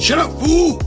Shut up, fool!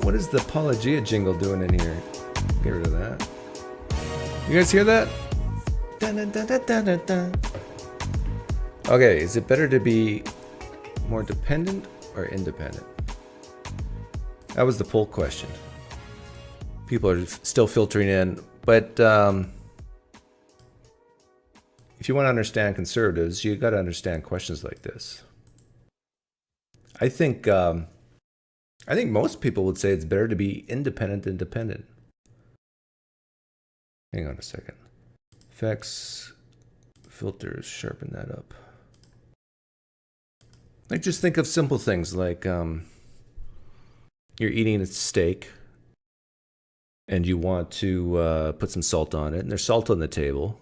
What is the Apologia jingle doing in here? Get rid of that. You guys hear that? Dun, dun, dun, dun, dun, dun, dun. Okay, is it better to be more dependent or independent? That was the poll question. People are still filtering in, but if you want to understand conservatives, you got to understand questions like this. I think most people would say it's better to be independent than dependent. Hang on a second. Effects, filters, sharpen that up. Like, just think of simple things like you're eating a steak and you want to put some salt on it, and there's salt on the table.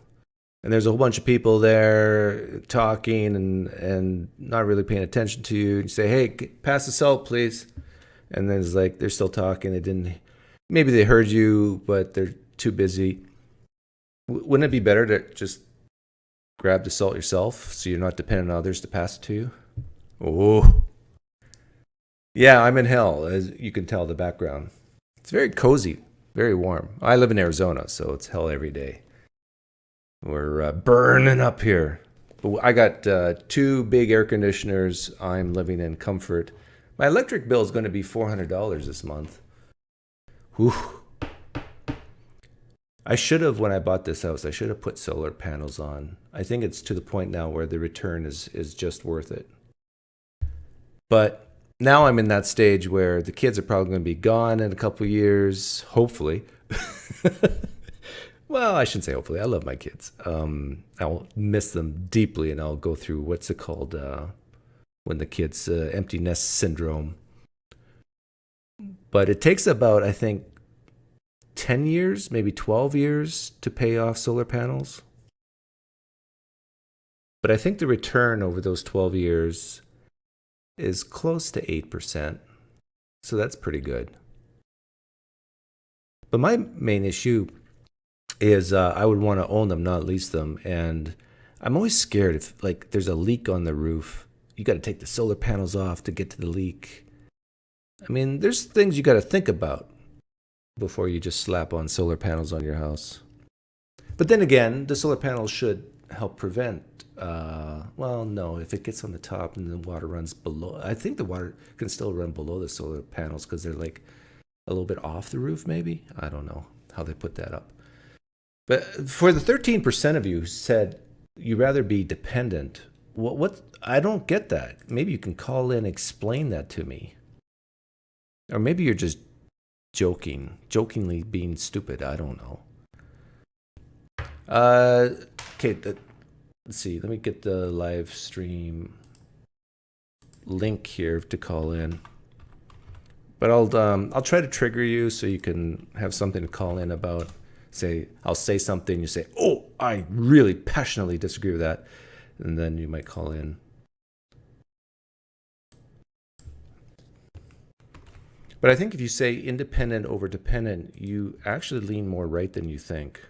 And there's a whole bunch of people there talking and not really paying attention to you. You say, hey, pass the salt, please. And then it's like, they're still talking. Maybe they heard you, but they're too busy. Wouldn't it be better to just grab the salt yourself so you're not dependent on others to pass it to you? Oh. Yeah, I'm in hell, as you can tell the background. It's very cozy, very warm. I live in Arizona, so it's hell every day. We're burning up here. I got 2 big air conditioners. I'm living in comfort. My electric bill is going to be $400 this month. Whew. I should have, when I bought this house, I should have put solar panels on. I think it's to the point now where the return is just worth it. But now I'm in that stage where the kids are probably going to be gone in a couple of years, hopefully. Well, I shouldn't say hopefully. I love my kids. I'll miss them deeply, and I'll go through, what's it called, when the kids, empty nest syndrome. But it takes about, I think, 10 years, maybe 12 years to pay off solar panels. But I think the return over those 12 years is close to 8%. So that's pretty good. But my main issue is I would want to own them, not lease them. And I'm always scared if, like, there's a leak on the roof. You got to take the solar panels off to get to the leak. I mean, there's things you got to think about before you just slap on solar panels on your house. But then again, the solar panels should help prevent, well, no, if it gets on the top and the water runs below. I think the water can still run below the solar panels because they're like a little bit off the roof, maybe. I don't know how they put that up. But for the 13% of you who said you'd rather be dependent, what I don't get that. Maybe you can call in and explain that to me. Or maybe you're just jokingly being stupid. I don't know. Okay, let's see. Let me get the live stream link here to call in. But I'll try to trigger you so you can have something to call in about. I'll say something, you say, "Oh, I really passionately disagree with that," and then you might call in. But I think if you say independent over dependent, you actually lean more right than you think.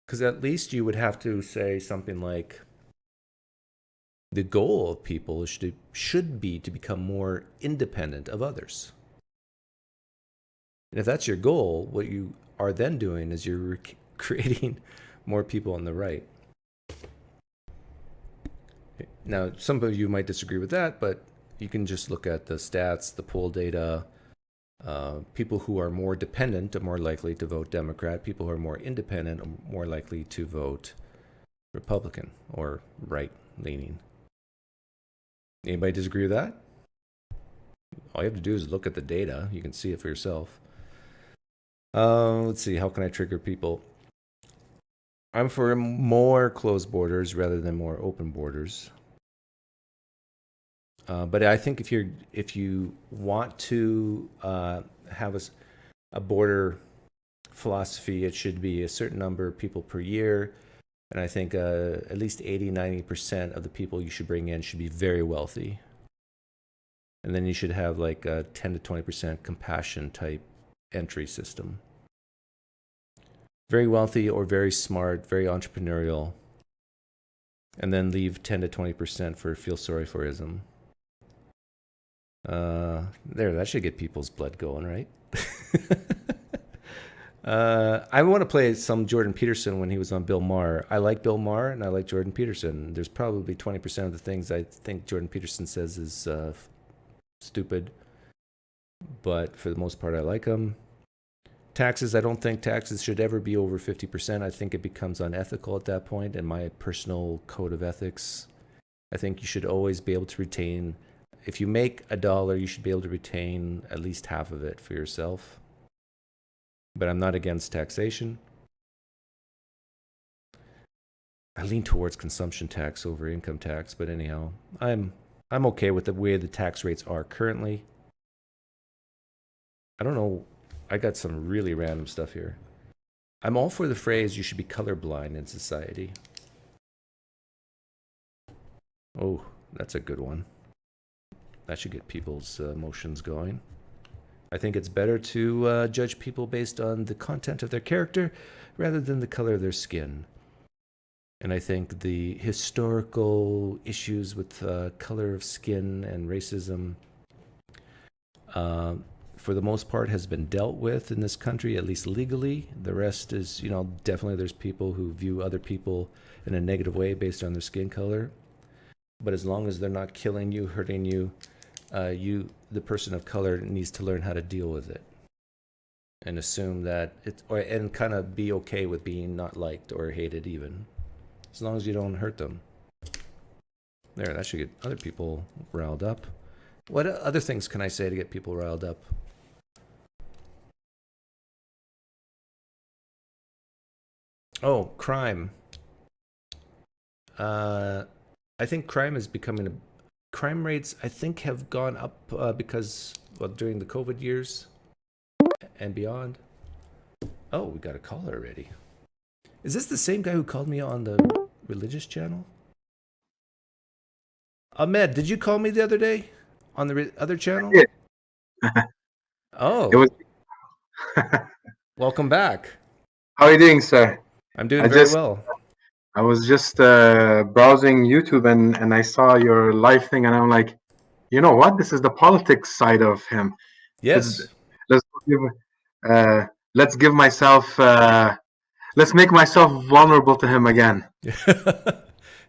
Because at least you would have to say something like, the goal of people should be to become more independent of others. And if that's your goal, what you are then doing is you're creating more people on the right. Now, some of you might disagree with that, but you can just look at the stats, the poll data. People who are more dependent are more likely to vote Democrat. People who are more independent are more likely to vote Republican or right-leaning. Anybody disagree with that? All you have to do is look at the data. You can see it for yourself. Let's see. How can I trigger people? I'm for more closed borders rather than more open borders. But I think if you want to have a border philosophy, it should be a certain number of people per year. And I think at least 80-90% of the people you should bring in should be very wealthy. And then you should have like a 10 to 20% compassion type entry system. Very wealthy or very smart, very entrepreneurial. And then leave 10 to 20% for feel sorry for-ism. That should get people's blood going, right? I want to play some Jordan Peterson when he was on Bill Maher. I like Bill Maher and I like Jordan Peterson. There's probably 20% of the things I think Jordan Peterson says is stupid. But for the most part, I like him. Taxes, I don't think taxes should ever be over 50%. I think it becomes unethical at that point in my personal code of ethics. I think you should always be able to retain, if you make $1, you should be able to retain at least half of it for yourself. But I'm not against taxation. I lean towards consumption tax over income tax, but anyhow, I'm okay with the way the tax rates are currently. I don't know. I got some really random stuff here. I'm all for the phrase, you should be colorblind in society. Oh, that's a good one. That should get people's emotions going. I think it's better to judge people based on the content of their character rather than the color of their skin. And I think the historical issues with color of skin and racism, for the most part, has been dealt with in this country, at least legally. The rest is, definitely there's people who view other people in a negative way based on their skin color. But as long as they're not killing you, hurting you, the person of color, needs to learn how to deal with it and assume that and kind of be okay with being not liked or hated, even as long as you don't hurt them. There, that should get other people riled up. What other things can I say to get people riled up? Oh, crime. I think crime is becoming crime rates, I think, have gone up because, during the COVID years and beyond. Oh, we got a caller already. Is this the same guy who called me on the religious channel? Ahmad, did you call me the other day on the other channel? Yeah. Oh. It was. Welcome back. How are you doing, sir? I'm doing very well. I was just browsing YouTube and I saw your live thing and I'm like, you know what? This is the politics side of him. Yes. Let's give myself. Let's make myself vulnerable to him again.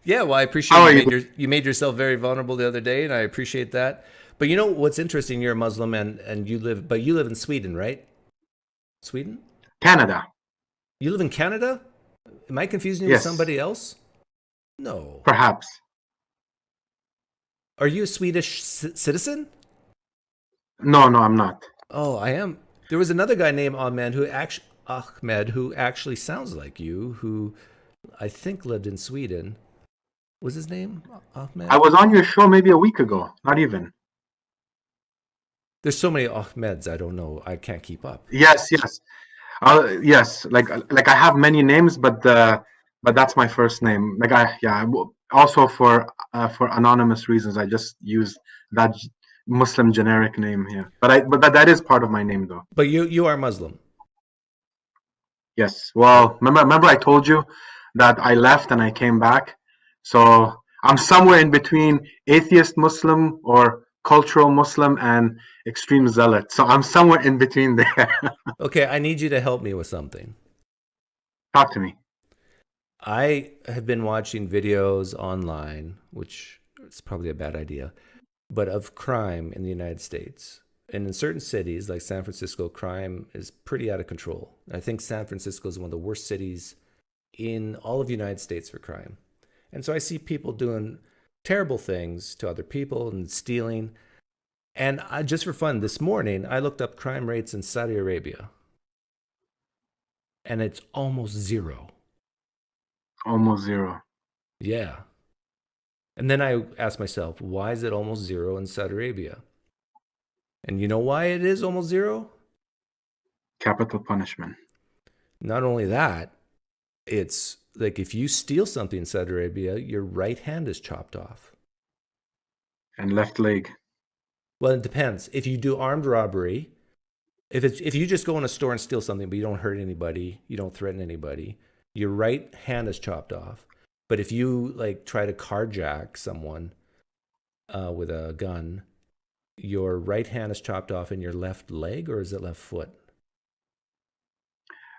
Yeah, well, I appreciate you made yourself very vulnerable the other day, and I appreciate that. But you know what's interesting? You're a Muslim, and you live in Sweden, right? Sweden? Canada. You live in Canada? Am I confusing you with somebody else? No. Perhaps. Are you a Swedish citizen? No, I'm not. Oh, I am. There was another guy named Ahmed who actually sounds like you, who I think lived in Sweden. Was his name I Ahmed? was on your show maybe a week ago. Not even. There's so many Ahmeds, I don't know. I can't keep up. Yes. Yes. Like I have many names, but that's my first name. Like also for anonymous reasons, I just use that Muslim generic name here. But that is part of my name though. But you are Muslim. Yes. Well, remember I told you that I left and I came back. So I'm somewhere in between atheist Muslim or cultural Muslim and extreme zealot. So I'm somewhere in between there. Okay, I need you to help me with something. Talk to me. I have been watching videos online, which is probably a bad idea, but of crime in the United States. And in certain cities like San Francisco, crime is pretty out of control. I think San Francisco is one of the worst cities in all of the United States for crime. And so I see people doing terrible things to other people and stealing. And just for fun, this morning, I looked up crime rates in Saudi Arabia, and it's almost zero. Almost zero. Yeah. And then I asked myself, why is it almost zero in Saudi Arabia? And you know why it is almost zero? Capital punishment. Not only that, it's like if you steal something in Saudi Arabia, your right hand is chopped off. And left leg. Well, it depends. If you do armed robbery, if you just go in a store and steal something, but you don't hurt anybody, you don't threaten anybody, your right hand is chopped off. But if you like try to carjack someone with a gun, your right hand is chopped off and your left leg, or is it left foot?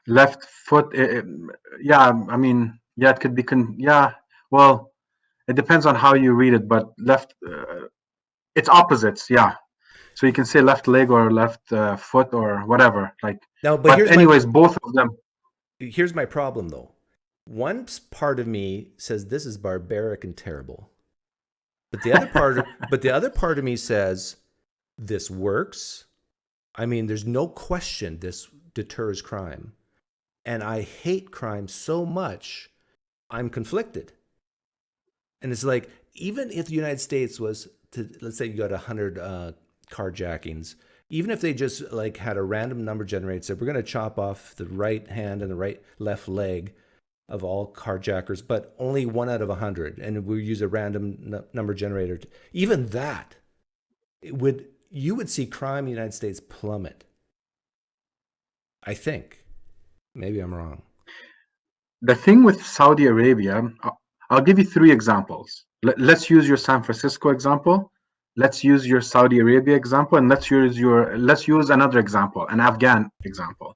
Left foot. Yeah, I mean, yeah, it could be. Yeah, well, it depends on how you read it, but left. It's opposites. Yeah, so you can say left leg or left foot or whatever. Like, Now, but but anyways, both of them. here's my problem though. One part of me says this is barbaric and terrible, but the other part of me says this works. I mean, there's no question this deters crime, and I hate crime so much, I'm conflicted. And it's like, even if the United States was to, let's say you got 100 carjackings, even if they just like had a random number generated, said we're going to chop off the right hand and the left leg of all carjackers, but only 1 out of 100, and we use a random number generator. Even that, you would see crime in the United States plummet. I think. Maybe I'm wrong. The thing with Saudi Arabia, I'll give you 3 examples. Let's use your San Francisco example. Let's use your Saudi Arabia example, and let's use another example, an Afghan example.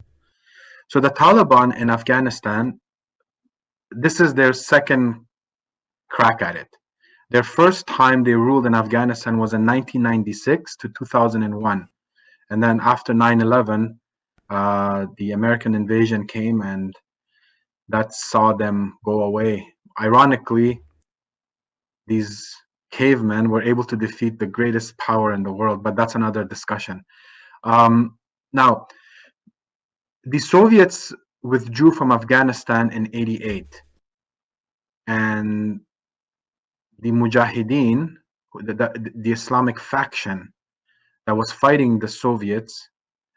So the Taliban in Afghanistan, this is their second crack at it. Their first time they ruled in Afghanistan was in 1996 to 2001. And then after 9/11, the American invasion came and that saw them go away. Ironically, these cavemen were able to defeat the greatest power in the world, but that's another discussion. Now, the Soviets withdrew from Afghanistan in 88, and the Mujahideen, the Islamic faction that was fighting the Soviets.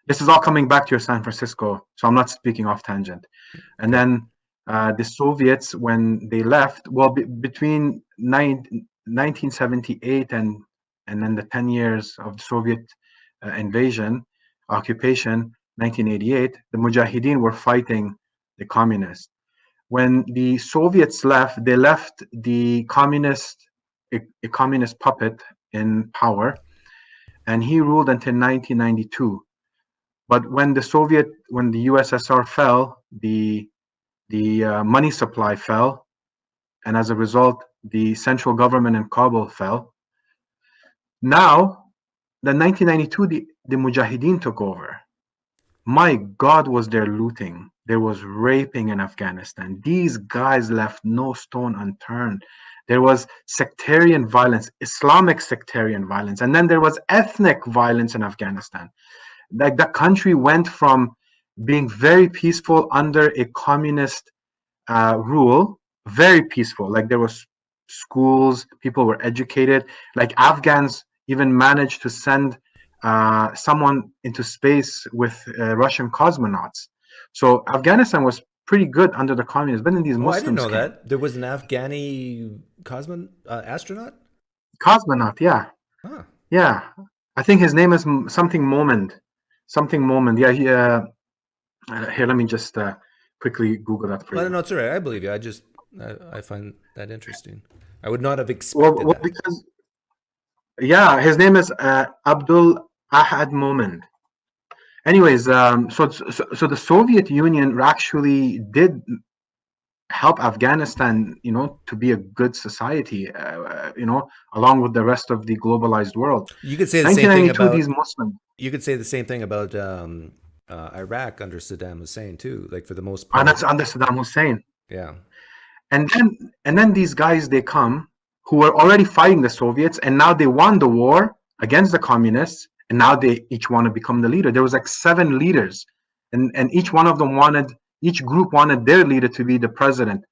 This is all coming back to your San Francisco, so I'm not speaking off tangent. And then the Soviets, when they left, well, between 1978 and then the 10 years of the Soviet occupation, 1988, the Mujahideen were fighting the communists. When the Soviets left, they left a communist puppet in power, and he ruled until 1992. But when the USSR fell, the money supply fell, and as a result, the central government in Kabul fell. Now, in 1992, the Mujahideen took over. My God, was there looting? There was raping in Afghanistan. These guys left no stone unturned. There was sectarian violence, Islamic sectarian violence, and then there was ethnic violence in Afghanistan. Like the country went from being very peaceful under a communist rule, very peaceful. Like there was schools, people were educated. Like Afghans even managed to send someone into space with Russian cosmonauts. So Afghanistan was pretty good under the communists. But then these Oh, I didn't Muslims know came. that. There was an Afghani astronaut? Cosmonaut, yeah, Huh. yeah. I think his name is something Momand, something Momand. Yeah, he. Here, let me just quickly Google that for Well, you. no, it's all right. I believe you. I find that interesting. I would not have expected Well, that. because yeah, his name is Abdul Ahad Momand. Anyways, so the Soviet Union actually did help Afghanistan, to be a good society, along with the rest of the globalized world. You could say the same thing 1992, these about Muslims, you could say the same thing about Iraq under Saddam Hussein too. Like for the most and part, that's under Saddam Hussein. yeah. And then these guys, they come who were already fighting the Soviets, and now they won the war against the communists, and now they each want to become the leader. There was like 7 leaders, and each one of them each group wanted their leader to be the president.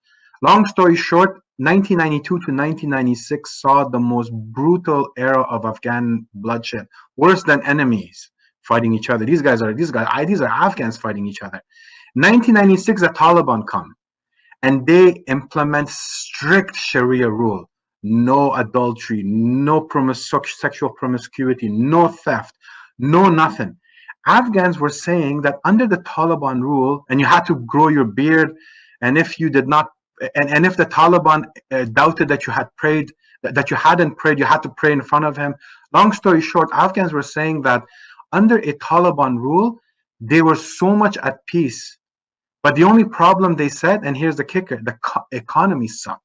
Long story short, 1992 to 1996 saw the most brutal era of Afghan bloodshed, worse than enemies fighting each other. These are Afghans fighting each other. 1996, the Taliban come and they implement strict Sharia rule. No adultery, no sexual promiscuity, no theft, no nothing. Afghans were saying that under the Taliban rule, and you had to grow your beard, and if you did not, and if the Taliban doubted that you had prayed, that you hadn't prayed, you had to pray in front of him. Long story short, Afghans were saying that under a Taliban rule, they were so much at peace. But the only problem, they said, and here's the kicker, the economy sucked.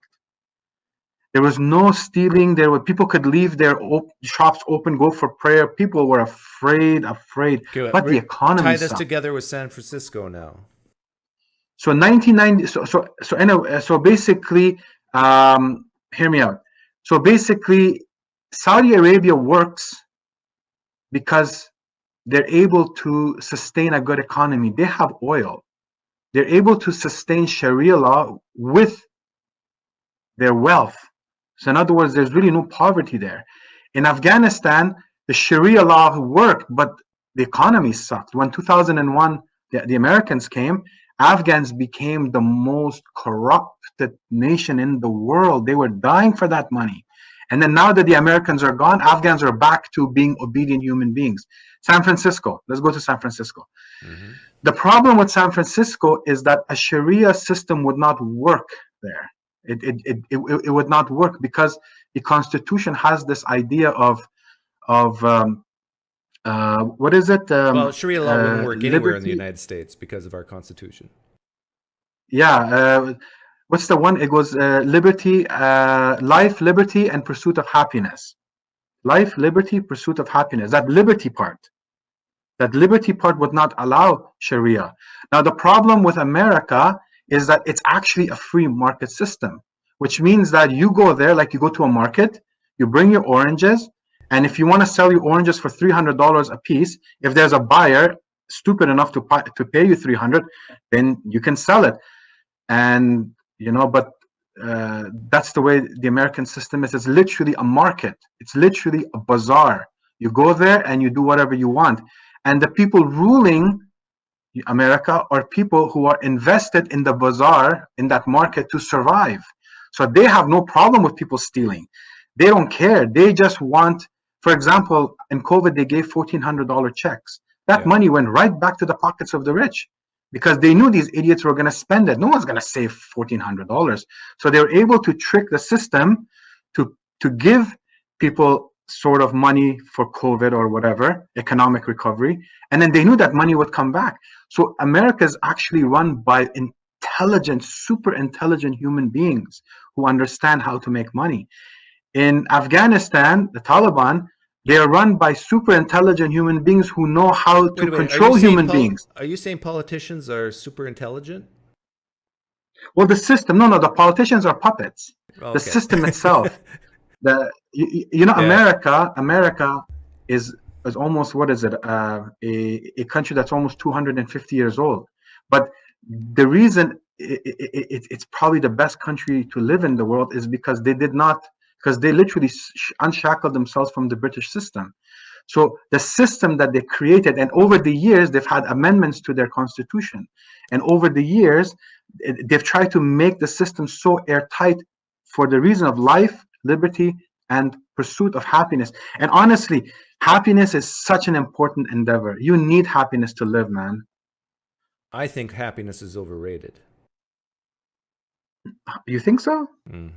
There was no stealing. People could leave their shops open, go for prayer. People were afraid, Okay, but the economy tie this sucked. together with San Francisco now. So 1990. So anyway, so basically, hear me out. So basically, Saudi Arabia works because they're able to sustain a good economy. They have oil. They're able to sustain Sharia law with their wealth. So in other words, there's really no poverty there. In Afghanistan, the Sharia law worked, but the economy sucked. When 2001, the Americans came, Afghans became the most corrupted nation in the world. They were dying for that money. And then now that the Americans are gone, Afghans are back to being obedient human beings. San Francisco, let's go to San Francisco. Mm-hmm. The problem with San Francisco is that a Sharia system would not work there. It would not work because the Constitution has this idea of what is it? Well, Sharia law wouldn't work anywhere in the liberty. United States because of our Constitution. Yeah. What's the one? It goes liberty, life, liberty, and pursuit of happiness. Life, liberty, pursuit of happiness. That liberty part would not allow Sharia. Now, the problem with America is that it's actually a free market system, which means that you go there, like you go to a market, you bring your oranges, and if you want to sell your oranges for $300 a piece, if there's a buyer stupid enough to pay you $300, then you can sell it. And but that's the way the American system is. It's literally a market. It's literally a bazaar. You go there and you do whatever you want. And the people ruling America are people who are invested in the bazaar, in that market, to survive. So they have no problem with people stealing. They don't care. They just want, for example, in COVID, they gave $1,400 checks. That money went right back to the pockets of the rich because they knew these idiots were going to spend it. No one's going to save $1,400. So they were able to trick the system to give people sort of money for COVID or whatever, economic recovery. And then they knew that money would come back. So America is actually run by intelligent, super intelligent human beings who understand how to make money. In Afghanistan, the Taliban, they are run by super intelligent human beings who know how to control human beings. Are you saying politicians are super intelligent? Well, the system, no, the politicians are puppets. The Okay. system itself, you know, Yeah. America is almost, what is it, a country that's almost 250 years old. But the reason it's probably the best country to live in the world is because they literally unshackled themselves from the British system. So the system that they created, and over the years they've had amendments to their constitution, and over the years they've tried to make the system so airtight for the reason of life, liberty, and pursuit of happiness. And honestly, happiness is such an important endeavor. You need happiness to live, man. I think happiness is overrated. You think so? Hmm.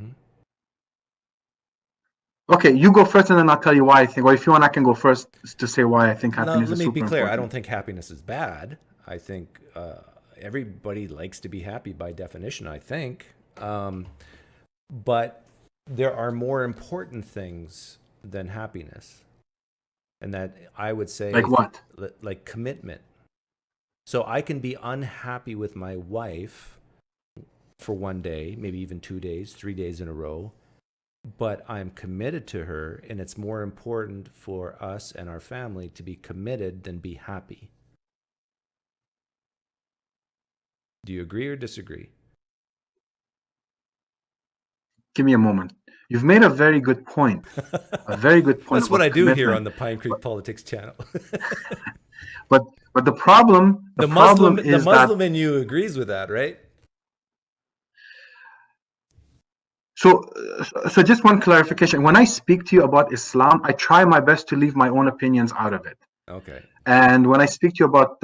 Okay, you go first, and then I'll tell you why I think. Or if you want, I can go first to say why I think Now, happiness let is me be super clear. I important. don't think happiness is bad. I think everybody likes to be happy by definition, I think. But there are more important things than happiness. And that I would say, Like what? like commitment. So I can be unhappy with my wife for one day, maybe even 2 days, 3 days in a row, but I'm committed to her, and it's more important for us and our family to be committed than be happy. Do you agree or disagree? Give me a moment. You've made a very good point. A very good point That's what about I do here commitment. on the Pinecreek Politics channel. But the problem The is that, Muslim in you agrees with that, right? so so just one clarification. When I speak to you about Islam, I try my best to leave my own opinions out of it. Okay. And when I speak to you about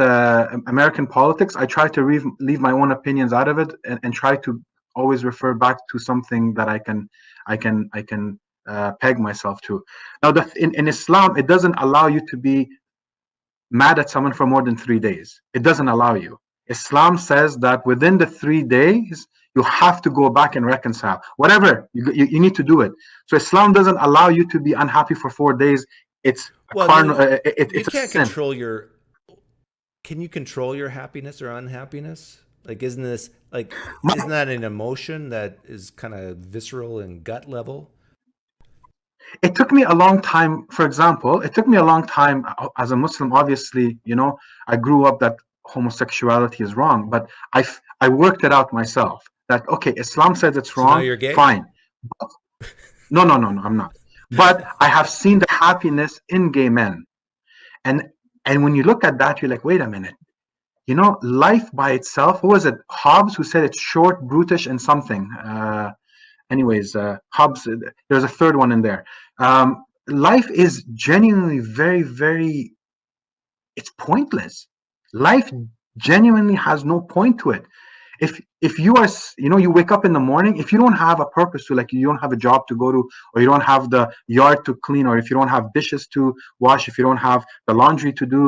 American politics, I try to leave my own opinions out of it, and try to always refer back to something that I can peg myself to. Now, in Islam, it doesn't allow you to be mad at someone for more than 3 days. It doesn't allow you. Islam says that within the 3 days, you have to go back and reconcile. Whatever, you need to do it. So Islam doesn't allow you to be unhappy for 4 days. It's a Well, carnal. you It's a can't sin. control your. Can you control your happiness or unhappiness? Like, isn't that an emotion that is kind of visceral and gut level? It took me a long time. For example, it took me a long time as a Muslim. Obviously, I grew up that homosexuality is wrong, but I worked it out myself. That, okay, Islam says it's So now wrong. you're gay? Fine. No, no, no, no, I'm not. But I have seen the happiness in gay men, and and when you look at that, you're like, wait a minute. Life by itself. Who was it? Hobbes, who said it's short, brutish, and something. Anyways, Hobbes. There's a third one in there. Life is genuinely very, very. It's pointless. Life genuinely has no point to it. If you are, you wake up in the morning, if you don't have a purpose to, like, you don't have a job to go to, or you don't have the yard to clean, or if you don't have dishes to wash, if you don't have the laundry to do,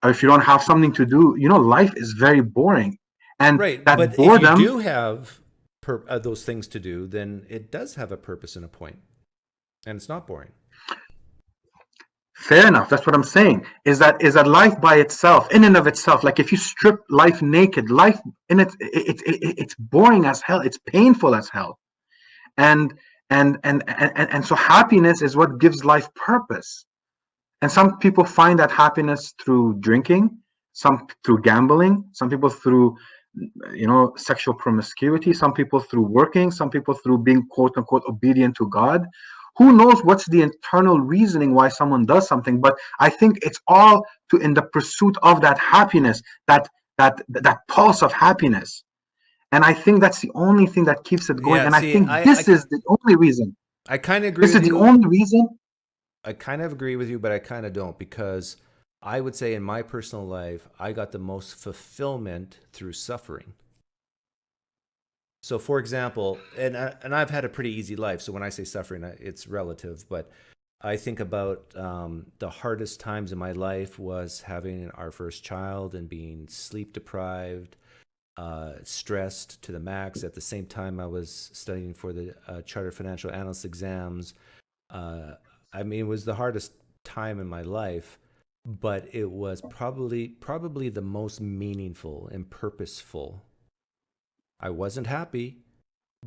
or if you don't have something to do, life is very boring. And Right. that But if you boredom. do have those things to do, then it does have a purpose and a point, and it's not boring. Fair enough. That's what I'm saying. Is that life by itself, in and of itself, like if you strip life naked, life in it's boring as hell. It's painful as hell. And and so happiness is what gives life purpose. And some people find that happiness through drinking, some through gambling, some people through sexual promiscuity, some people through working, some people through being quote unquote obedient to God. Who knows what's the internal reasoning why someone does something? But I think it's all to in the pursuit of that happiness, that pulse of happiness. And I think that's the only thing that keeps it going. Yeah. And I See, think this is the only reason. I kind of agree This with is the you. only reason. I kind of agree with you, but I kind of don't, because I would say in my personal life, I got the most fulfillment through suffering. So, for example, and I've had a pretty easy life. So when I say suffering, it's relative, but I think about the hardest times in my life was having our first child and being sleep deprived, stressed to the max. At the same time, I was studying for the Chartered Financial Analyst exams. I mean, it was the hardest time in my life, but it was probably the most meaningful and purposeful. I wasn't happy,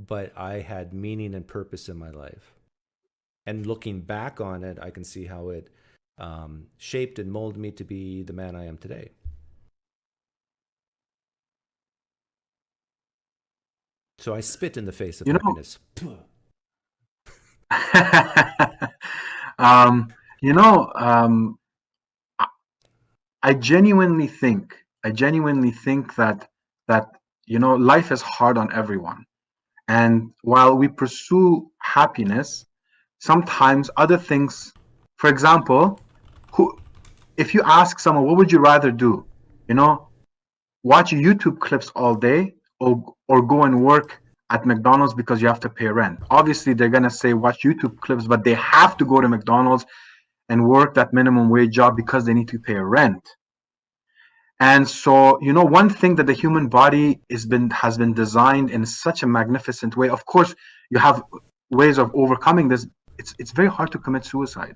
but I had meaning and purpose in my life. And looking back on it, I can see how it shaped and molded me to be the man I am today. So I spit in the face of happiness. You know, I genuinely think that life is hard on everyone, and while we pursue happiness, sometimes other things. For example, if you ask someone, what would you rather do? Watch YouTube clips all day, or go and work at McDonald's because you have to pay rent. Obviously, they're gonna say watch YouTube clips, but they have to go to McDonald's and work that minimum wage job because they need to pay rent. And so, one thing that the human body has been designed in such a magnificent way. Of course, you have ways of overcoming this. It's very hard to commit suicide.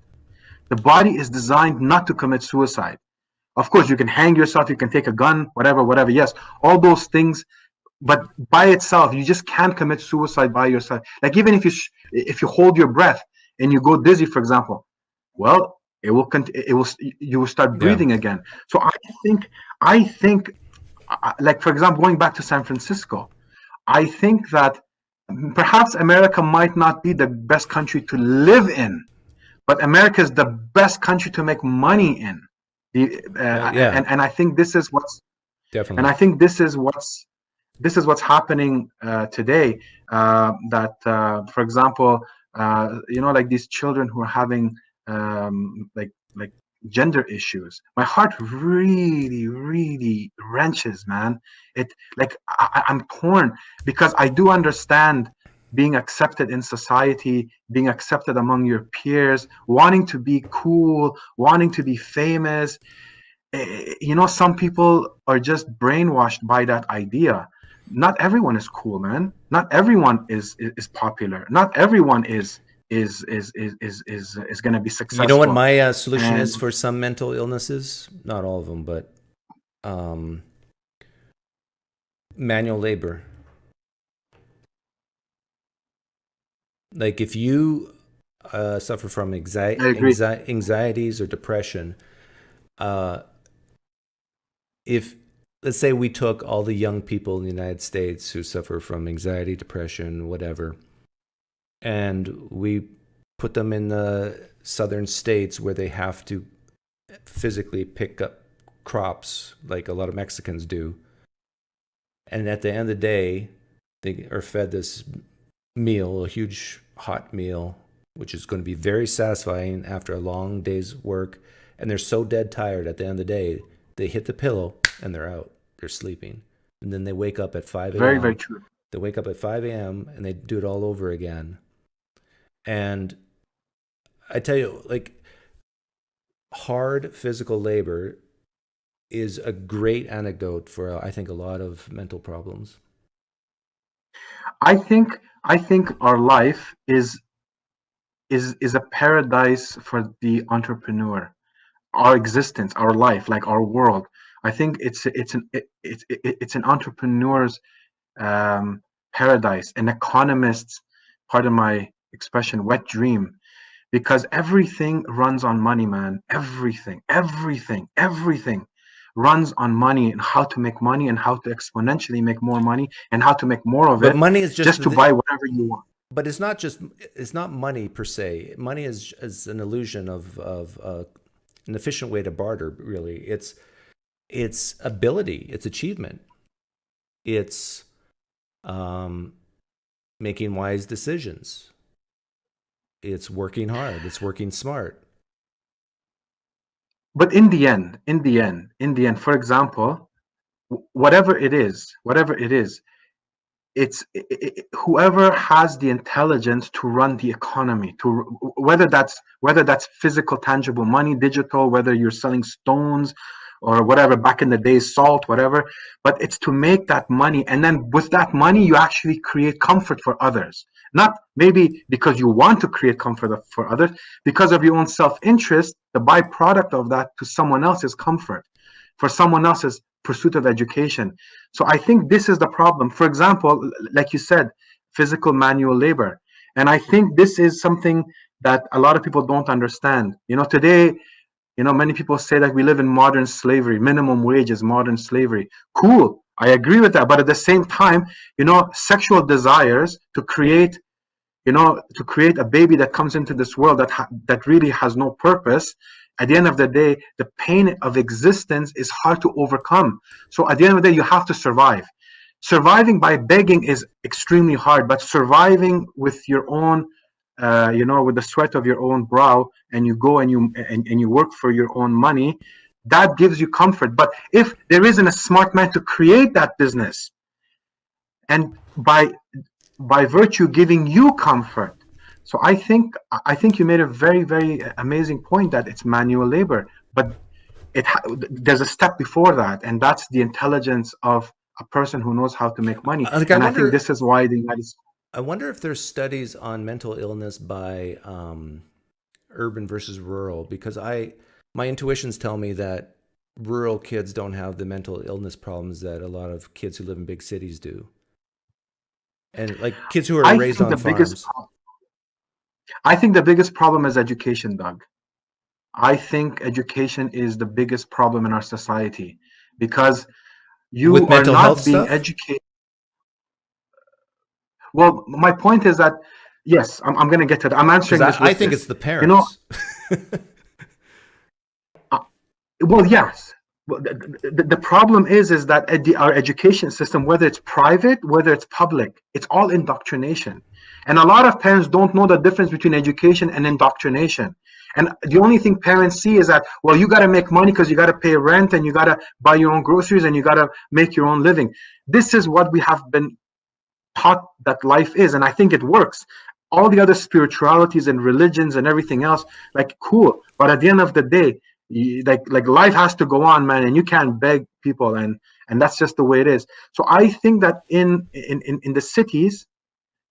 The body is designed not to commit suicide. Of course, you can hang yourself, you can take a gun, whatever. Yes, all those things. But by itself, you just can't commit suicide by yourself. Like even if you hold your breath and you go dizzy, for example, well, you will start breathing again. So I think, like for example, going back to San Francisco, I think that perhaps America might not be the best country to live in, but America is the best country to make money in. And I think this is what's definitely. And I think this is what's happening today. That for example, like these children who are having like gender issues. My heart really wrenches, man. I'm torn because I do understand being accepted in society, being accepted among your peers, wanting to be cool, wanting to be famous. Some people are just brainwashed by that idea. Not everyone is cool, man. Not everyone is popular. Not everyone is going to be successful. You know what my solution is for some mental illnesses? Not all of them, but manual labor. Like if you suffer from anxieties or depression, if let's say we took all the young people in the United States who suffer from anxiety, depression, whatever, and we put them in the southern states where they have to physically pick up crops like a lot of Mexicans do. And at the end of the day, they are fed this meal, a huge hot meal, which is going to be very satisfying after a long day's work. And they're so dead tired at the end of the day, they hit the pillow and they're out. They're sleeping. And then they wake up at 5 a.m. Very, very true. They wake up at 5 a.m. and they do it all over again. And I tell you, like, hard physical labor is a great antidote for, I think, a lot of mental problems. I think our life is a paradise for the entrepreneur. Our existence, our life, like our world. I think it's an entrepreneur's paradise, an economist's, pardon my expression, wet dream, because everything runs on money, man. Everything runs on money, and how to make money, and how to exponentially make more money, and how to make more of it. But money is just to buy whatever you want. But it's not money per se. Money is an illusion of an efficient way to barter. Really, it's ability, it's achievement, it's making wise decisions, it's working hard, it's working smart. But in the end, for example, whatever it is, it's whoever has the intelligence to run the economy, to whether that's physical, tangible money, digital, whether you're selling stones or whatever, back in the days, salt, whatever, but it's to make that money, and then with that money you actually create comfort for others, not maybe because you want to create comfort for others, because of your own self-interest. The byproduct of that to someone else's comfort, for someone else's pursuit of education. So I think this is the problem. For example, like you said, physical manual labor. And I think this is something that a lot of people don't understand. Today, many people say that we live in modern slavery, minimum wage is modern slavery. Cool, I agree with that. But at the same time, sexual desires to create a baby that comes into this world that really has no purpose. At the end of the day, the pain of existence is hard to overcome. So at the end of the day, you have to survive. Surviving by begging is extremely hard, but surviving with your own, with the sweat of your own brow, and you go and you work for your own money, that gives you comfort. But if there isn't a smart man to create that business, and by virtue giving you comfort. So I think you made a very, very amazing point that it's manual labor, but there's a step before that, and that's the intelligence of a person who knows how to make money. I think this is why the United States. I wonder if there's studies on mental illness by urban versus rural, because my intuitions tell me that rural kids don't have the mental illness problems that a lot of kids who live in big cities do. And like kids who are raised on farms. I think the biggest problem is education, Doug. I think education is the biggest problem in our society, because you are not being educated. Well, my point is that, yes, I'm going to get to that. I'm answering this. I think it's the parents. Well, yes. The problem is that our education system, whether it's private, whether it's public, it's all indoctrination. And a lot of parents don't know the difference between education and indoctrination. And the only thing parents see is that, well, you got to make money because you got to pay rent, and you got to buy your own groceries, and you got to make your own living. This is what we have been taught that life is, and I think it works. All the other spiritualities and religions and everything else, like, cool, but at the end of the day, like life has to go on, man, and you can't beg people, and that's just the way it is. So I think that in the cities,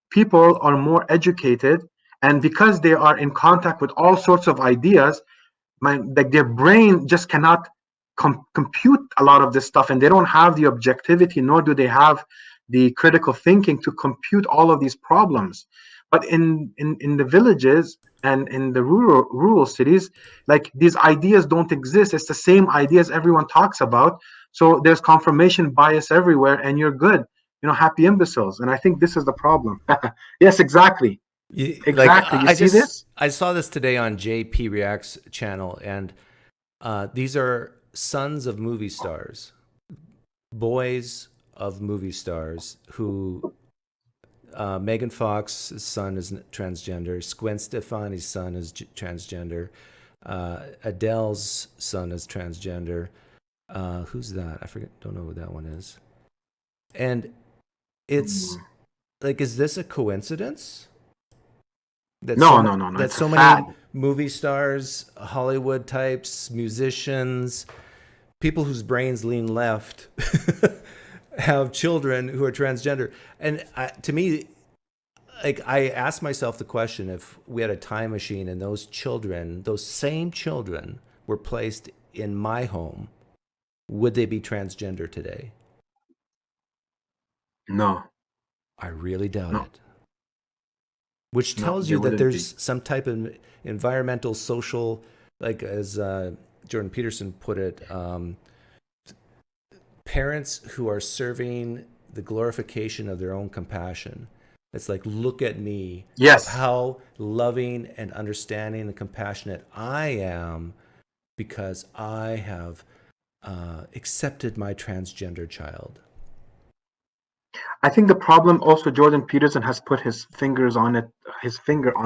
people are more educated, and because they are in contact with all sorts of ideas, like their brain just cannot compute a lot of this stuff, and they don't have the objectivity, nor do they have the critical thinking to compute all of these problems. But in the villages and in the rural cities, like, these ideas don't exist. It's the same ideas everyone talks about. So there's confirmation bias everywhere, and you're good. Happy imbeciles. And I think this is the problem. Yes, exactly. Exactly. You see this? I saw this today on JP React's channel, and these are sons of movie stars, boys of movie stars who Megan Fox's son is transgender, Gwen Stefani's son is transgender, Adele's son is transgender. Who's that? I forget. Don't know who that one is. And it's like, is this a coincidence? That no. That so many movie stars, Hollywood types, musicians, people whose brains lean left have children who are transgender. And to me, like, I ask myself the question, if we had a time machine and those children, those same children, were placed in my home, would they be transgender today? No. I really doubt it. Which tells you that there's some type of environmental, social, like, as Jordan Peterson put it, parents who are serving the glorification of their own compassion. It's like, look at me. Yes. How loving and understanding and compassionate I am, because I have accepted my transgender child. I think the problem also, Jordan Peterson has put his finger on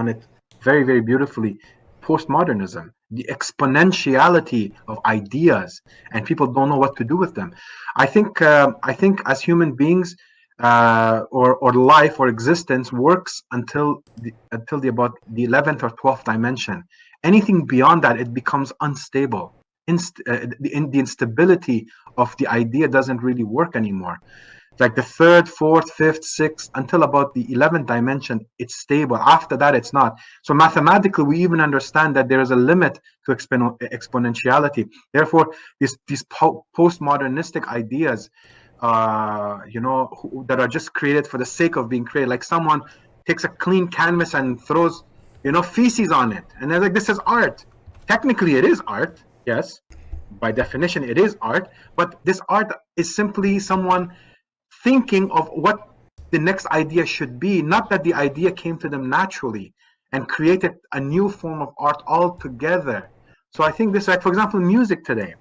it very, very beautifully. Postmodernism, the exponentiality of ideas, and people don't know what to do with them. I think as human beings, or life or existence works until about the 11th or 12th dimension. Anything beyond that, it becomes unstable. The instability of the idea doesn't really work anymore. Like the 3rd, 4th, 5th, 6th, until about the 11th dimension, it's stable. After that, it's not. So mathematically, we even understand that there is a limit to exponentiality. Therefore, these postmodernistic ideas, that are just created for the sake of being created. Like someone takes a clean canvas and throws, feces on it, and they're like, "This is art." Technically, it is art. Yes, by definition, it is art. But this art is simply someone thinking of what the next idea should be, not that the idea came to them naturally and created a new form of art altogether. So I think this, like, for example, music today,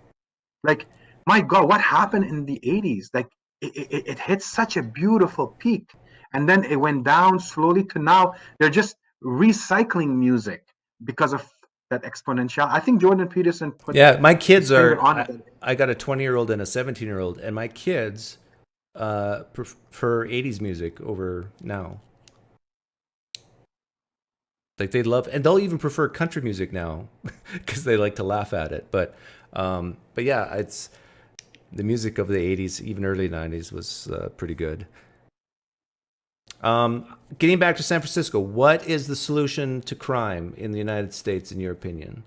like, my God, what happened in the 80s? Like, it hit such a beautiful peak. And then it went down slowly to now. They're just recycling music because of that exponential. I think Jordan Peterson put Yeah, my his kids finger are. on it. I got a 20-year-old and a 17-year-old, and my kids prefer 80s music over now. Like they love, and they'll even prefer country music now because they like to laugh at it. But yeah, it's the music of the 80s, even early 90s was pretty good. Getting back to San Francisco, what is the solution to crime in the United States, in your opinion?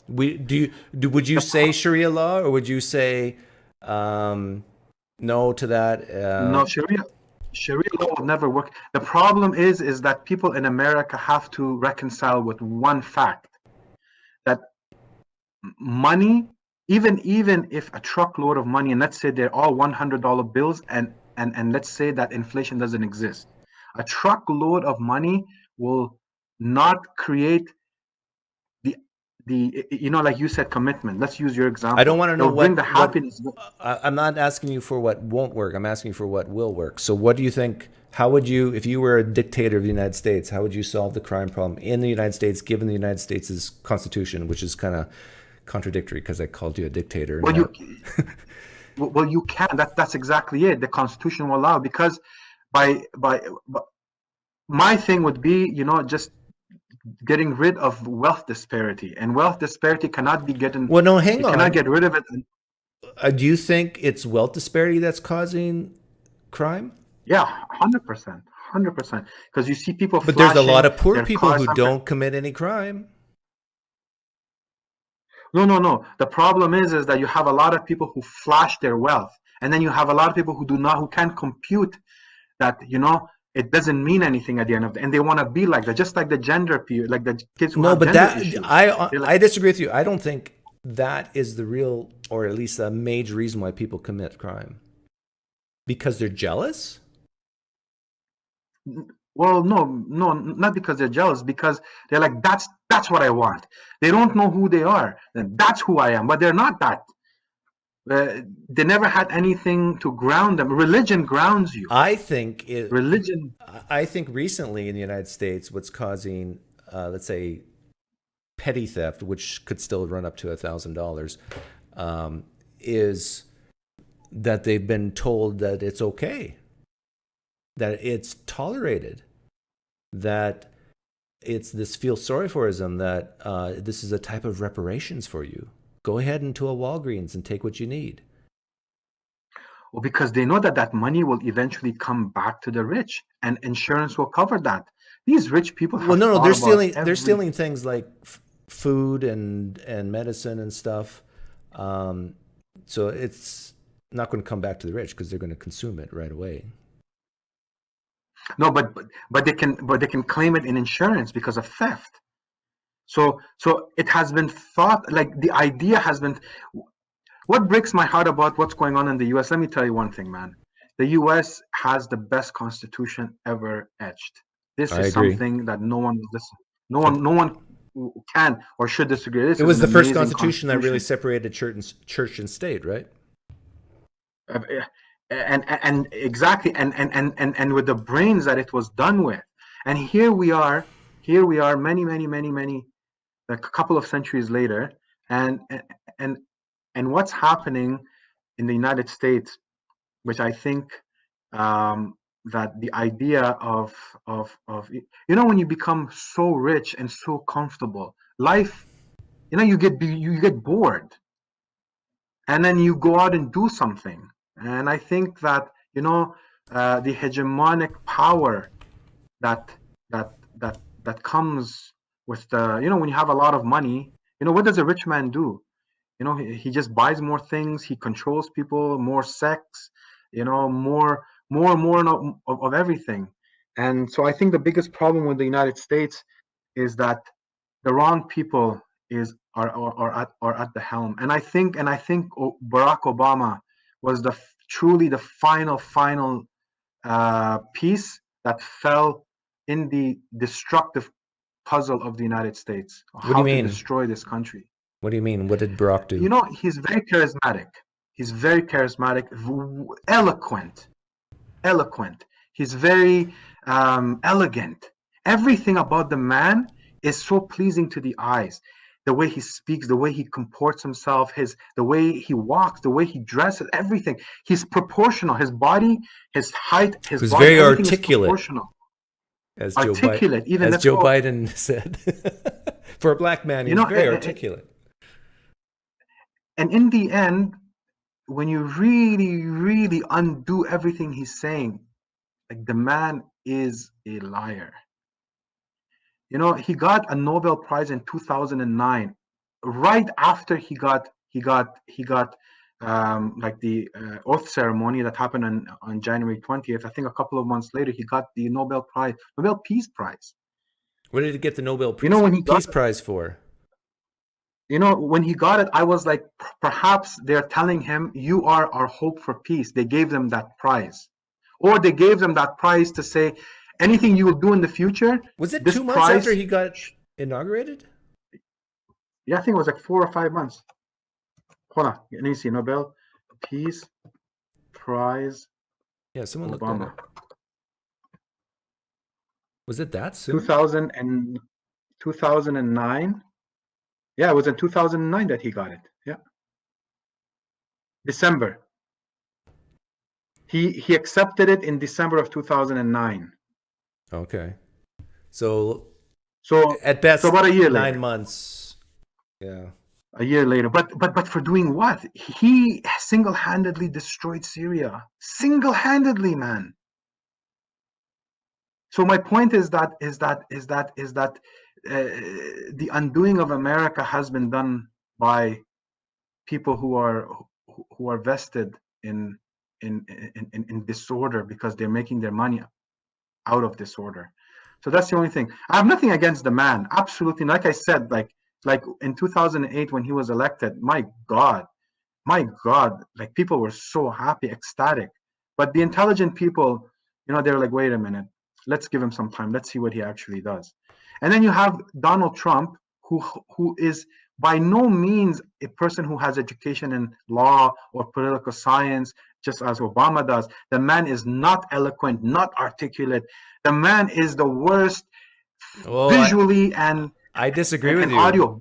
Would you say Sharia law, or would you say no to that? No, Sharia law will never work. The problem is that people in America have to reconcile with one fact, that money, even if a truckload of money, and let's say they're all $100 bills, and let's say that inflation doesn't exist, a truckload of money will not create the like you said, commitment. Let's use your example. I don't want to know It'll bring the happiness. I'm not asking you for what won't work. I'm asking you for what will work. So what do you think, how would you, if you were a dictator of the United States, how would you solve the crime problem in the United States, given the United States' constitution, which is kind of contradictory because I called you a dictator? Well, you can. That's exactly it. The constitution will allow, because by my thing would be, just getting rid of wealth disparity, and wealth disparity cannot be getting. Well, no, hang on. Cannot get rid of it. Do you think it's wealth disparity that's causing crime? Yeah, 100%, 100%. Because you see people. But there's a lot of poor people who don't commit any crime. No. The problem is that you have a lot of people who flash their wealth, and then you have a lot of people who can't compute that, it doesn't mean anything at the end of the day, and they want to be like that, just like the gender period, like the kids who have gender issues. I disagree with you. I don't think that is the real, or at least a major reason why people commit crime. Because they're jealous? Well, no, not because they're jealous, because they're like, that's what I want. They don't know who they are. That's who I am, but they're not that. They never had anything to ground them. Religion grounds you. I think recently in the United States, what's causing, let's say, petty theft, which could still run up to $1,000, is that they've been told that it's okay, that it's tolerated, that it's this feel sorry forism, that this is a type of reparations for you. Go ahead into a Walgreens and take what you need. Well, because they know that money will eventually come back to the rich, and insurance will cover that. These rich people have they're stealing things like food and medicine and stuff. So it's not going to come back to the rich because they're going to consume it right away. No, but they can claim it in insurance because of theft. So it has been thought, like the idea has been. What breaks my heart about what's going on in the U.S., let me tell you one thing, man. The U.S. has the best constitution ever etched. This is something that no one can or should disagree. It was the first constitution that really separated church and state, right? And exactly, and with the brains that it was done with. And here we are many, like a couple of centuries later, and what's happening in the United States, which I think that the idea of when you become so rich and so comfortable, life, you get bored, and then you go out and do something. And I think that the hegemonic power that comes with the when you have a lot of money, what does a rich man do? He just buys more things, he controls people, more sex, more of everything. And so I think the biggest problem with the United States is that the wrong people are at the helm. And I think Barack Obama was truly the final piece that fell in the destructive puzzle of the United States, What do you how to mean? destroy this country. What do you mean? What did Barack do? He's very charismatic. He's very charismatic, eloquent. He's very elegant. Everything about the man is so pleasing to the eyes. The way he speaks, the way he comports himself, the way he walks, the way he dresses, everything. He's proportional. His body, his height, his Who's body, very everything articulate. is proportional. As Articulate, Joe Biden said. For a black man, he's very articulate. And in the end, when you really undo everything he's saying, like, the man is a liar. He got a Nobel Prize in 2009, right after he got like the oath ceremony that happened on January 20th. I think a couple of months later, he got the Nobel Peace Prize. What did he get the Nobel Peace Prize for? When he got it, I was like, perhaps they're telling him, you are our hope for peace. They gave them that prize. Or they gave them that prize to say, anything you will do in the future. Was it 2 months after he got inaugurated? Yeah, I think it was like 4 or 5 months. Hold on. Let me see. Nobel Peace Prize. Yeah, someone Obama. looked at it. Was it that soon? 2009. Yeah, it was in 2009 that he got it. Yeah. December. He accepted it in December of 2009. Okay. So at best, so about a year 9 later. months. Yeah. A year later. But for doing what? He single-handedly destroyed Syria. Single-handedly, man. So my point is that the undoing of America has been done by people who are vested in disorder, because they're making their money out of disorder. So that's the only thing. I have nothing against the man. Absolutely. Like I said, like in 2008 when he was elected, my God, like, people were so happy, ecstatic. But the intelligent people, they're like, wait a minute, let's give him some time. Let's see what he actually does. And then you have Donald Trump, who is by no means a person who has education in law or political science, just as Obama does. The man is not eloquent, not articulate. The man is the worst visually I disagree with you. Audio,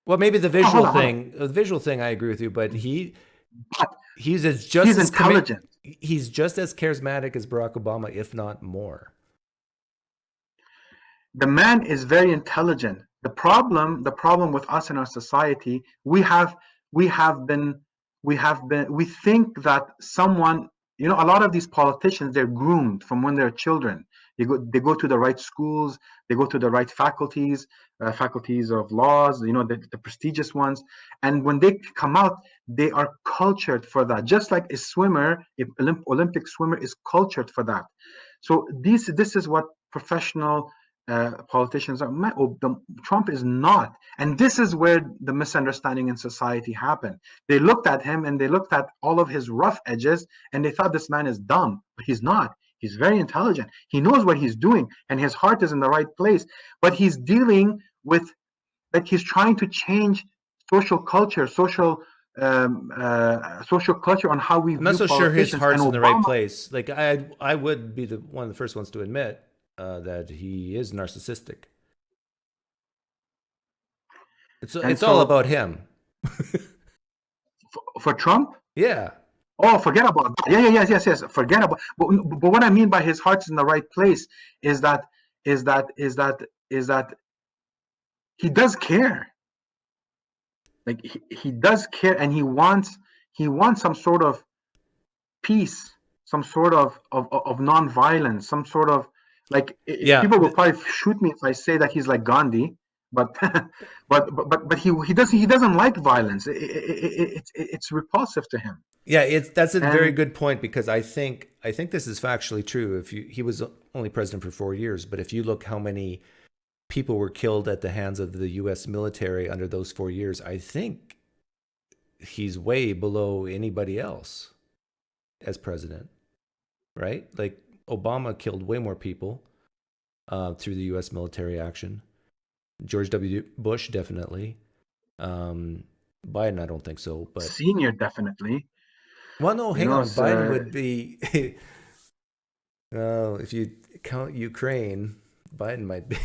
well, maybe the visual the visual thing, I agree with you, but he's intelligent. He's just as charismatic as Barack Obama, if not more. The man is very intelligent. The problem with us in our society, we think that someone, a lot of these politicians, they're groomed from when they're children. They go to the right schools, they go to the right faculties of laws, the prestigious ones. And when they come out, they are cultured for that. Just like a swimmer, an Olympic swimmer is cultured for that. So this is what professional politicians are. Trump is not. And this is where the misunderstanding in society happened. They looked at him and they looked at all of his rough edges and they thought this man is dumb, but he's not. He's very intelligent. He knows what he's doing and his heart is in the right place, but he's dealing with, like, he's trying to change social culture, social culture on how we. I'm not so sure his heart's in the right place. Like, I would be one of the first ones to admit that he is narcissistic. It's all about him. For Trump? Yeah. Oh, forget about that. Yes. Forget about. But what I mean by his heart's in the right place is that he does care. Like, he does care, and he wants some sort of peace, some sort of non-violence, some sort of, like, people will probably shoot me if I say that he's like Gandhi, but he doesn't like violence. It's repulsive to him. Yeah, that's a very And good point, because I think this is factually true. He was only president for 4 years, but if you look how many people were killed at the hands of the U.S. military under those 4 years, I think he's way below anybody else as president, right? Like Obama killed way more people through the U.S. military action. George W. Bush definitely. Biden, I don't think so, but senior, definitely. well, no, You hang know, on. Biden would be. If you count Ukraine, Biden might be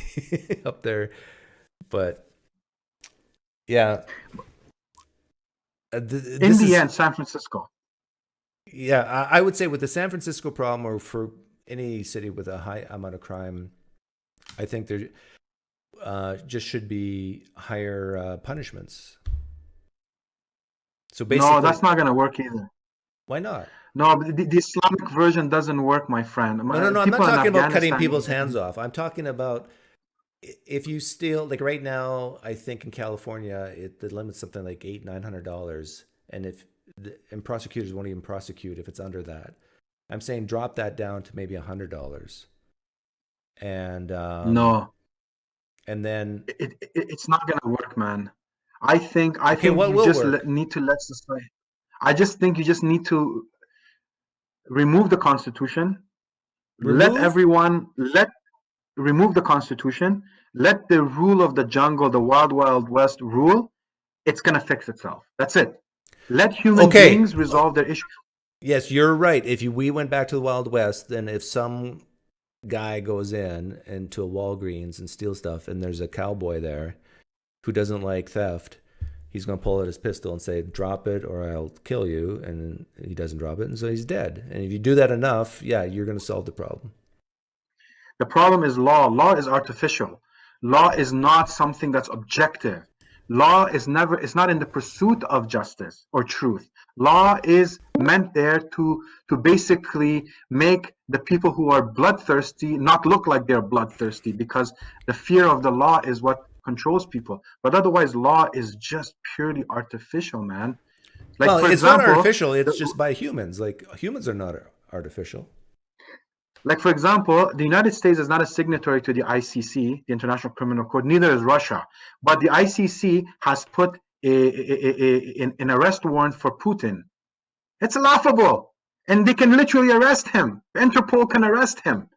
up there, but yeah, in this the is end, San Francisco. yeah. I would say with the San Francisco problem, or for any city with a high amount of crime, I think there just should be higher punishments. So No, basically, that's not going to work either. why not? No, the Islamic version doesn't work, my friend. No, no, no. I'm not People in talking about cutting Afghanistan. people's hands off. I'm talking about if you steal, like right now, I think in California, the limit's something like $900, and and prosecutors won't even prosecute if it's under that. I'm saying drop that down to maybe $100, and No, and then it's not going to work, man. I okay, think what you will just work? need to let society. I just think you just need to remove the Constitution. Let Remove? everyone let remove the Constitution. Let the rule of the jungle, the wild, wild west rule. It's going to fix itself. That's it. Let human Okay. beings resolve their issues. Yes, you're right. If we went back to the Wild West, then if some guy goes into a Walgreens and steals stuff, and there's a cowboy there who doesn't like theft, he's going to pull out his pistol and say, drop it or I'll kill you. And he doesn't drop it, and so he's dead. And if you do that enough, yeah, you're going to solve the problem. The problem is law. Law is artificial. Law is not something that's objective. Law is not in the pursuit of justice or truth. Law is meant there to basically make the people who are bloodthirsty not look like they're bloodthirsty, because the fear of the law is what controls people. But otherwise, law is just purely artificial, man. Like, Well, for it's not example, artificial. It's just by humans. Like, humans are not artificial. the United States is not a signatory to the ICC, the International Criminal Court. Neither is Russia. But the ICC has put an arrest warrant for Putin. It's laughable. And they can literally arrest him. Interpol can arrest him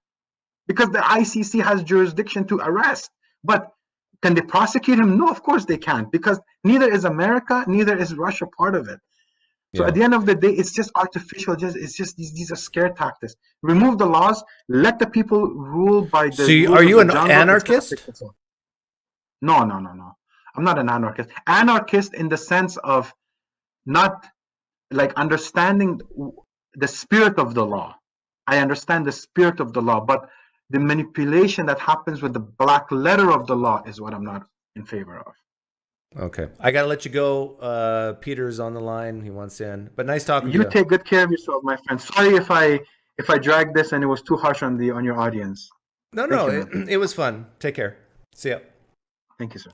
because the ICC has jurisdiction to arrest. But can they prosecute him? No, of course they can't, because neither is America, neither is Russia part of it. So Yeah. at the end of the day, it's just artificial. It's just these are scare tactics. Remove the laws. Let the people rule by the So, are rules of you the an jungle. It's gonna anarchist? fix itself. No, no, no, no. I'm not an anarchist. Anarchist in the sense of not like understanding the spirit of the law. I understand the spirit of the law, but the manipulation that happens with the black letter of the law is what I'm not in favor of. Okay. I got to let you go. Peter's on the line. He wants in. But nice talking to You you. take good care of yourself, my friend. Sorry if I dragged this and it was too harsh on your audience. No, Thank no, you, man. it was fun. Take care. See ya. Thank you, sir.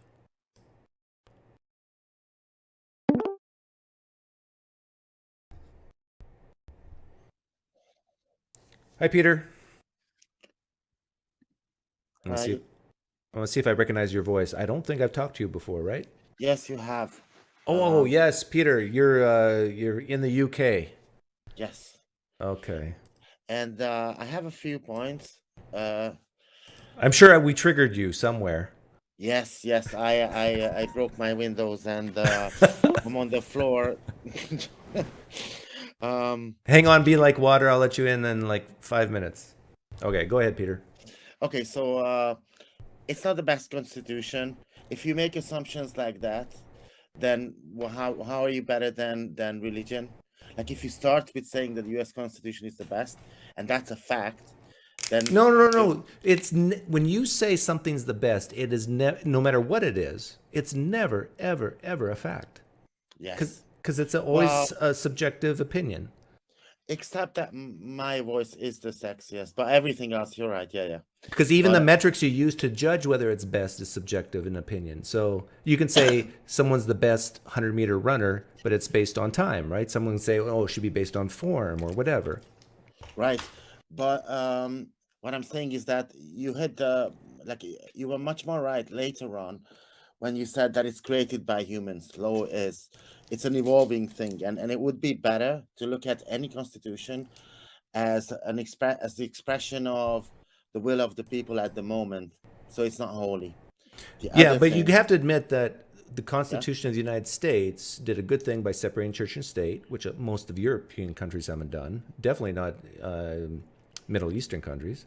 Hi, Peter. Let me see. Hi. I want to see if I recognize your voice. I don't think I've talked to you before, right? Yes, you have. Oh, yes, Peter. You're in the UK. Yes. Okay. And I have a few points. I'm sure we triggered you somewhere. Yes, yes. I broke my windows and I'm on the floor. Hang on, be like water. I'll let you in like 5 minutes. Okay, go ahead, Peter. Okay, so it's not the best constitution. If you make assumptions like that, then how are you better than religion? Like if you start with saying that the U.S. Constitution is the best, and that's a fact, then No. It's when you say something's the best, it is no matter what it is. It's never, ever, ever a fact. yes. Because it's always a subjective opinion. except that my voice is the sexiest, but everything else, you're right. Yeah. Because even the But metrics you use to judge whether it's best is subjective in opinion. So you can say someone's the best 100-meter runner, but it's based on time, right? Someone can say, oh, it should be based on form or whatever. right. But what I'm saying is that you had you were much more right later on when you said that it's created by humans. Law it's an evolving thing, and it would be better to look at any constitution as as the expression of the will of the people at the moment. So it's not holy. The Yeah, other but you thing, have to admit that the Constitution of the United States did a good thing by separating church and state, which most of European countries haven't done. Definitely not Middle Eastern countries.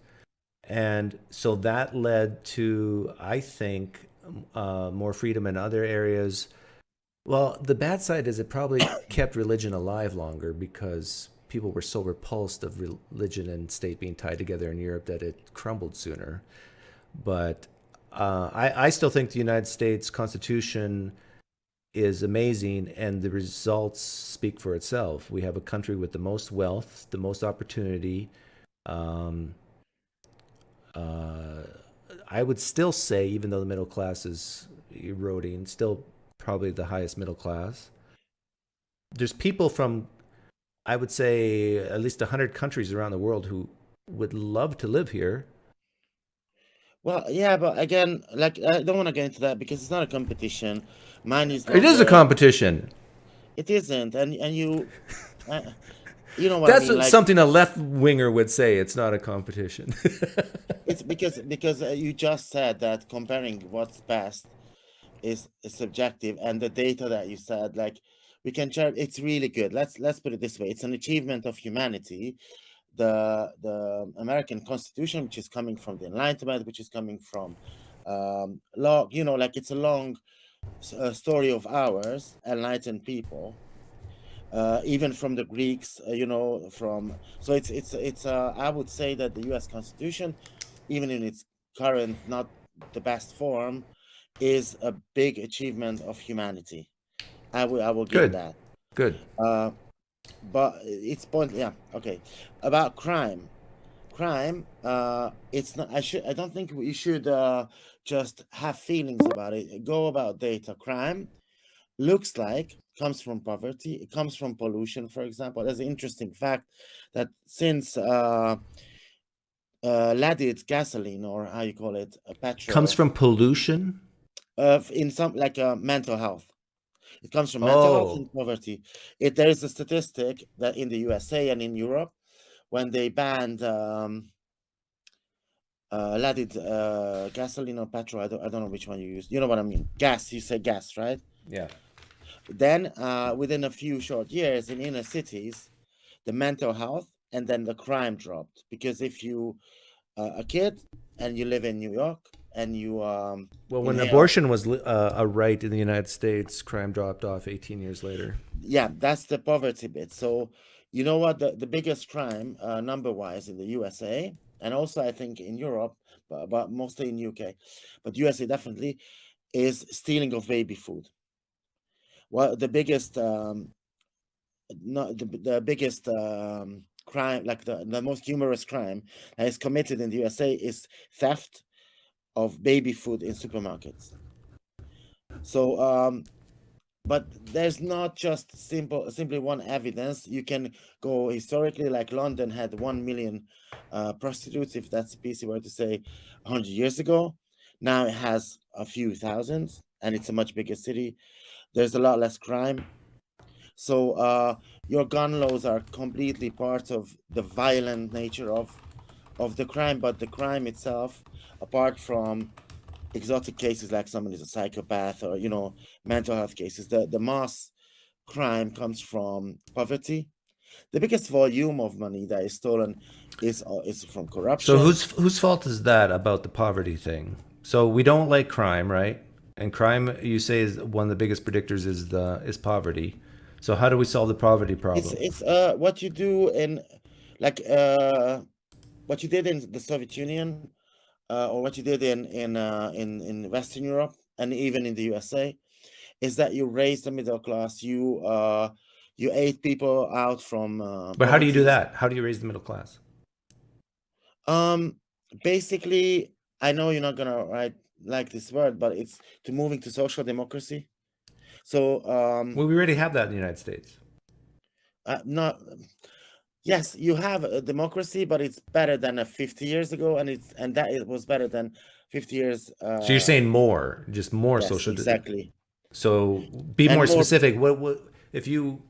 And so that led to, I think, more freedom in other areas. Well, the bad side is it probably kept religion alive longer because people were so repulsed of religion and state being tied together in Europe that it crumbled sooner. But I still think the United States Constitution is amazing, and the results speak for itself. We have a country with the most wealth, the most opportunity. I would still say, even though the middle class is eroding, still probably the highest middle class. There's people from, I would say, at least 100 countries around the world who would love to live here. well, yeah, but again, like I don't want to get into that because it's not a competition. Mine is not. It is a competition. It isn't, and you, you know what That's I mean. Like, something a left winger would say. It's not a competition. it's because you just said that comparing what's best is subjective, and the data that you said, like, we can share. It's really good. Let's put it this way: it's an achievement of humanity. The American Constitution, which is coming from the Enlightenment, which is coming from law. You know, like it's a long story of ours, enlightened people. Even from the Greeks, you know, so it's I would say that the U.S. Constitution, even in its current not the best form, is a big achievement of humanity. I will give Good. that. Good. But it's point, yeah, okay. About crime, it's not. I don't think we should just have feelings about it. Go about data. Crime looks like comes from poverty. It comes from pollution, for example. There's an interesting fact that since leaded gasoline, or how you call it, petrol, Comes from pollution? in some like mental health. It comes from mental health and poverty. There is a statistic that in the USA and in Europe, when they banned leaded gasoline or petrol, I don't know which one you use. You know what I mean? Gas. You say gas, right? Yeah. Then within a few short years in inner cities, the mental health and then the crime dropped, because if you a kid and you live in New York and you Well, when inhale- abortion was a right in the United States, crime dropped off 18 years later. yeah, that's the poverty bit. So you know what, the biggest crime number wise in the USA, and also I think in Europe, but mostly in UK, but USA definitely, is stealing of baby food. Well, the biggest not the biggest crime, like the most humorous crime that is committed in the USA, is theft of baby food in supermarkets. So but there's not just simply one evidence. You can go historically, like London had 1 million prostitutes, if that's a PC word to say, 100 years ago. Now it has a few thousands, and it's a much bigger city. There's a lot less crime. So your gun laws are completely part of the violent nature of the crime, but the crime itself, apart from exotic cases like someone is a psychopath or, you know, mental health cases, the mass crime comes from poverty. The biggest volume of money that is stolen is from corruption. So whose fault is that about the poverty thing? So we don't like crime, right? And crime, you say, is one of the biggest predictors is poverty. So how do we solve the poverty problem? It's what you do in, like what you did in the Soviet Union, or what you did in Western Europe and even in the USA, is that you raise the middle class. You You ate people out from. But how do you do poverty. that? How do you raise the middle class? Basically, I know you're not gonna like this word, but it's to moving to social democracy. So Well, we already have that in the United States. not yes, you have a democracy, but it's better than 50 years ago, and it was better than 50 years. So you're saying more, just more Yes, social. exactly. So be And more more- specific. What if you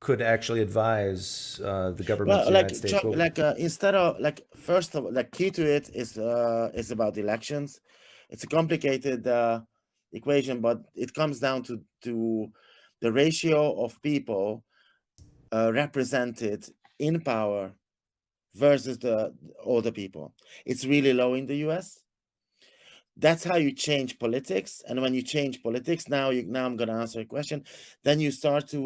could actually advise the governments Well, of the United States? instead of first of all, key to it is about elections. It's a complicated equation, but it comes down to the ratio of people represented in power versus the older people. It's really low in the US. That's how you change politics. And when you change politics, now I'm going to answer a question. Then you start to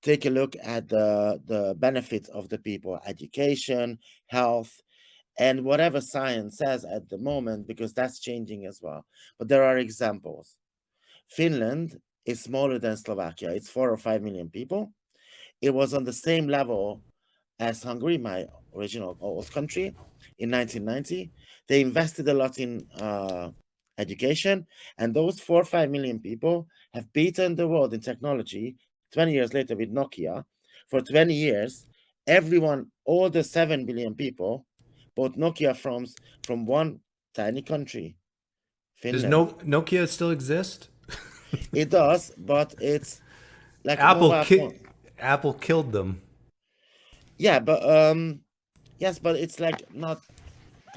take a look at the benefits of the people, education, health, and whatever science says at the moment, because that's changing as well. But there are examples. Finland is smaller than Slovakia. It's 4 or 5 million people. It was on the same level as Hungary, my original old country, in 1990. They invested a lot in education, and those 4 or 5 million people have beaten the world in technology 20 years later with Nokia. For 20 years, everyone, all the 7 billion people, bought Nokia from one tiny country, Does Finland. Nokia still exist? It does, but it's like a Apple mobile phone. Apple killed them. Yeah, but yes, but it's like not.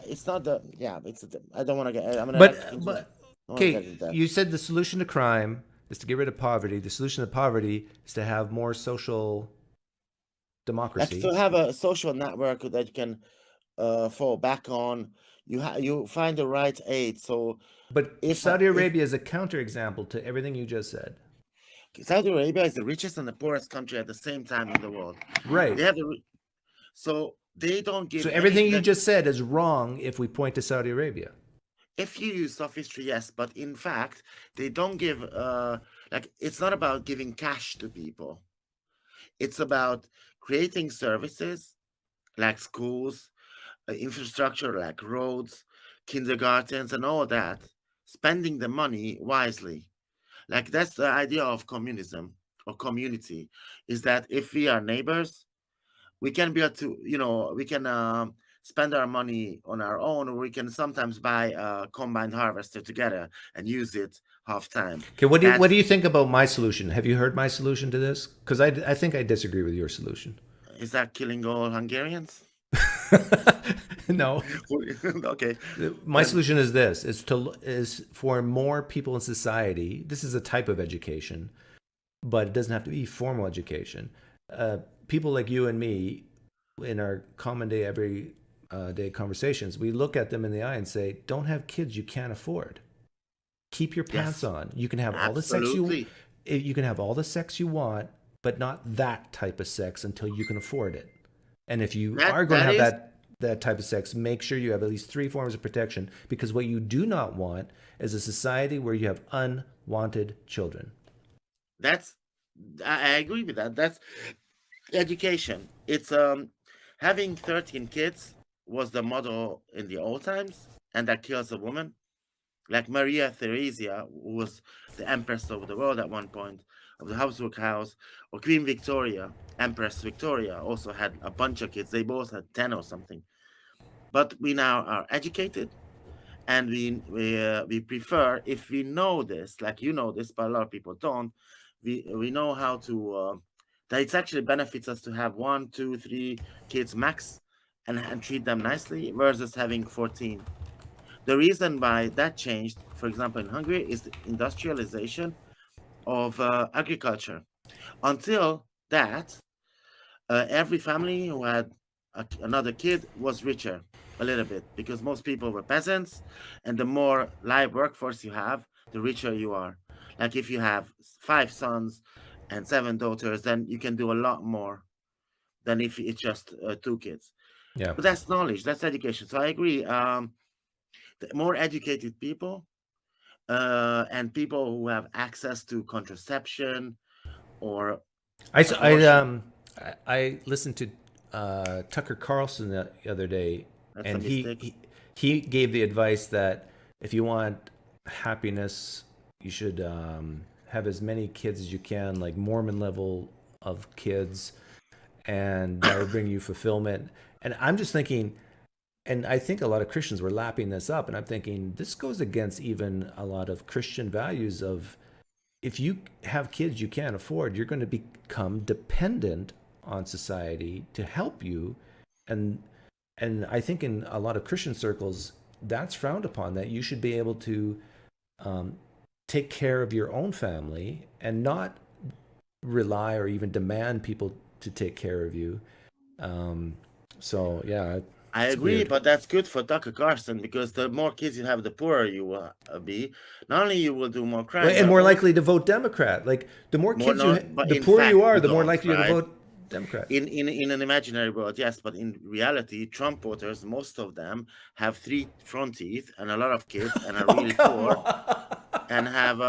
It's not the yeah. It's I don't want to get. I'm gonna. But okay, you said the solution to crime is to get rid of poverty. The solution to poverty is to have more social democracy. Like to have a social network that you can fall back on. You find the right aid. So, but Saudi Arabia is a counterexample to everything you just said. Saudi Arabia is the richest and the poorest country at the same time in the world. Right. They have so they don't give. So everything you just said is wrong if we point to Saudi Arabia. If you use sophistry, yes, but in fact, they don't give. It's not about giving cash to people. It's about creating services like schools, infrastructure like roads, kindergartens, and all that. Spending the money wisely. Like that's the idea of communism or community, is that if we are neighbors, we can be able to, we can spend our money on our own, or we can sometimes buy a combined harvester together and use it half time. Okay, what do you think about my solution? Have you heard my solution to this? Because I think I disagree with your solution. Is that killing all Hungarians? No. Okay. My solution is this: is for more people in society. This is a type of education, but it doesn't have to be formal education. People like you and me, in our common day, every day conversations, we look at them in the eye and say, "Don't have kids you can't afford. Keep your pants on. You can have all the sex you can have all the sex you want, but not that type of sex until you can afford it. And if you are going to have that type of sex, make sure you have at least 3 forms of protection, because what you do not want is a society where you have unwanted children." I agree with that. That's education. It's having 13 kids was the model in the old times, and that kills a woman. Like Maria Theresia, who was the empress of the world at one point, of the Habsburg house, or Queen Victoria, Empress Victoria, also had a bunch of kids. They both had 10 or something. But we now are educated, and we prefer, if we know this, like you know this, but a lot of people don't. We know how to that it actually benefits us to have 1, 2, 3 kids max, and treat them nicely, versus having 14. The reason why that changed, for example, in Hungary, is the industrialization of agriculture. Until that, every family who had another kid was richer a little bit, because most people were peasants, and the more live workforce you have, the richer you are. Like if you have 5 sons and 7 daughters, then you can do a lot more than if it's just 2 kids. Yeah. But that's knowledge, that's education. So I agree. The more educated people and people who have access to contraception or I listened to Tucker Carlson the other day, That's and a mistake. he gave the advice that if you want happiness, you should have as many kids as you can, like Mormon level of kids, and that will bring you fulfillment. And I'm just thinking, and I think a lot of Christians were lapping this up, and I'm thinking this goes against even a lot of Christian values of if you have kids you can't afford, you're going to become dependent on society to help you, and I think in a lot of Christian circles that's frowned upon. That you should be able to take care of your own family and not rely or even demand people to take care of you. So yeah, I it's agree, weird. but that's good for Tucker Carlson because the more kids you have, the poorer you will be. Not only you will do more crime, And but more also likely to vote Democrat. Like the more more kids you, not. But the in poorer fact, you are, you the more don't, likely you're to right? vote Democrat. In an imaginary world, yes, but in reality, Trump voters, most of them have 3 front teeth and a lot of kids and are Oh, really come poor on. and have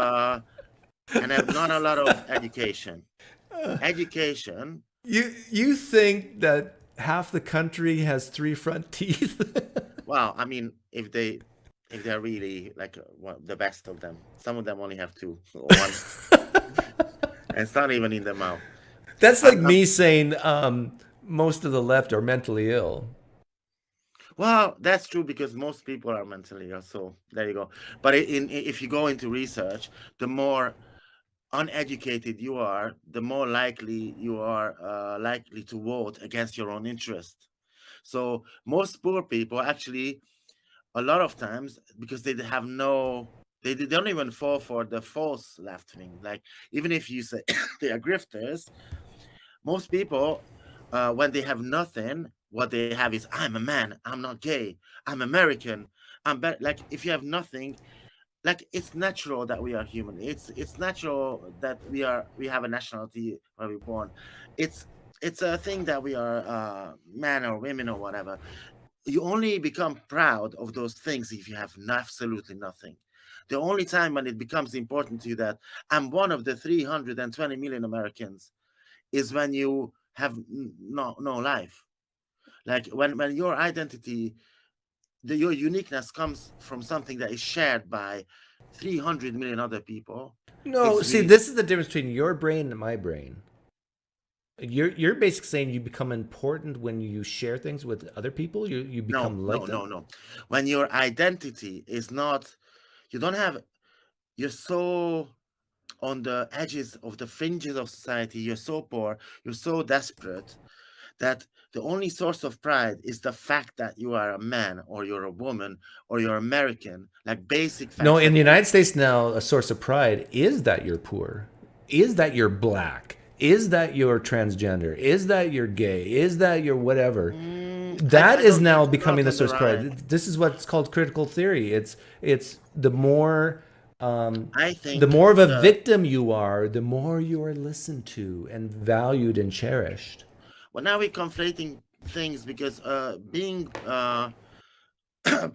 not a lot of education. Education. You think that half the country has 3 front teeth? Well, I mean, if they're really like the best of them, some of them only have 2 or 1, and it's not even in the mouth. That's like I'm me saying most of the left are mentally ill. Well, that's true because most people are mentally ill. So there you go. But if you go into research, the more uneducated you are, the more likely you are likely to vote against your own interest. So most poor people actually, a lot of times, because they have they don't even fall for the false left wing. Like even if you say they are grifters, most people, when they have nothing, what they have is I'm a man, I'm not gay, I'm American, I'm better. Like if you have nothing, like it's natural that we are human. It's natural that we have a nationality where we're born. It's it's a thing that we are man or women or whatever. You only become proud of those things if you have absolutely nothing. The only time when it becomes important to you that I'm one of the 320 million Americans is when you have no life. Like when your identity, your uniqueness comes from something that is shared by 300 million other people. No, It's see, really this is the difference between your brain and my brain. You're basically saying you become important when you share things with other people. You become like them. no. When your identity is not, you don't have, you're so on the edges of the fringes of society, you're so poor, you're so desperate that the only source of pride is the fact that you are a man or you're a woman or you're American, like basic No, facts in that the United States now, a source of pride is that you're poor, is that you're black, is that you're transgender, is that you're gay, is that you're whatever. That I is don't now think becoming not the on the source of right. pride. This is what's called critical theory. It's the more I the think more of a the victim you are, the more you are listened to and valued and cherished. well now we're conflating things because being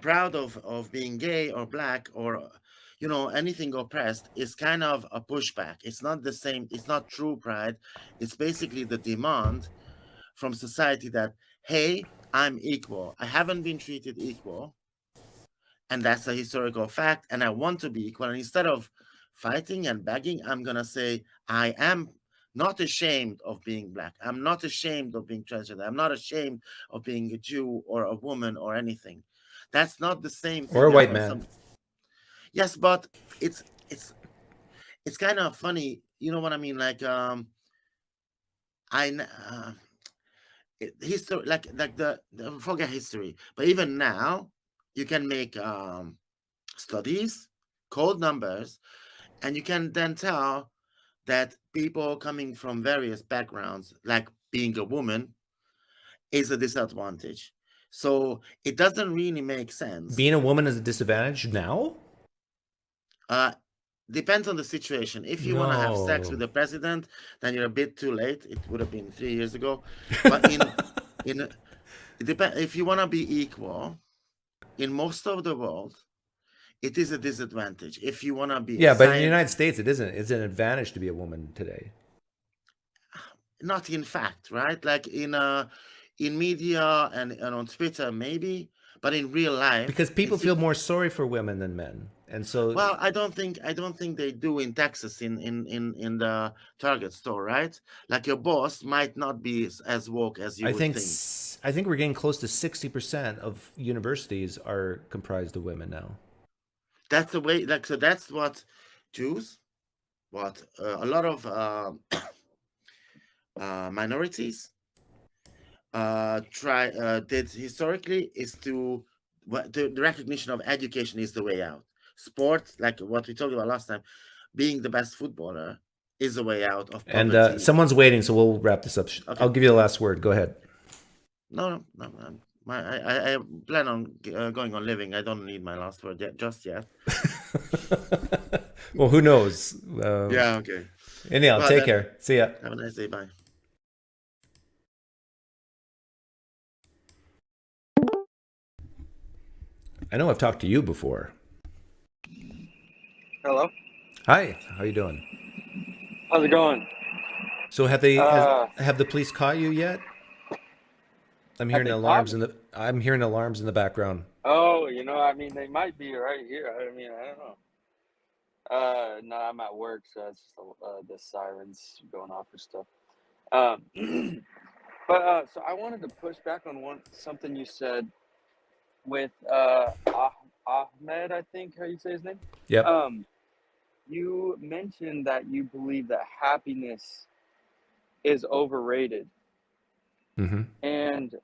proud of being gay or black or anything oppressed is kind of a pushback. It's not the same. It's not true pride. It's basically the demand from society that, hey, I'm equal. I haven't been treated equal, and that's a historical fact, and I want to be equal. And instead of fighting and begging, I'm gonna say I am not ashamed of being black. I'm not ashamed of being transgender. I'm not ashamed of being a Jew or a woman or anything. That's not the same Or a thing as white when man. some. Yes, but it's it's it's kind of funny. You know what I mean? Like I history, like the forget history, but even now you can make studies, cold numbers, and you can then tell that people coming from various backgrounds, like being a woman, is a disadvantage. So it doesn't really make sense. Being a woman is a disadvantage now? Uh, Depends on the situation. If you want to have sex with No. the president, then you're a bit too late. It would have been 3 years ago. But in it depends. If you want to be equal in most of the world, it is a disadvantage. If you want to be a Yeah, but in the science, United States, it isn't. It's an advantage to be a woman today. not in fact, right? Like in media and on Twitter maybe, but in real life, Because people it's feel more sorry for women than men, and so well, I don't think they do in Texas in the Target store, right? Like your boss might not be as woke as you I would think think. I think we're getting close to 60% of universities are comprised of women now. That's the way. Like so, that's what Jews, what a lot of minorities did historically is to the recognition of education is the way out. Sport, like what we talked about last time, being the best footballer is the way out of And poverty. someone's waiting, so we'll wrap this up. Okay. I'll give you the last word. Go ahead. No. I plan on going on living. I don't need my last word just yet. Well, who knows? Yeah, okay. Anyhow, Well, take then, care. See ya. have a nice day. Bye. I know I've talked to you before. Hello. Hi, how you doing? How's it going? So have have the police caught you yet? I'm hearing they alarms caught in the background. Oh, I mean, they might be right here. I mean, I don't know. No, I'm at work, so it's just the sirens going off and stuff. But so I wanted to push back on something you said with Ahmed, I think how you say his name. Yep. You mentioned that you believe that happiness is overrated. Mm-hmm. And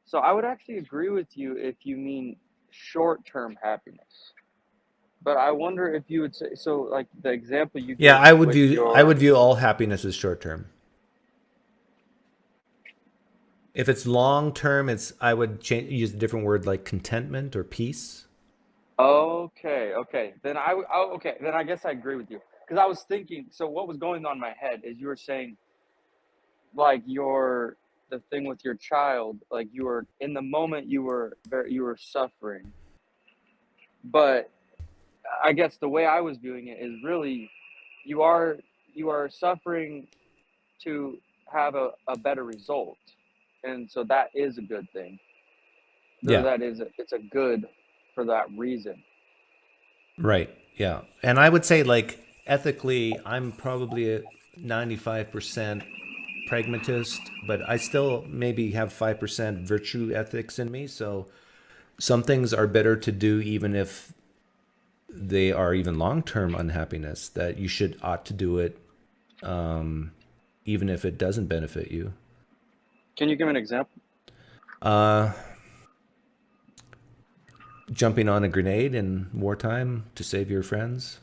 so I would actually agree with you if you mean short-term happiness. But I wonder if you would say so. Like the example you Yeah, gave I would with view all happiness as short term. If it's long term, I would use a different word like contentment or peace. Okay. Then then I guess I agree with you because I was thinking. So what was going on in my head is you were saying, like the thing with your child, like you were in the moment you were suffering, but I guess the way I was viewing it is really you are suffering to have a better result, and so that is a good thing. Yeah. It's a good for that reason. Right. Yeah. And I would say, like, ethically, I'm probably a 95% pragmatist, but I still maybe have 5% virtue ethics in me. So some things are better to do even if they are even long-term unhappiness, that you ought to do it even if it doesn't benefit you. Can you give an example? Jumping on a grenade in wartime to save your friends.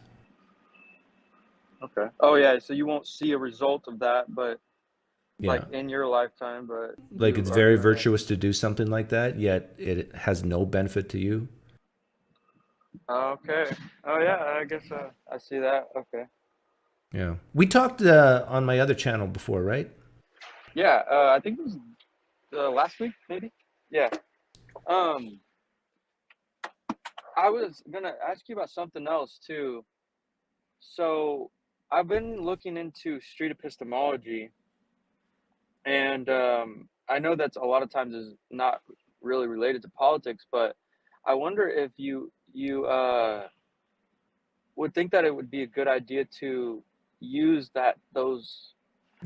Okay. Oh yeah, so you won't see a result of that, but Yeah. like in your lifetime, but like it's very virtuous to do something like that, yet it has no benefit to you. Okay. Oh yeah, I guess I see that. Okay. Yeah. We talked on my other channel before, right? Yeah, I think it was last week, maybe. Yeah. I was gonna ask you about something else too. So I've been looking into street epistemology, and I know that's a lot of times is not really related to politics, but I wonder if you would think that it would be a good idea to use those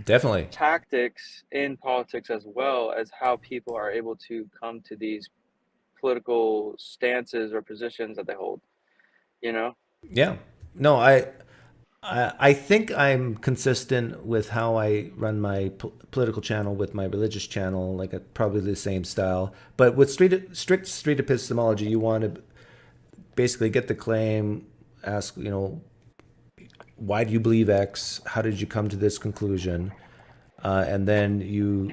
Definitely. tactics in politics as well as how people are able to come to these political stances or positions that they hold, Yeah. No, I think I'm consistent with how I run my political channel with my religious channel, like probably the same style. But with strict street epistemology, you want to basically get the claim, ask, why do you believe X? How did you come to this conclusion? And then you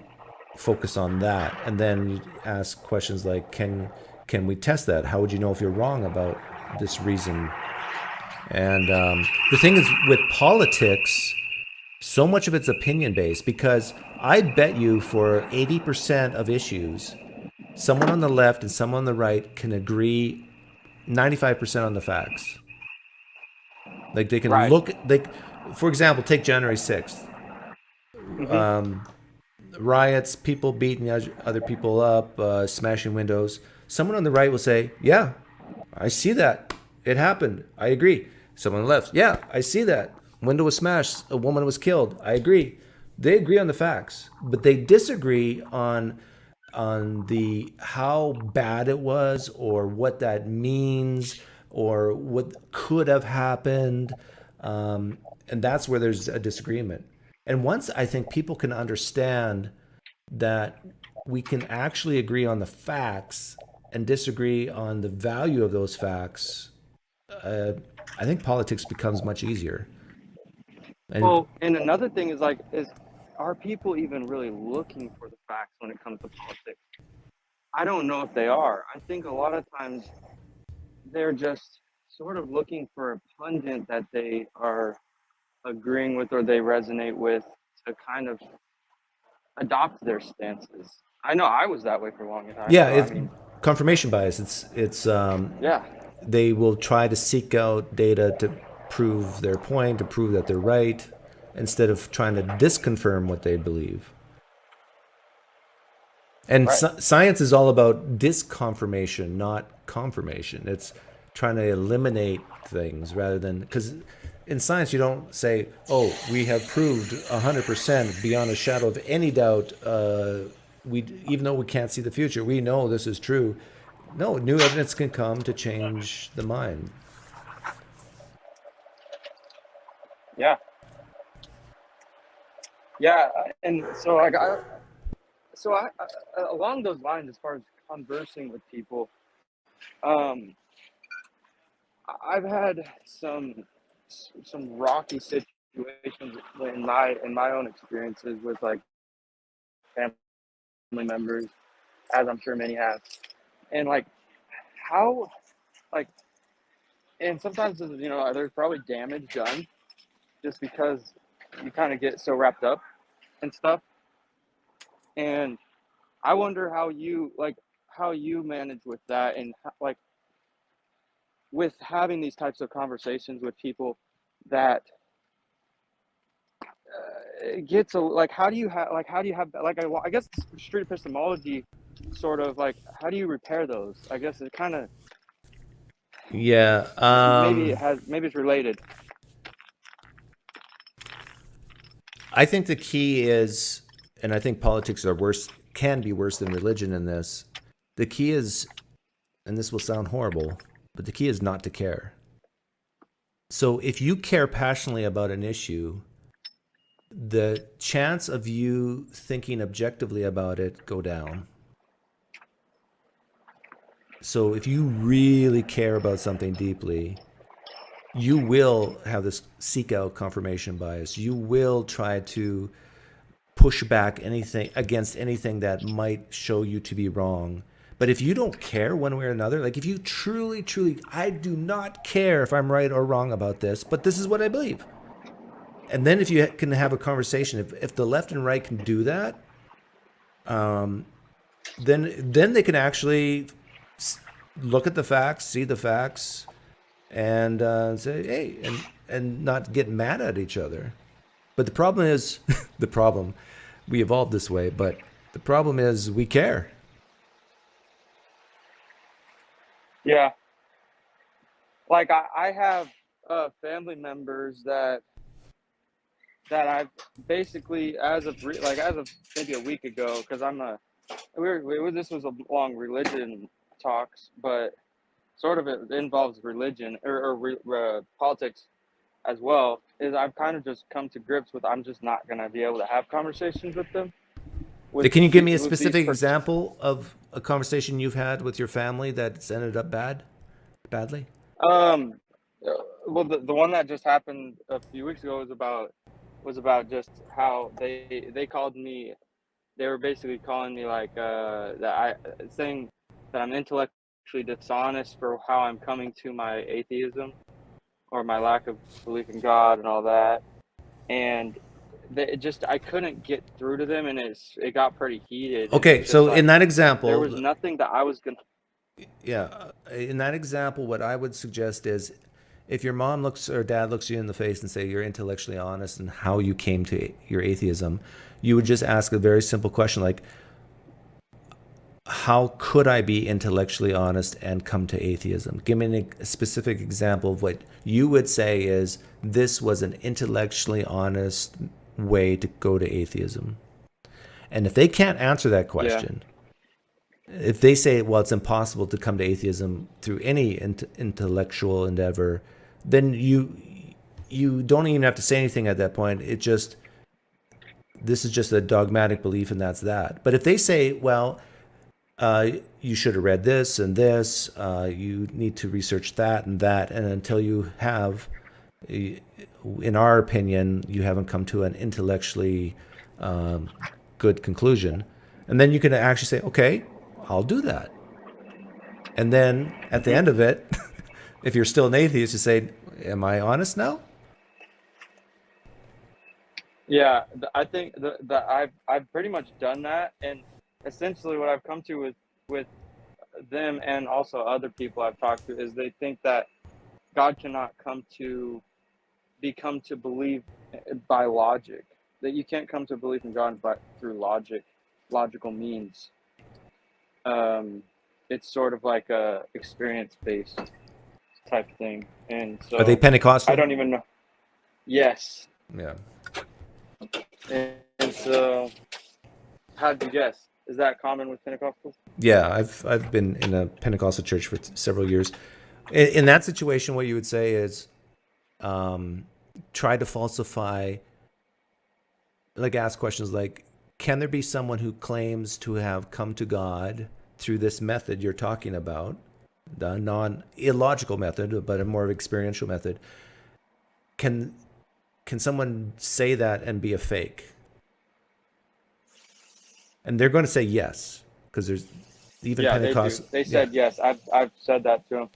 focus on that, and then you ask questions like, can we test that? How would you know if you're wrong about this reason? And the thing is, with politics, so much of it's opinion based, because I bet you for 80% of issues, someone on the left and someone on the right can agree 95% on the facts. Like they can Right. look, for example, take January 6th. riots, people beating other people up, smashing windows. Someone on the right will say, yeah, I see that. It happened. I agree. Someone on the left, yeah, I see that. Window was smashed. A woman was killed. I agree. They agree on the facts, but they disagree on the how bad it was or what that means or what could have happened. And that's where there's a disagreement. And once I think people can understand that we can actually agree on the facts and disagree on the value of those facts, I think politics becomes much easier. And Well, and another thing is like, are people even really looking for the facts when it comes to politics? I don't know if they are. I think a lot of times they're just sort of looking for a pundit that they are agreeing with or they resonate with to kind of adopt their stances. I know I was that way for a long time. yeah, So, it's confirmation bias. It's yeah. they will try to seek out data to prove their point, to prove that they're right, instead of trying to disconfirm what they believe. And Right. science is all about disconfirmation, not confirmation. It's trying to eliminate things rather than, because in science you don't say, oh, we have proved 100% beyond a shadow of any doubt, even though we can't see the future, we know this is true. No, new evidence can come to change the mind. Yeah. Yeah. And so along those lines, as far as conversing with people, I've had some rocky situations in my own experiences with like family members, as I'm sure many have, and like how like and sometimes there's probably damage done just because you kind of get so wrapped up and stuff, and I wonder how you manage with that and like with having these types of conversations with people that it gets like how do you have like I guess street epistemology sort of like how do you repair those? I guess it kind of Yeah. maybe it's related. I think the key is, and I think politics can be worse than religion in this. The key is, and this will sound horrible, but the key is not to care. So if you care passionately about an issue, the chance of you thinking objectively about it go down. So if you really care about something deeply, you will have this seek out confirmation bias. You will try to push back against anything that might show you to be wrong. But if you don't care one way or another, like if you truly, I do not care if I'm right or wrong about this, but this is what I believe. And then if you can have a conversation, if the left and right can do that, then they can actually look at the facts, see the facts, and say, hey, and not get mad at each other. But the problem is, we evolved this way, but the problem is we care. Yeah. Like I have family members that I've basically as of maybe a week ago, because this was along religion talks, but sort of it involves religion or politics as well, is I've kind of just come to grips with I'm just not going to be able to have conversations with them. Can you give me a specific example of a conversation you've had with your family that's ended up badly? Well, the one that just happened a few weeks ago was about just how they called me. They were basically calling me like saying that I'm intellectually dishonest for how I'm coming to my atheism or my lack of belief in God and all that, and I couldn't get through to them, and it got pretty heated. Okay, so in that example, there was nothing that I was gonna. Yeah, in that example, what I would suggest is, if your mom looks or dad looks you in the face and say you're intellectually honest and how you came to your atheism, you would just ask a very simple question like, how could I be intellectually honest and come to atheism? Give me a specific example of what you would say is this was an intellectually honest way to go to atheism. And if they can't answer that question, if they say, well, it's impossible to come to atheism through any intellectual endeavor, then you don't even have to say anything at that point. This is just a dogmatic belief and that's that. But if they say, well, you should have read this and this, you need to research that, and until you have, in our opinion, you haven't come to an intellectually good conclusion. And then you can actually say, okay, I'll do that. And then at the end of it, if you're still an atheist, you say, am I honest now? Yeah, I think that I've pretty much done that, and essentially what I've come to with them and also other people I've talked to is they think that God cannot come to believe by logic, that you can't come to belief in God through logical means. It's sort of like a experience-based type thing, and so Are they Pentecostal? I don't even know. Yes. Yeah. And so, how'd you guess? Is that common with Pentecostals? Yeah, I've been in a Pentecostal church for several years. In that situation, what you would say is try to falsify, like ask questions like, can there be someone who claims to have come to God through this method you're talking about, the non-illogical method, but a more experiential method? Can someone say that and be a fake? And they're going to say yes, because there's even Pentecostal. They said yes. I've said that to them.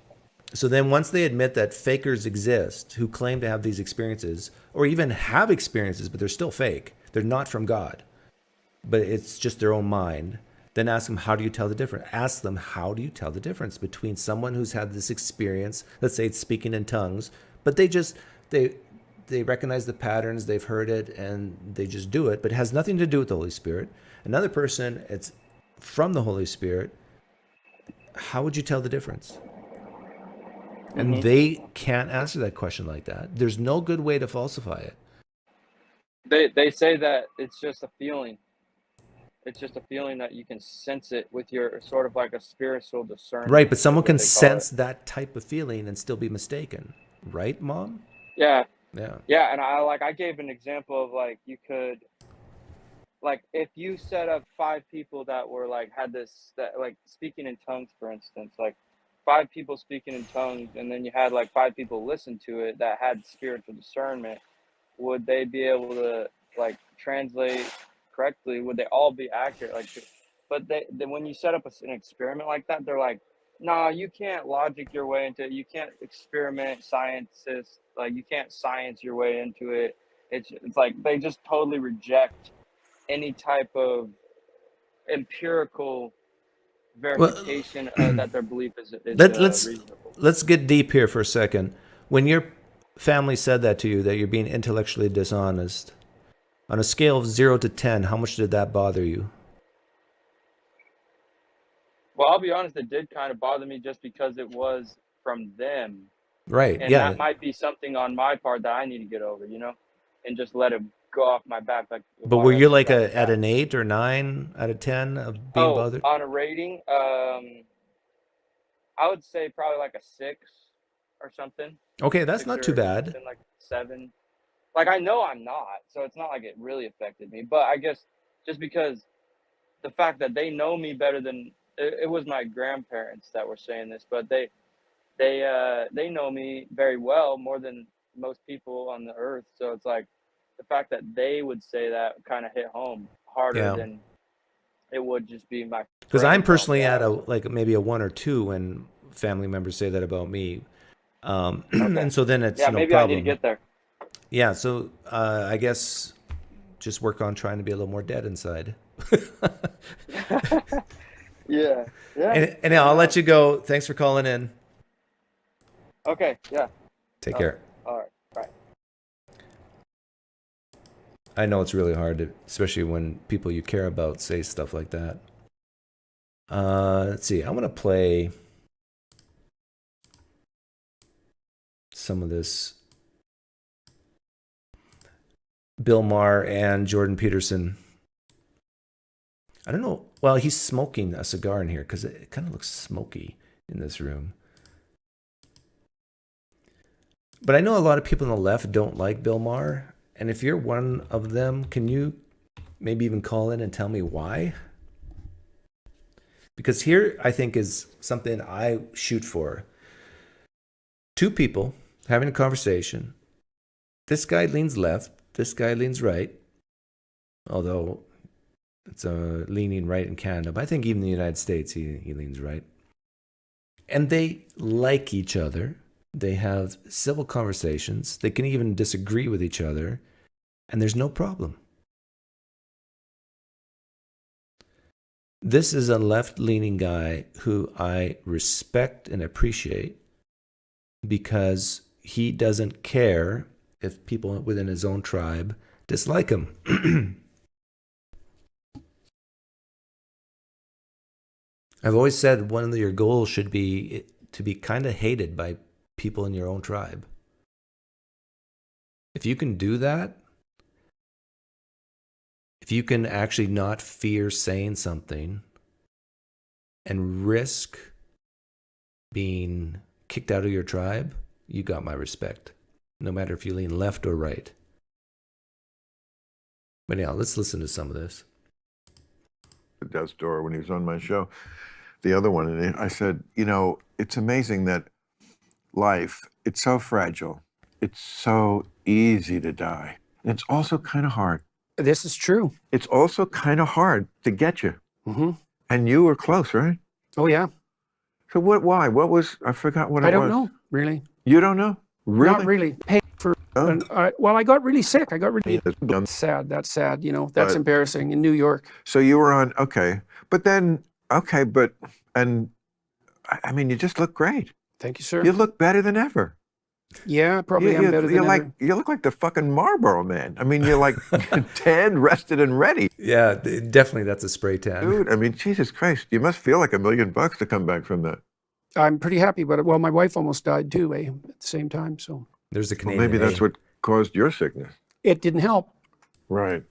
So then once they admit that fakers exist who claim to have these experiences, or even have experiences, but they're still fake, they're not from God, but it's just their own mind, then ask them, how do you tell the difference? Ask them, how do you tell the difference between someone who's had this experience, let's say it's speaking in tongues, but they recognize the patterns, they've heard it, and they just do it, but it has nothing to do with the Holy Spirit. Another person, it's from the Holy Spirit. How would you tell the difference? And they can't answer that question like that. There's no good way to falsify it. They say that it's just a feeling. It's just a feeling that you can sense it with your sort of like a spiritual discernment. Right, but someone can sense that type of feeling and still be mistaken. Right, Mom? Yeah. Yeah. Yeah, and I gave an example of like you could, like if you set up 5 people that were like had this, that like speaking in tongues, for instance, like 5 people speaking in tongues, and then you had like 5 people listen to it that had spiritual discernment, would they be able to like translate correctly? Would they all be accurate? Like, but they when you set up an experiment like that, they're like, nah, you can't logic your way into it. You can't experiment scientists, like you can't science your way into it. It's like they just totally reject any type of empirical verification that their belief is reasonable. Let's get deep here for a second. When your family said that to you, that you're being intellectually dishonest, on a scale of 0 to 10, how much did that bother you? Well, I'll be honest, it did kind of bother me just because it was from them. Right, and that might be something on my part that I need to get over, and just let it go off my back. Like, but were you like at an 8 or 9 out of 10 of being bothered? On a rating, I would say probably like a 6 or something. Okay, that's not too bad. Like 7. Like I know I'm not, so it's not like it really affected me. But I guess just because the fact that they know me better than it was my grandparents that were saying this, but they know me very well, more than most people on the earth. So it's like the fact that they would say that kind of hit home harder than it would just be my. Because I'm personally at maybe a 1 or 2 when family members say that about me, and so then it's no maybe problem. I need to get there. Yeah, so I guess just work on trying to be a little more dead inside. Yeah. And I'll let you go. Thanks for calling in. Okay, yeah. Take care. All right. Bye. I know it's really hard, especially when people you care about say stuff like that. Let's see. I'm going to play some of this Bill Maher and Jordan Peterson. I don't know. Well, he's smoking a cigar in here because it kind of looks smoky in this room. But I know a lot of people on the left don't like Bill Maher. And if you're one of them, can you maybe even call in and tell me why? Because here, I think, is something I shoot for. Two people having a conversation. This guy leans left. This guy leans right. Although it's leaning right in Canada. But I think even in the United States, he leans right. And they like each other. They have civil conversations. They can even disagree with each other. And there's no problem. This is a left-leaning guy who I respect and appreciate because he doesn't care if people within his own tribe dislike him. I've always said one of your goals should be to be kind of hated by people in your own tribe. If you can do that, if you can actually not fear saying something and risk being kicked out of your tribe, you got my respect, no matter if you lean left or right. But now, let's listen to some of this. At death's door when he was on my show, the other one, and I said, you know, it's amazing that life, it's so fragile. It's so easy to die. And it's also kind of hard. This is true. It's also kind of hard to get you. Mm-hmm. And you were close, right? Oh, yeah. So why? What was, I forgot what it was. I don't know, really. You don't know? Really? Not really. Pay for, Oh. well, I got really sick. I got really Yeah. sad. That's sad, you know. That's But- embarrassing in New York. So you were on, okay. But then, okay, but, and I mean, you just look great. Thank you, sir. You look better than ever. Yeah, probably am better than ever. You look like the fucking Marlboro Man. I mean, you're like tanned, rested, and ready. Yeah, definitely that's a spray tan. Dude, I mean, Jesus Christ, you must feel like $1 million to come back from that. I'm pretty happy about it. Well, my wife almost died too, at the same time, so There's a Well, Canadian. maybe that's what caused your sickness. it didn't help. Right.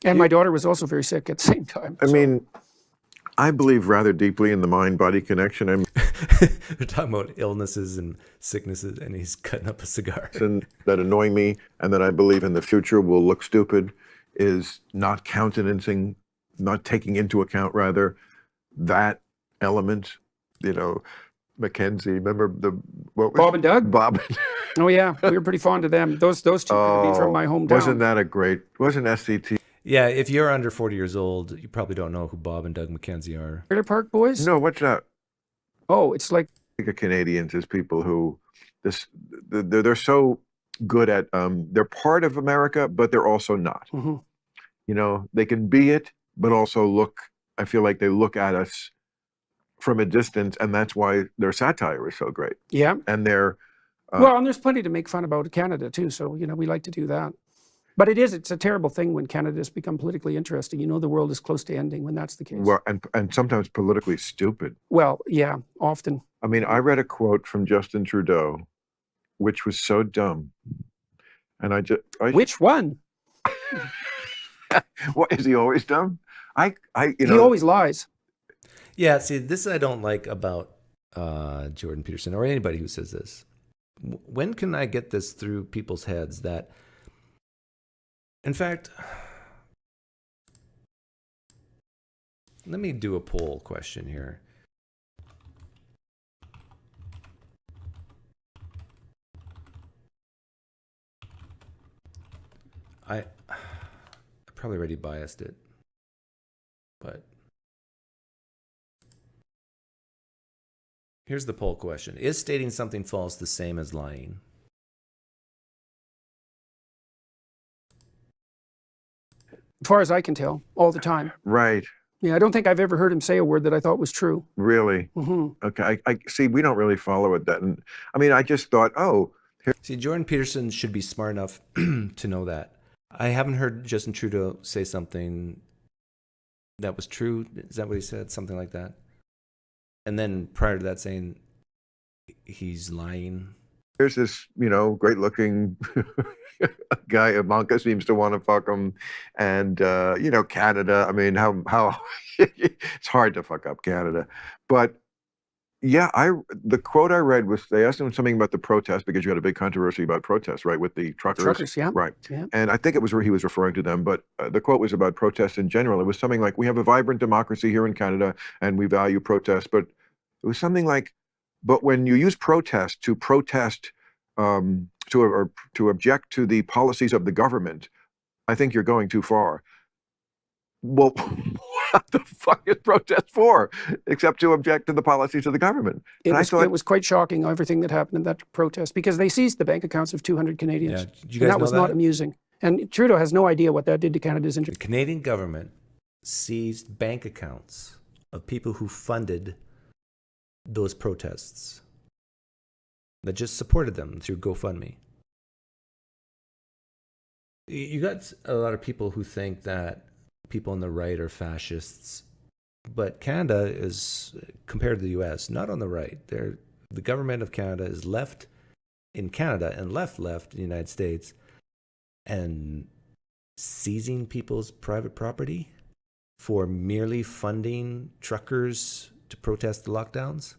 And my daughter was also very sick at the same time. I so. mean, I believe rather deeply in the mind-body connection. I mean, We're talking about illnesses and sicknesses, and he's cutting up a cigar. that annoy me and that I believe in the future will look stupid is not countenancing, not taking into account, rather, that element. You know, Mackenzie, remember what was Bob and Doug? Bob. Oh, yeah, we were pretty fond of them. Those two could be from my hometown. Wasn't SCT? Yeah, if you're under 40 years old, you probably don't know who Bob and Doug McKenzie are. Trailer Park Boys? No, what's that? Oh, it's like, I think of Canadians as people who they're so good at they're part of America, but they're also not. mhm. You know, they can be it, but also look. I feel like they look at us from a distance, and that's why their satire is so great. Yeah. And they're Well, and there's plenty to make fun about Canada too. So, you know, we like to do that. But it's a terrible thing when Canada's become politically interesting. You know, the world is close to ending when that's the case. well, and sometimes politically stupid. Well, yeah, often. I mean, I read a quote from Justin Trudeau, which was so dumb, and Which one? what is he always dumb? You He know, always lies. Yeah, see, this I don't like about Jordan Peterson or anybody who says this. When can I get this through people's heads that, in fact, let me do a poll question here. I probably already biased it, but here's the poll question. Is stating something false the same as lying? As far as I can tell, all the time. right? Yeah, I don't think I've ever heard him say a word that I thought was true. Really? Hmm. Okay. I see. We don't really follow it that, and I mean, I just thought, oh, See, Jordan Peterson should be smart enough to know that. I haven't heard Justin Trudeau say something that was true. Is that what he said? Something like that. And then prior to that saying he's lying. Here's this, great-looking guy. Ivanka seems to want to fuck him, and Canada. I mean, how it's hard to fuck up Canada, but yeah, the quote I read was they asked him something about the protest because you had a big controversy about protests, right, with the truckers. Truckers, yeah. Right. Yeah. And I think it was where he was referring to them, but the quote was about protests in general. It was something like, we have a vibrant democracy here in Canada and we value protests, but it was something like, but when you use protest to protest, to object to the policies of the government, I think you're going too far. Well, what the fuck is protest for, except to object to the policies of the government? It was quite shocking, everything that happened in that protest, because they seized the bank accounts of 200 Canadians. Yeah. Did you guys and that know was not amusing. And Trudeau has no idea what that did to Canada's The interest. Canadian government seized bank accounts of people who funded those protests, that just supported them through GoFundMe. You got a lot of people who think that people on the right are fascists, but Canada is, compared to the US, not on the right. The government of Canada is left in Canada and left in the United States, and seizing people's private property for merely funding truckers to protest the lockdowns.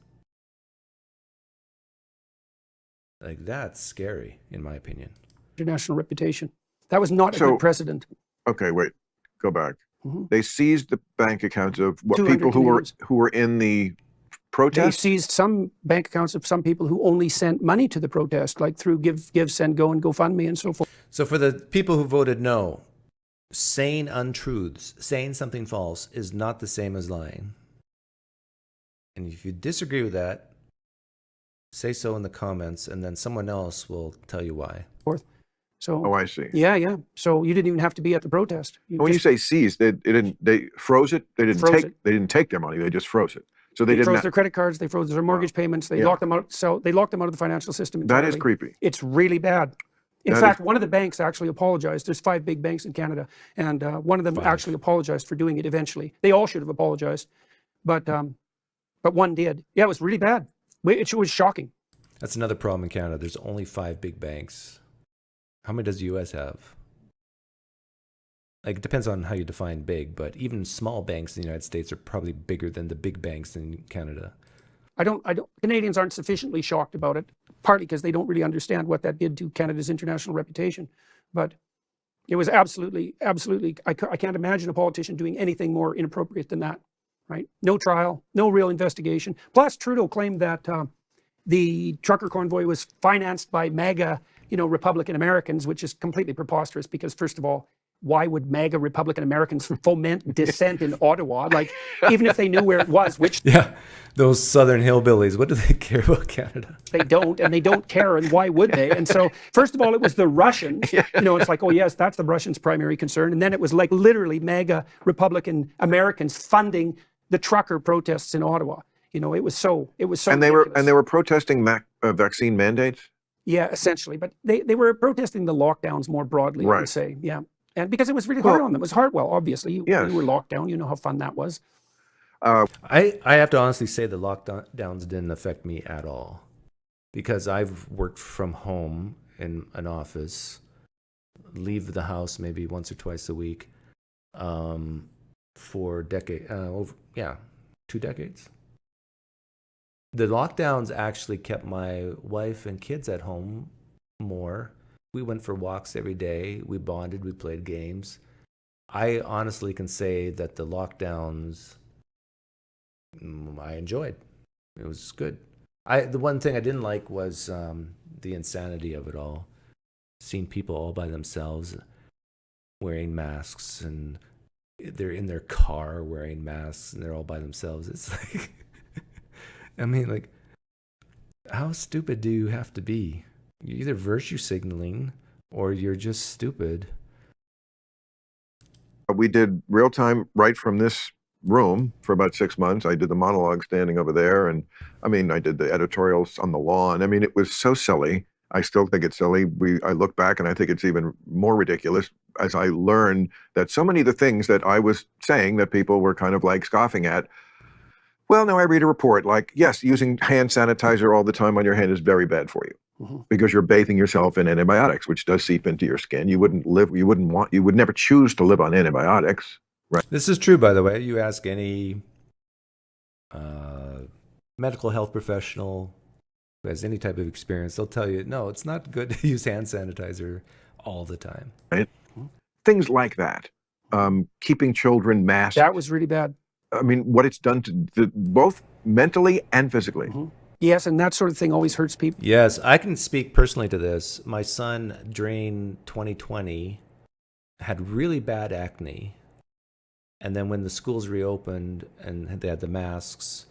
Like, that's scary, in my opinion. International reputation. That was not a good precedent. Okay, wait, go back. Mm-hmm. They seized the bank accounts of what 200 people who were in the protest. They seized some bank accounts of some people who only sent money to the protest, like through Give, Send, Go, and GoFundMe and so forth. So for the people who voted no, saying untruths, saying something false is not the same as lying. And if you disagree with that, say so in the comments, and then someone else will tell you why. So, oh, I see. Yeah. So you didn't even have to be at the protest. When you say seized, they froze it. They didn't take their money. They just froze it. So they froze their credit cards. They froze their mortgage payments. They locked them out. So they locked them out of the financial system entirely. That is creepy. It's really bad. In fact, one of the banks actually apologized. There's 5 big banks in Canada, and one of them actually apologized for doing it eventually. They all should have apologized, but one did. Yeah, it was really bad. It was shocking. That's another problem in Canada. There's only 5 big banks. How many does the US have? Like, it depends on how you define big, but even small banks in the United States are probably bigger than the big banks in Canada. Canadians aren't sufficiently shocked about it, partly because they don't really understand what that did to Canada's international reputation. But it was absolutely, I can't imagine a politician doing anything more inappropriate than that, right? No trial, no real investigation. Plus, Trudeau claimed that the trucker convoy was financed by MAGA, Republican Americans, which is completely preposterous because, first of all, why would MAGA Republican Americans foment dissent in Ottawa? Like, even if they knew where it was, which... Yeah, those southern hillbillies, what do they care about Canada? They don't, and they don't care, and why would they? And so, first of all, it was the Russians. It's like, oh yes, that's the Russians' primary concern. And then it was like literally MAGA Republican Americans funding the trucker protests in Ottawa. It was so And they were protesting vaccine mandates? Yeah, essentially. But they were protesting the lockdowns more broadly, I would say. Yeah. And because it was really hard on them. It was hard. Well, obviously, you were locked down. You know how fun that was. I have to honestly say the lockdowns didn't affect me at all, because I've worked from home in an office, leave the house maybe once or twice a week, for 2 decades. The lockdowns actually kept my wife and kids at home more. We went for walks every day. We bonded. We played games. I honestly can say that the lockdowns I enjoyed. It was good. The one thing I didn't like was the insanity of it all. Seeing people all by themselves wearing masks, and they're in their car wearing masks, and they're all by themselves. It's like, I mean, like, how stupid do you have to be? You're either virtue signaling or you're just stupid. We did real time right from this room for about 6 months. I did the monologue standing over there, and I did the editorials on the lawn. It was so silly. I still think it's silly. I look back and I think it's even more ridiculous as I learn that so many of the things that I was saying that people were kind of like scoffing at. Well, now I read a report like, yes, using hand sanitizer all the time on your hand is very bad for you because you're bathing yourself in antibiotics, which does seep into your skin. You would never choose to live on antibiotics, right? This is true, by the way. You ask any medical health professional who has any type of experience, they'll tell you, no, it's not good to use hand sanitizer all the time. Right? Things like that. Keeping children masked. That was really bad. I mean, what it's done to both mentally and physically. Yes, and that sort of thing always hurts people. Yes, I can speak personally to this. My son, during 2020, had really bad acne. And then when the schools reopened and they had the masks,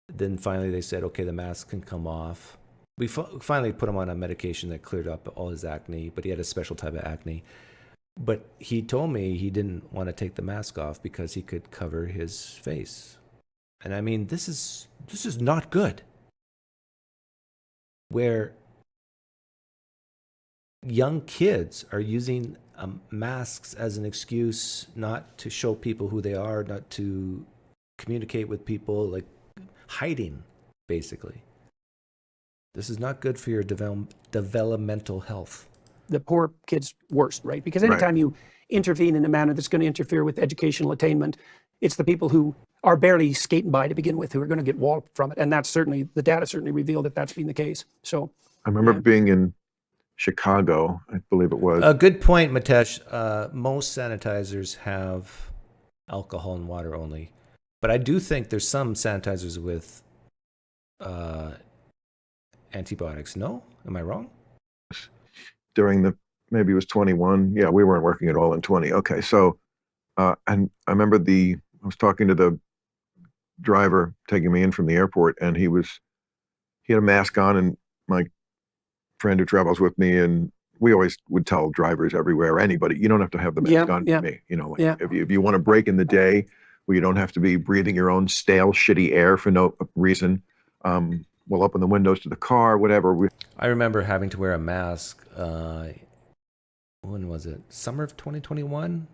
then finally they said, okay, the mask can come off. We finally put him on a medication that cleared up all his acne, but he had a special type of acne. But he told me he didn't want to take the mask off because he could cover his face. And I mean, this is not good. Where young kids are using masks as an excuse not to show people who they are, not to communicate with people, like hiding, basically. This is not good for your developmental health. The poor kids worst, right? Because anytime you intervene in a manner that's going to interfere with educational attainment, it's the people who are barely skating by to begin with who are going to get walloped from it. And that's certainly, the data certainly revealed that that's been the case. So I remember being in Chicago, I believe it was. A good point, Mitesh. Most sanitizers have alcohol and water only. But I do think there's some sanitizers with antibiotics. No? Am I wrong? During maybe it was 21. Yeah, we weren't working at all in 20. Okay, so, and I remember I was talking to the driver taking me in from the airport, and he had a mask on, and my friend who travels with me, and we always would tell drivers everywhere, anybody, you don't have to have the mask on for me. You know, like if you want to break in the day where you don't have to be breathing your own stale, shitty air for no reason, we'll open the windows to the car, whatever. I remember having to wear a mask. When was it? Summer of 2021?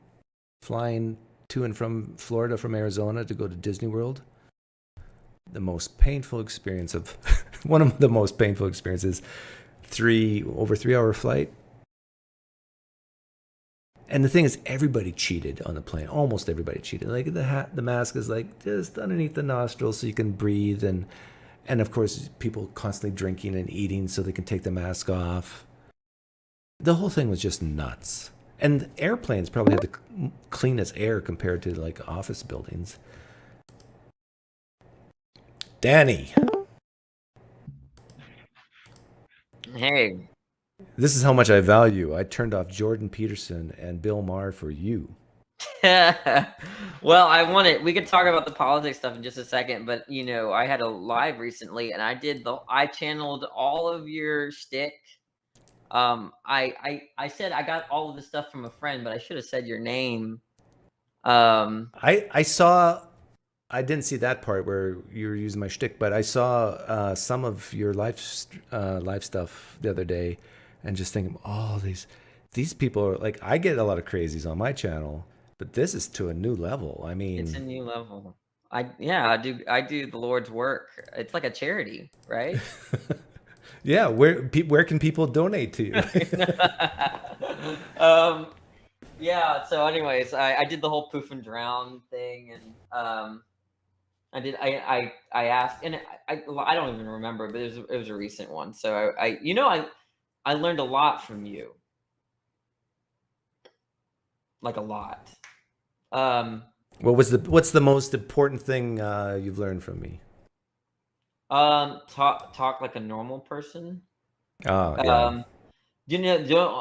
Flying to and from Florida from Arizona to go to Disney World. The most painful experience one of the most painful experiences, over 3-hour flight. And the thing is, everybody cheated on the plane. Almost everybody cheated. Like the mask is like just underneath the nostrils so you can breathe, and of course people constantly drinking and eating so they can take the mask off. The whole thing was just nuts. And airplanes probably had the cleanest air compared to like office buildings. Danny. Hey. This is how much I value. I turned off Jordan Peterson and Bill Maher for you. Well, we could talk about the politics stuff in just a second, but I had a live recently and I channeled all of your shtick. I said I got all of this stuff from a friend, but I should have said your name. I didn't see that part where you were using my shtick, but I saw some of your live stuff the other day, and just thinking, oh, these people are like, I get a lot of crazies on my channel, but this is to a new level. I mean, it's a new level. I do the Lord's work. It's like a charity, right? Yeah, where can people donate to you? Yeah. So, anyways, I did the whole poof and drown thing, and I asked, and I don't even remember, but it was a recent one. So I learned a lot from you, like a lot. What's the most important thing you've learned from me? Talk like a normal person. Oh, yeah.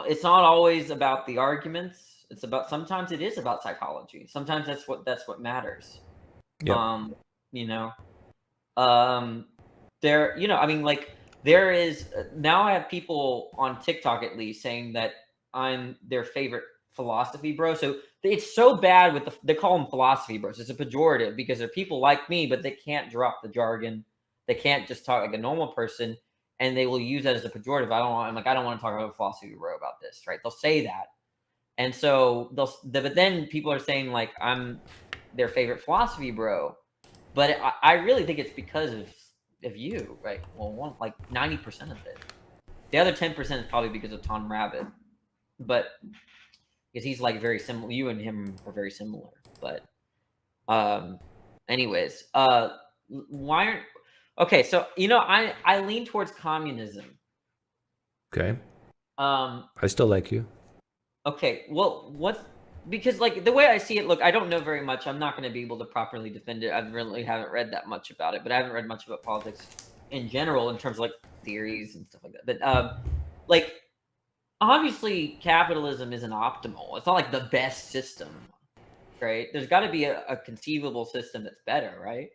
It's not always about the arguments. Sometimes it is about psychology. Sometimes that's what matters. Yep. There is now I have people on TikTok at least saying that I'm their favorite philosophy bro. So it's so bad they call them philosophy bros. It's a pejorative because they're people like me, but they can't drop the jargon. They can't just talk like a normal person. and they will use that as a pejorative. I don't want to talk about philosophy bro about this, right? They'll say that. And so but then people are saying like, I'm their favorite philosophy bro. But I really think it's because of you, right? Well, like 90% of it. The other 10% is probably because of Tom Rabbit. But because he's like very similar. You and him are very similar. But anyways, why aren't... Okay, so, I lean towards communism. Okay. I still like you. Okay, well, because like the way I see it, look, I don't know very much. I'm not going to be able to properly defend it. I really haven't read that much about it, but I haven't read much about politics in general in terms of like theories and stuff like that. But like, obviously capitalism isn't optimal. It's not like the best system, right? There's got to be a conceivable system that's better, right?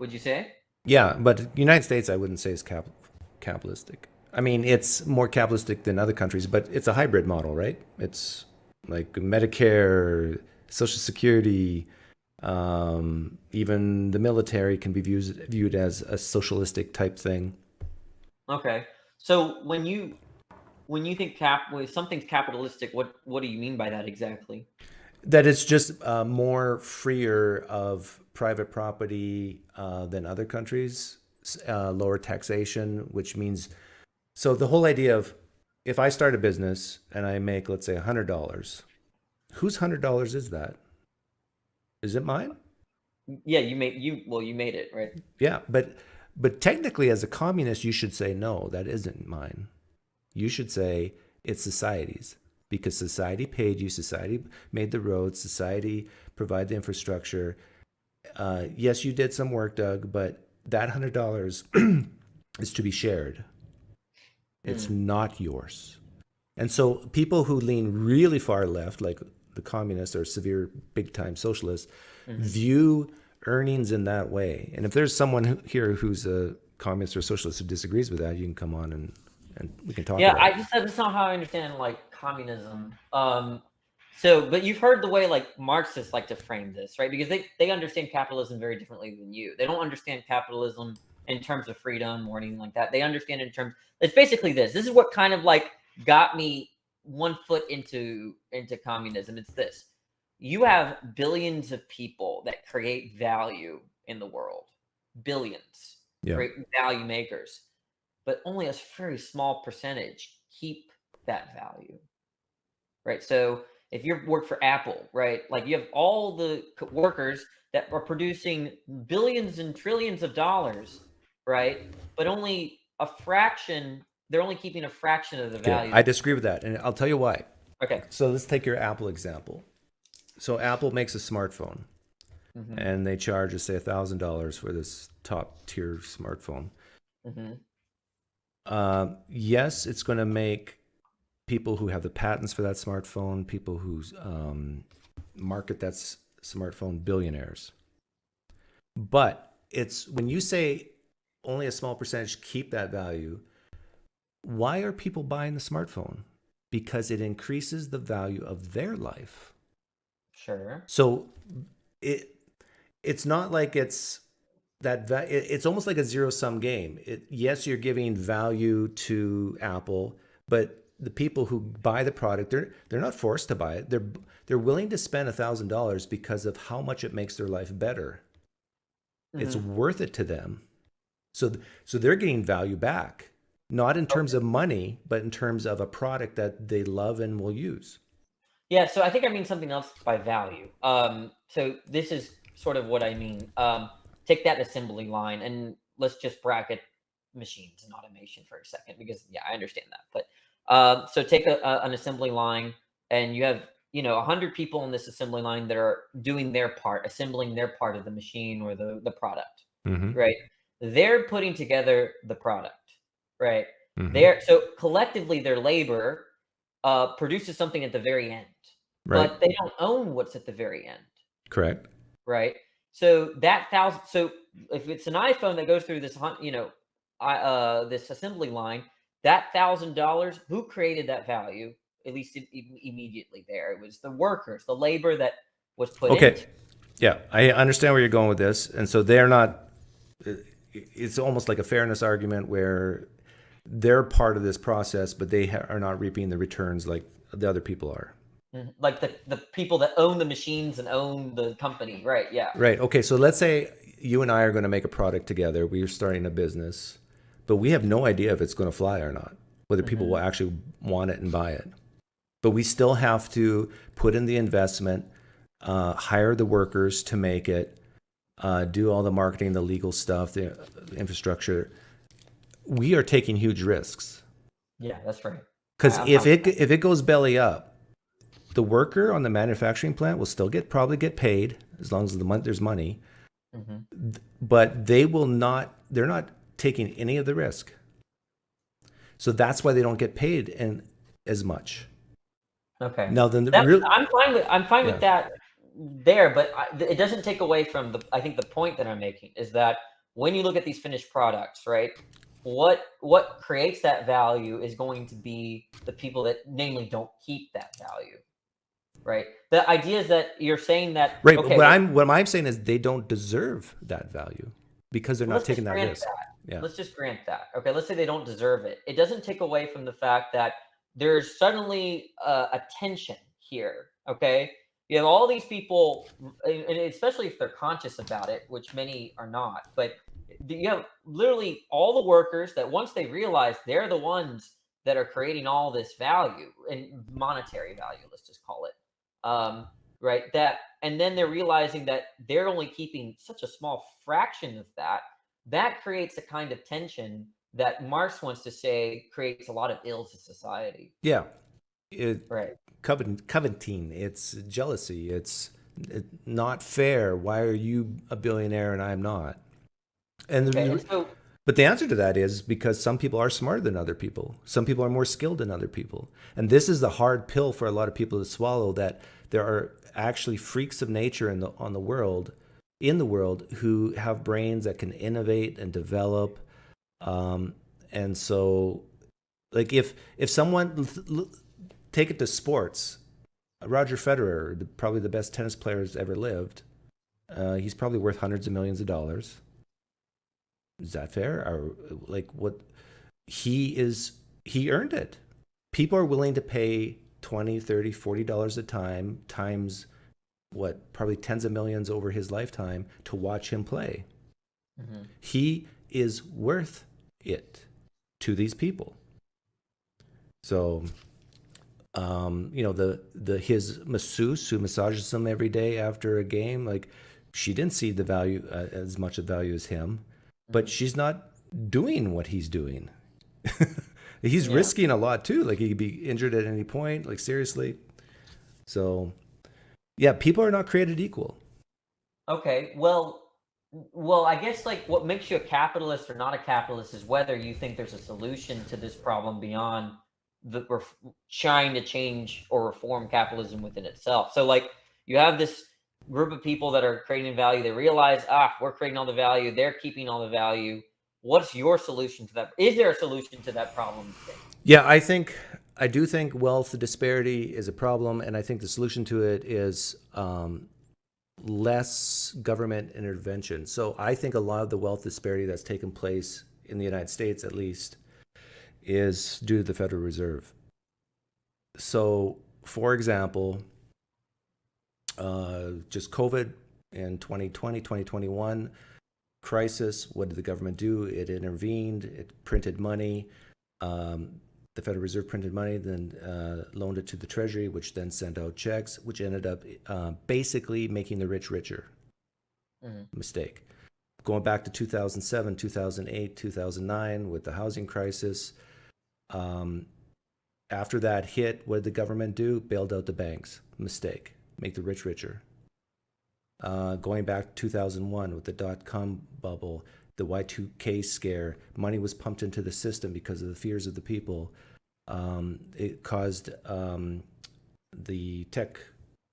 Would you say? Yeah, but United States, I wouldn't say is capitalistic. I mean, it's more capitalistic than other countries, but it's a hybrid model, right? It's like Medicare, Social Security, even the military can be viewed as a socialistic type thing. Okay, so when you think something's capitalistic, what do you mean by that exactly? That it's just more freer of private property than other countries, lower taxation, which means... So the whole idea of, if I start a business and I make, let's say, $100, whose $100 is that? Is it mine? Yeah, you made it, right? Yeah, but technically as a communist, you should say, no, that isn't mine. You should say it's society's, because society paid you, society made the roads, society provided the infrastructure. Yes, you did some work, Doug, but that $100 is to be shared. It's not yours. And so people who lean really far left, like the communists or severe big-time socialists, view earnings in that way. And if there's someone here who's a communist or socialist who disagrees with that, you can come on and we can talk about it. I just said that's not how I understand like communism. But you've heard the way like Marxists like to frame this, right? Because they understand capitalism very differently than you. They don't understand capitalism in terms of freedom or anything like that. They understand it in terms... It's basically this. This is what kind of like got me one foot into communism. It's this. You have billions of people that create value in the world. Billions. Yeah. Great value makers. But only a very small percentage keep that value. Right? So if you work for Apple, right? Like you have all the workers that are producing billions and trillions of dollars, right? But only a fraction, they're only keeping a fraction of the value. I disagree with that, and I'll tell you why. Okay. So let's take your Apple example. So Apple makes a smartphone, and they charge us, say, $1,000 for this top-tier smartphone. Yes, it's going to make people who have the patents for that smartphone, people who market that smartphone, billionaires. But it's when you say only a small percentage keep that value, why are people buying the smartphone? Because it increases the value of their life. Sure. So it's not like it's it's almost like a zero-sum game. Yes, you're giving value to Apple, but the people who buy the product, they're not forced to buy it. They're willing to spend $1,000 because of how much it makes their life better. It's worth it to them. So they're getting value back, not in terms of money, but in terms of a product that they love and will use. Yeah, so I think I mean something else by value. So this is sort of what I mean. Take that assembly line and let's just bracket machines and automation for a second, because yeah, I understand that. But so take an assembly line, and you have 100 people on this assembly line that are doing their part, assembling their part of the machine or the product, right? They're putting together the product, right? So collectively, their labor produces something at the very end, but they don't own what's at the very end. Correct. Right. So that so if it's an iPhone that goes through this, this assembly line, that $1,000, who created that value? At least immediately there, it was the workers, the labor that was put into. Yeah, I understand where you're going with this, and so they're not. It's almost like a fairness argument where they're part of this process, but they are not reaping the returns like the other people are. Like the people that own the machines and own the company, right? Yeah. Right. Okay. So let's say you and I are going to make a product together. We are starting a business, but we have no idea if it's going to fly or not, whether people will actually want it and buy it. But we still have to put in the investment, hire the workers to make it, do all the marketing, the legal stuff, the infrastructure. We are taking huge risks. Yeah, that's right. Because if it goes belly up, the worker on the manufacturing plant will still probably get paid as long as there's money, but they're not taking any of the risk. So that's why they don't get paid as much. Okay. Now then, I'm fine with that there, but it doesn't take away from I think the point that I'm making is that when you look at these finished products, right? What creates that value is going to be the people that namely don't keep that value. Right. The idea is that you're saying that. Right. Okay, what I'm saying is they don't deserve that value because they're not taking that risk. Yeah. Let's just grant that. Okay. Let's say they don't deserve it. It doesn't take away from the fact that there's suddenly a tension here. Okay. You have all these people, and especially if they're conscious about it, which many are not, but you have literally all the workers that once they realize they're the ones that are creating all this value and monetary value, let's just call it. Right. And then they're realizing that they're only keeping such a small fraction of that creates a kind of tension that Marx wants to say creates a lot of ills to society. Yeah. Right. Coveting, it's jealousy. It's not fair. Why are you a billionaire and I'm not? But the answer to that is because some people are smarter than other people. Some people are more skilled than other people. And this is the hard pill for a lot of people to swallow, that there are actually freaks of nature in the world who have brains that can innovate and develop. And so like if someone take it to sports, Roger Federer, probably the best tennis player who's ever lived, he's probably worth hundreds of millions of dollars. Is that fair? Or like what he earned it. People are willing to pay $20, $30, $40 a time times probably tens of millions over his lifetime to watch him play. He is worth it to these people. So, his masseuse who massages him every day after a game, like she didn't see the value as much of value as him. But she's not doing what he's doing. He's risking a lot too. Like he could be injured at any point, like seriously. So yeah, people are not created equal. Okay. Well, I guess like what makes you a capitalist or not a capitalist is whether you think there's a solution to this problem beyond trying to change or reform capitalism within itself. So like you have this group of people that are creating value. They realize, we're creating all the value. They're keeping all the value. What's your solution to that? Is there a solution to that problem? Yeah, I do think wealth disparity is a problem. And I think the solution to it is less government intervention. So I think a lot of the wealth disparity that's taken place in the United States, at least, is due to the Federal Reserve. So, for example, just COVID in 2020, 2021 crisis, what did the government do? It intervened, it printed money. The Federal Reserve printed money, then loaned it to the Treasury, which then sent out checks, which ended up basically making the rich richer. Mistake. Going back to 2007, 2008, 2009 with the housing crisis. After that hit, what did the government do? Bailed out the banks. Mistake. Make the rich richer. Going back to 2001 with the dot-com bubble, the Y2K scare, money was pumped into the system because of the fears of the people. It caused the tech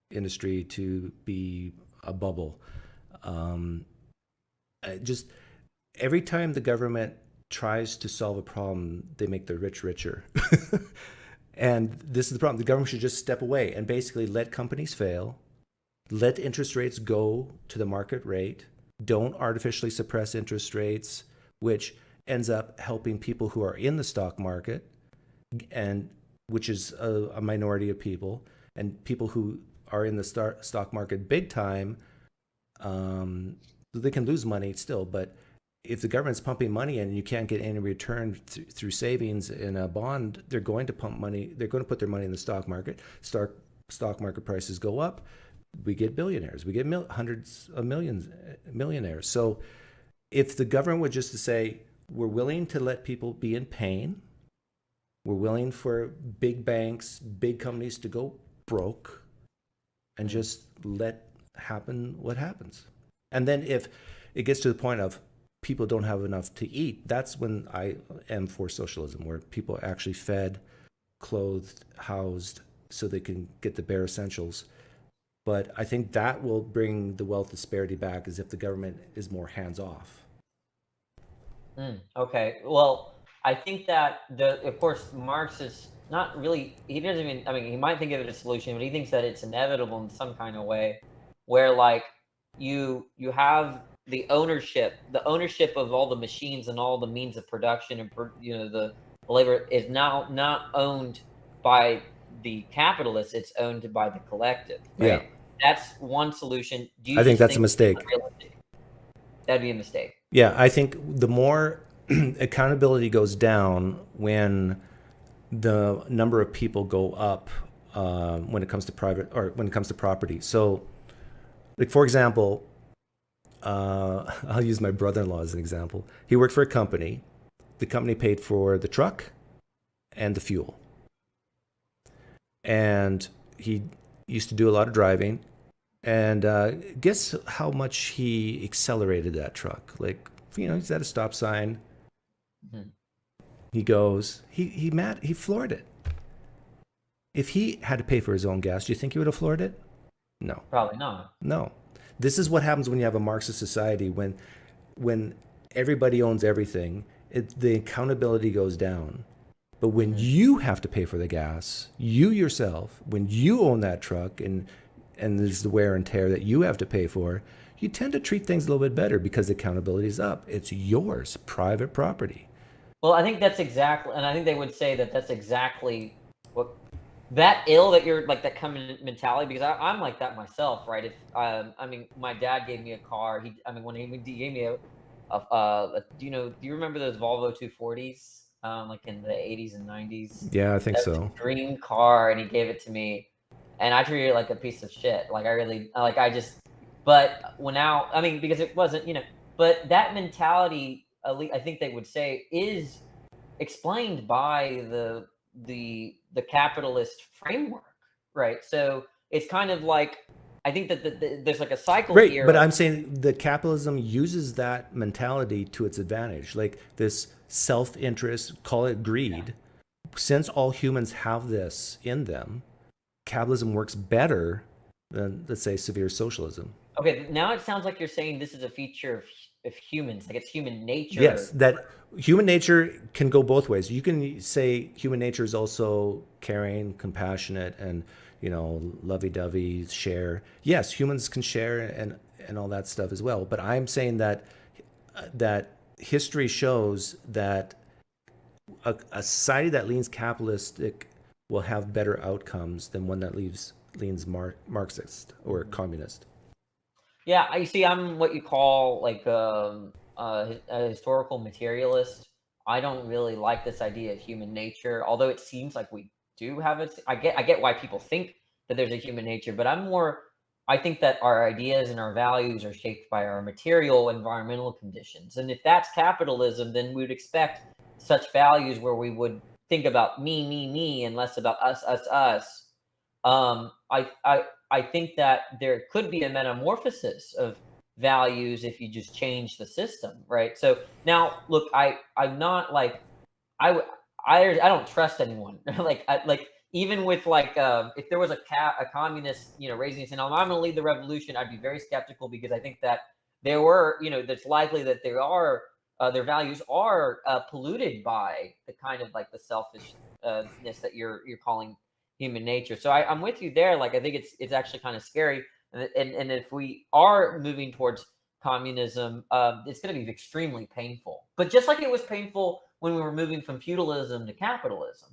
industry to be a bubble. Just every time the government tries to solve a problem, they make the rich richer. And this is the problem. The government should just step away and basically let companies fail, let interest rates go to the market rate, don't artificially suppress interest rates, which ends up helping people who are in the stock market, and which is a minority of people, and people who are in the stock market big time, they can lose money still. But if the government's pumping money in and you can't get any return through savings in a bond, they're going to pump money. They're going to put their money in the stock market. Stock market prices go up. We get billionaires. We get hundreds of millionaires. So if the government would just say, we're willing to let people be in pain, we're willing for big banks, big companies to go broke, and just let happen what happens. And then if it gets to the point of people don't have enough to eat, that's when I am for socialism, where people are actually fed, clothed, housed, so they can get the bare essentials. But I think that will bring the wealth disparity back, as if the government is more hands-off. Okay, well, I think that of course, Marx is not really, he doesn't even, I mean, he might think of it as a solution, but he thinks that it's inevitable in some kind of way, where like you have the ownership of all the machines and all the means of production, and the labor is now not owned by the capitalists, it's owned by the collective, right? Yeah. That's one solution. Do you I think just that's a mistake. That'd be a mistake. Yeah, I think the more accountability goes down when the number of people go up when it comes to property. So, like, for example, I'll use my brother-in-law as an example. He worked for a company. The company paid for the truck and the fuel. And he used to do a lot of driving. And guess how much he accelerated that truck? Like, he's at a stop sign. Mm-hmm. He goes, he floored it. If he had to pay for his own gas, do you think he would have floored it? No. Probably not. No. This is what happens when you have a Marxist society, when everybody owns everything, the accountability goes down. But when you have to pay for the gas, you yourself, when you own that truck and there's the wear and tear that you have to pay for, you tend to treat things a little bit better because the accountability is up. It's yours, private property. Well, I think that's exactly, and I think they would say that that's exactly what, that that you're like, that kind of mentality, because I'm like that myself, right? If I mean, my dad gave me a car. When he gave me do you remember those Volvo 240s? Like in the 80s and 90s. Yeah, I think so. Dream car, and he gave it to me, and I treated it like a piece of shit. Like but now, I mean, because it wasn't, but that mentality, I think they would say, is explained by the capitalist framework, right? So it's kind of like, I think that there's like a cycle here. But I'm saying that capitalism uses that mentality to its advantage, like this self-interest, call it greed. Yeah. Since all humans have this in them, capitalism works better than, let's say, severe socialism. Okay, now it sounds like you're saying this is a feature of humans, like it's human nature. Yes, that human nature can go both ways. You can say human nature is also caring, compassionate, and lovey-dovey, share. Yes, humans can share and all that stuff as well. But I'm saying that history shows that a society that leans capitalistic will have better outcomes than one that leans Marxist or communist. Yeah, you see, I'm what you call like a historical materialist. I don't really like this idea of human nature, although it seems like we do have it. I get why people think that there's a human nature, but I think that our ideas and our values are shaped by our material environmental conditions. And if that's capitalism, then we would expect such values where we would think about me, and less about us. I think that there could be a metamorphosis of values if you just change the system, right? So now, look, I'm not like, I don't trust anyone. Even with if there was a communist, raising his hand, I'm going to lead the revolution, I'd be very skeptical, because I think that there were, it's likely that there are their values are polluted by the kind of like the selfishness that you're calling human nature. So I'm with you there. Like, I think it's actually kind of scary. And if we are moving towards communism, it's going to be extremely painful. But just like it was painful when we were moving from feudalism to capitalism,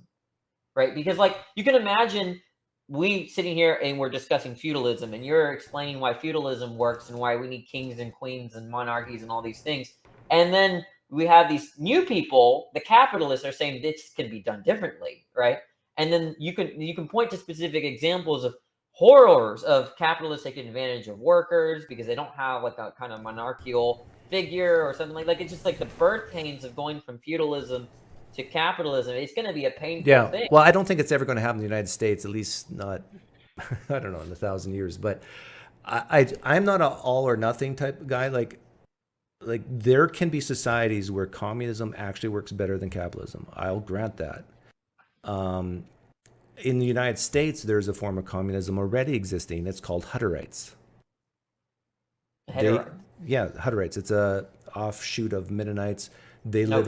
right? Because like you can imagine we sitting here and we're discussing feudalism, and you're explaining why feudalism works and why we need kings and queens and monarchies and all these things. And then we have these new people, the capitalists, are saying this can be done differently, right? And then you can point to specific examples of horrors of capitalists taking advantage of workers because they don't have like a kind of monarchical figure or something like it's just like the birth pains of going from feudalism to capitalism. It's going to be a painful thing. Well, I don't think it's ever going to happen in the United States, at least not, I don't know, in 1,000 years. But I'm not an all or nothing type of guy. Like there can be societies where communism actually works better than capitalism. I'll grant that. In the United States, there's a form of communism already existing. It's called Hutterites. Hutterites. It's a offshoot of Mennonites. They live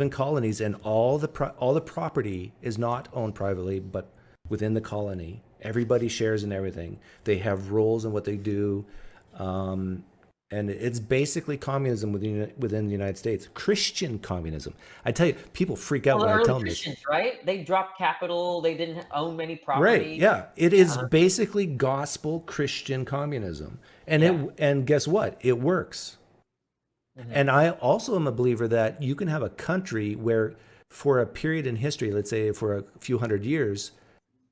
in colonies, and all the property is not owned privately, but within the colony. Everybody shares in everything. They have roles in what they do. And it's basically communism within the United States. Christian communism. I tell you, people freak out when I tell them this. Christians, right? They dropped capital. They didn't own many property. Right, yeah. It is basically gospel Christian communism. And guess what? It works. Mm-hmm. And I also am a believer that you can have a country where for a period in history, let's say for a few hundred years,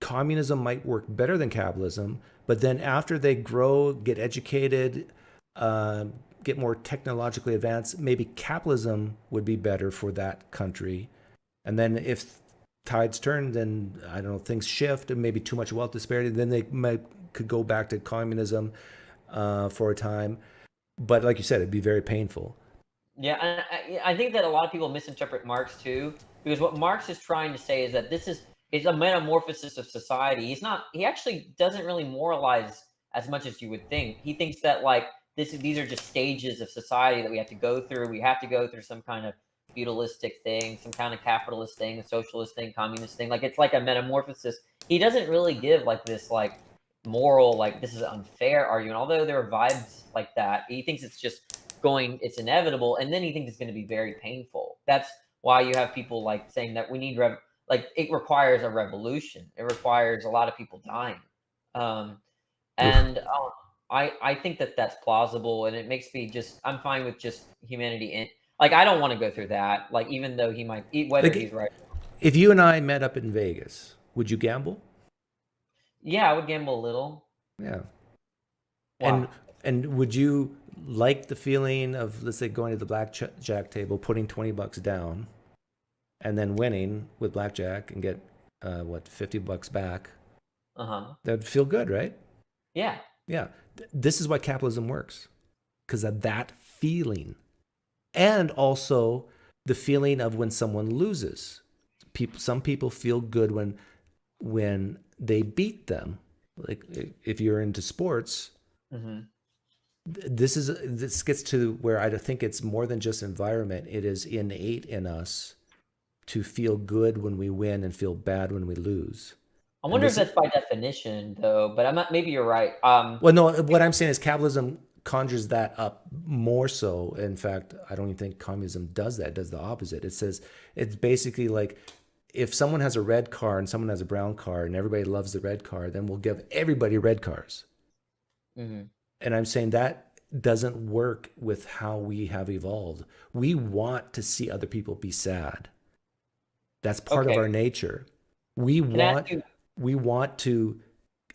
communism might work better than capitalism. But then after they grow, get educated, get more technologically advanced, maybe capitalism would be better for that country. And then if tides turn, then I don't know, things shift and maybe too much wealth disparity, then they could go back to communism for a time. But like you said, it'd be very painful. Yeah, and I think that a lot of people misinterpret Marx too, because what Marx is trying to say is that this is a metamorphosis of society. He actually doesn't really moralize as much as you would think. He thinks that like these are just stages of society that we have to go through. We have to go through some kind of feudalistic thing, some kind of capitalist thing, a socialist thing, communist thing. Like it's like a metamorphosis. He doesn't really give like this like moral, like this is unfair argument, although there are vibes like that. He thinks it's just it's inevitable, and then he thinks it's going to be very painful. That's why you have people like saying that we need it requires a revolution. It requires a lot of people dying. I think that that's plausible, and it makes me I'm fine with just humanity. Like, I don't want to go through that. Like, even though he might, whether he's right. If you and I met up in Vegas, would you gamble? Yeah, I would gamble a little. Yeah. Wow. And would you like the feeling of, let's say, going to the blackjack table, putting $20 down, and then winning with blackjack and get $50 back? That'd feel good, right? Yeah. Yeah. This is why capitalism works, because of that feeling, and also the feeling of when someone loses. Some people feel good when they beat them. Like if you're into sports, this gets to where I think it's more than just environment. It is innate in us to feel good when we win and feel bad when we lose. I wonder if that's by definition, though. But I'm not. Maybe you're right. Well, no. What I'm saying is capitalism conjures that up more so. In fact, I don't even think communism does that. It does the opposite. It says it's basically like if someone has a red car and someone has a brown car and everybody loves the red car, then we'll give everybody red cars. And I'm saying that doesn't work with how we have evolved. We want to see other people be sad. That's part of our nature. We want to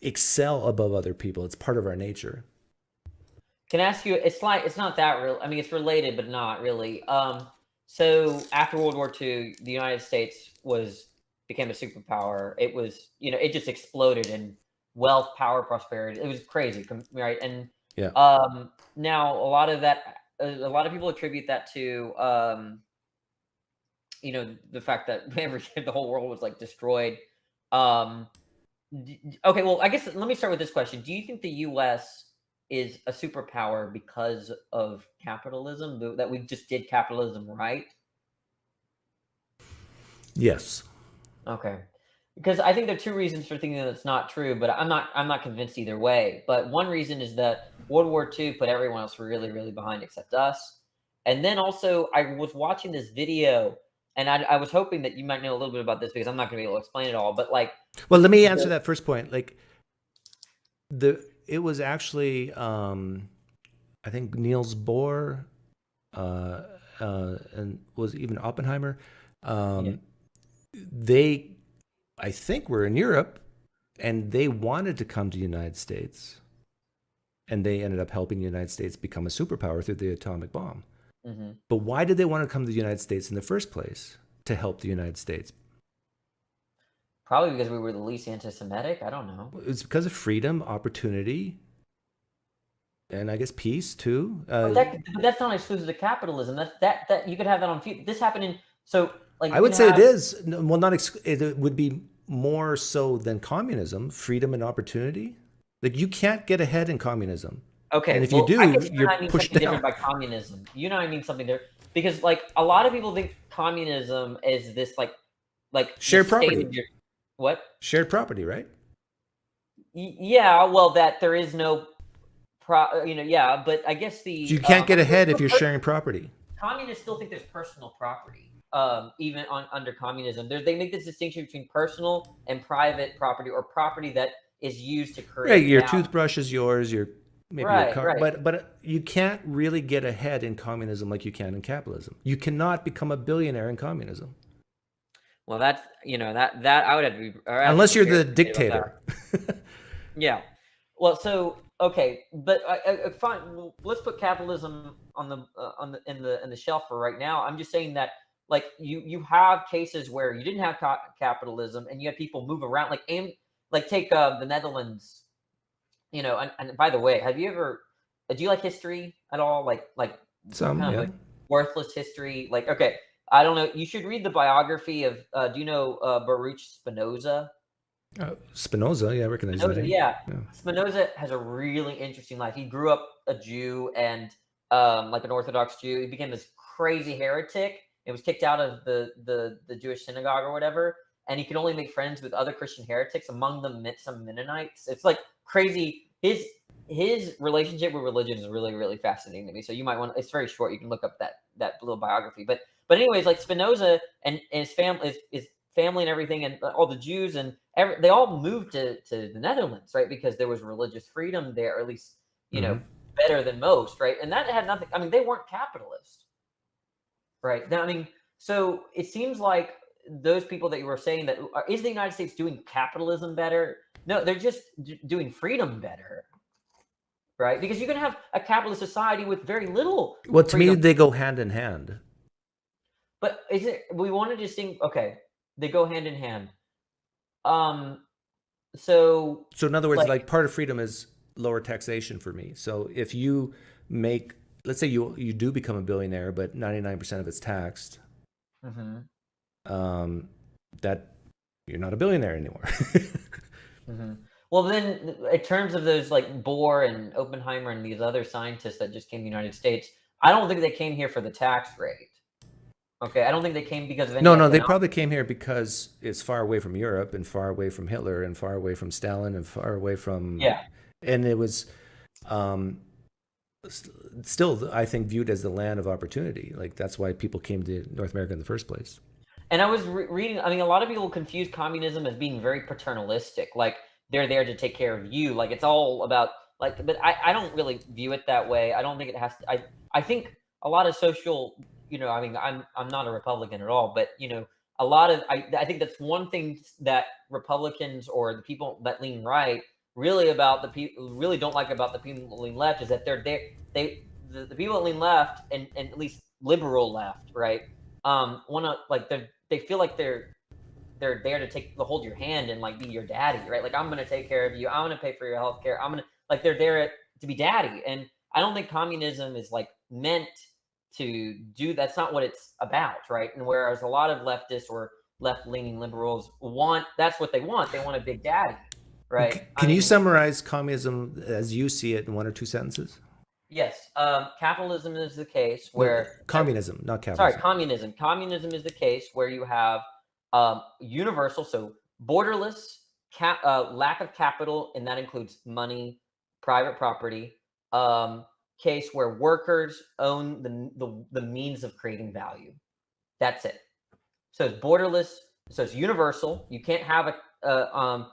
excel above other people. It's part of our nature. Can I ask you, it's not that real. I mean, it's related, but not really. So after World War II, the United States became a superpower. It was, it just exploded in wealth, power, prosperity. It was crazy, right? And now a lot of people attribute that to, the fact that the whole world was like destroyed. Okay, well, I guess let me start with this question. Do you think the U.S. is a superpower because of capitalism, that we just did capitalism right? Yes. Okay. Because I think there are two reasons for thinking that it's not true, but I'm not convinced either way. But one reason is that World War II put everyone else really, really behind except us. And then also, I was watching this video, and I was hoping that you might know a little bit about this because I'm not going to be able to explain it all. But like, well, let me answer that first point. Like, it was actually I think Niels Bohr and was even Oppenheimer. They, I think, were in Europe, and they wanted to come to the United States, and they ended up helping the United States become a superpower through the atomic bomb. But why did they want to come to the United States in the first place? To help the United States? Probably because we were the least anti-Semitic. I don't know. It's because of freedom, opportunity, and I guess peace too. But that's not exclusive to capitalism. That you could have that on. This happened in I would say it is. Well, not it would be more so than communism. Freedom and opportunity. Like, you can't get ahead in communism. Okay, and if you do, you're pushed down. Different by communism. You know what I mean? Something there, because like a lot of people think communism is this like shared property. What? Shared property, right? Yeah. Well, that there is no, yeah. But I guess you can't get ahead if you're sharing property. Communists still think there's personal property. Even under communism, they make this distinction between personal and private property, or property that is used to create. Right, your toothbrush is yours. Maybe right, your car, right. But you can't really get ahead in communism like you can in capitalism. You cannot become a billionaire in communism. Well, that's that I would have to be unless you're the dictator. Yeah. Well, so okay, but fine. Let's put capitalism on the shelf for right now. I'm just saying that. Like you have cases where you didn't have capitalism, and you have people move around. Like take the Netherlands, And by the way, have you ever? Do you like history at all? Like some kind of like worthless history. Like, okay, I don't know. You should read the biography of. Do you know Baruch Spinoza? Spinoza, yeah, I recognize that. Yeah, Spinoza has a really interesting life. He grew up a Jew and like an Orthodox Jew. He became this crazy heretic. It was kicked out of the Jewish synagogue or whatever, and he could only make friends with other Christian heretics, among them some Mennonites. It's like crazy. His relationship with religion is really, really fascinating to me. So you might want. It's very short. You can look up that little biography. But anyways, like Spinoza and his family, his family and everything, and all the Jews and they all moved to the Netherlands, right? Because there was religious freedom there, or at least better than most, right? And that had nothing. I mean, they weren't capitalists. Right. Now, I mean, so it seems like those people that you were saying that is the United States doing capitalism better? No, they're just doing freedom better. Right. Because you can have a capitalist society with very little. Well, to me, they go hand in hand. But we want to distinguish. Okay. They go hand in hand. So in other words, like part of freedom is lower taxation for me. So if you make, let's say you do become a billionaire, but 99% of it's taxed. That you're not a billionaire anymore. Well, then, in terms of those like Bohr and Oppenheimer and these other scientists that just came to the United States, I don't think they came here for the tax rate. Okay, I don't think they came because of any. No, they probably came here because it's far away from Europe and far away from Hitler and far away from Stalin and far away from and it was. Still, I think, viewed as the land of opportunity. Like, that's why people came to North America in the first place. And I was reading, I mean, a lot of people confuse communism as being very paternalistic. Like, they're there to take care of you. Like, it's all about, like, but I don't really view it that way. I don't think it has to, I think a lot of social, I mean, I'm not a Republican at all, but, a lot of, I think that's one thing that Republicans or the people that lean right really don't like about the people that lean left is that the people that lean left and at least liberal left, right? Want to like they feel like they're there to hold your hand and like be your daddy, right? Like, I'm going to take care of you. I'm going to pay for your healthcare. They're there to be daddy. And I don't think communism is like meant to do. That's not what it's about, right? And whereas a lot of leftists or left-leaning liberals that's what they want. They want a big daddy. Right. Can you summarize communism as you see it in one or two sentences? Yes. Capitalism is the case where communism, not capitalism. Sorry, communism. Communism is the case where you have universal, so borderless lack of capital, and that includes money, private property, case where workers own the means of creating value. That's it. So it's borderless. So it's universal. You can't have a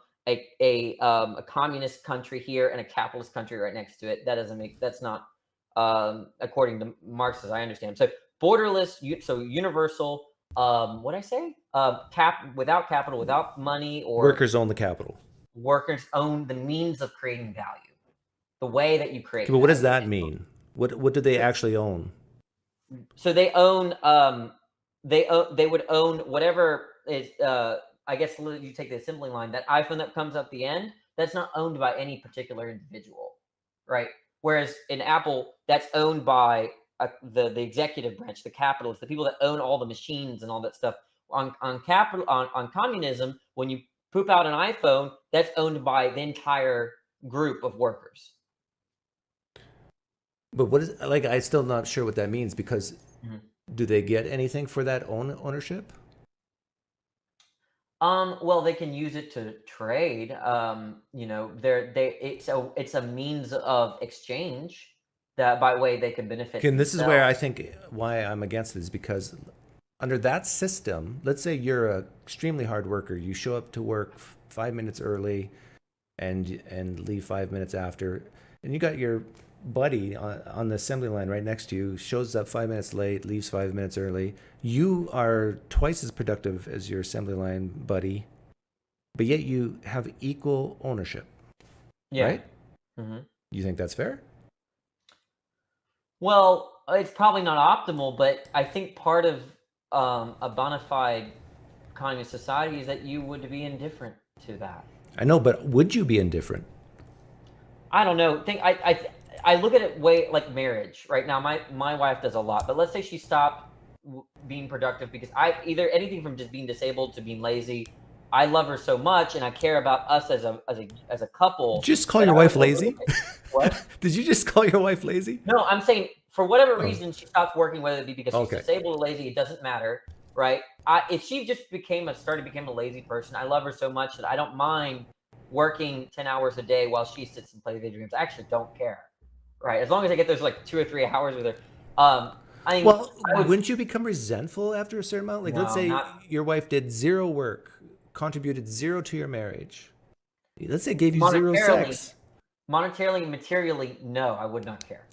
communist country here and a capitalist country right next to it. That doesn't make. That's not according to Marx, as I understand. So borderless. So universal. What I say? Without capital, without money, or Workers own the capital. workers own the means of creating value. The way that you create. But what does value. that mean? What do they actually own? So they own. They would own whatever is. I guess you take the assembly line. That iPhone that comes up the end, that's not owned by any particular individual, right? Whereas in Apple, that's owned by the executive branch, the capitalists, the people that own all the machines and all that stuff. On communism, when you poop out an iPhone, that's owned by the entire group of workers. But what is, like, I'm still not sure what that means, because do they get anything for that ownership? Well, they can use it to trade. It's a means of exchange that by way they can benefit. And this is where I think why I'm against it is because under that system, let's say you're an extremely hard worker, you show up to work 5 minutes early and leave 5 minutes after, and you got your buddy on the assembly line right next to you, shows up 5 minutes late, leaves 5 minutes early. You are twice as productive as your assembly line buddy, but yet you have equal ownership. Yeah. Right? Mm-hmm. You think that's fair? Well, it's probably not optimal, but I think part of a bona fide communist society is that you would be indifferent to that. I know, but would you be indifferent? I don't know. I look at it way like marriage right now. My wife does a lot, but let's say she stopped being productive because either anything from just being disabled to being lazy. I love her so much, and I care about us as a couple. Did you just call your wife lazy? What? Did you just call your wife lazy? No, I'm saying for whatever reason she stops working, whether it be because she's Okay. disabled or lazy, it doesn't matter, right? If she just became a lazy person, I love her so much that I don't mind working 10 hours a day while she sits and plays video games. I actually don't care, right? As long as I get those like 2 or 3 hours with her. Wouldn't you become resentful after a certain amount? Like, let's say your wife did zero work, contributed zero to your marriage. Let's say gave you zero sex. Monetarily and materially, no, I would not care.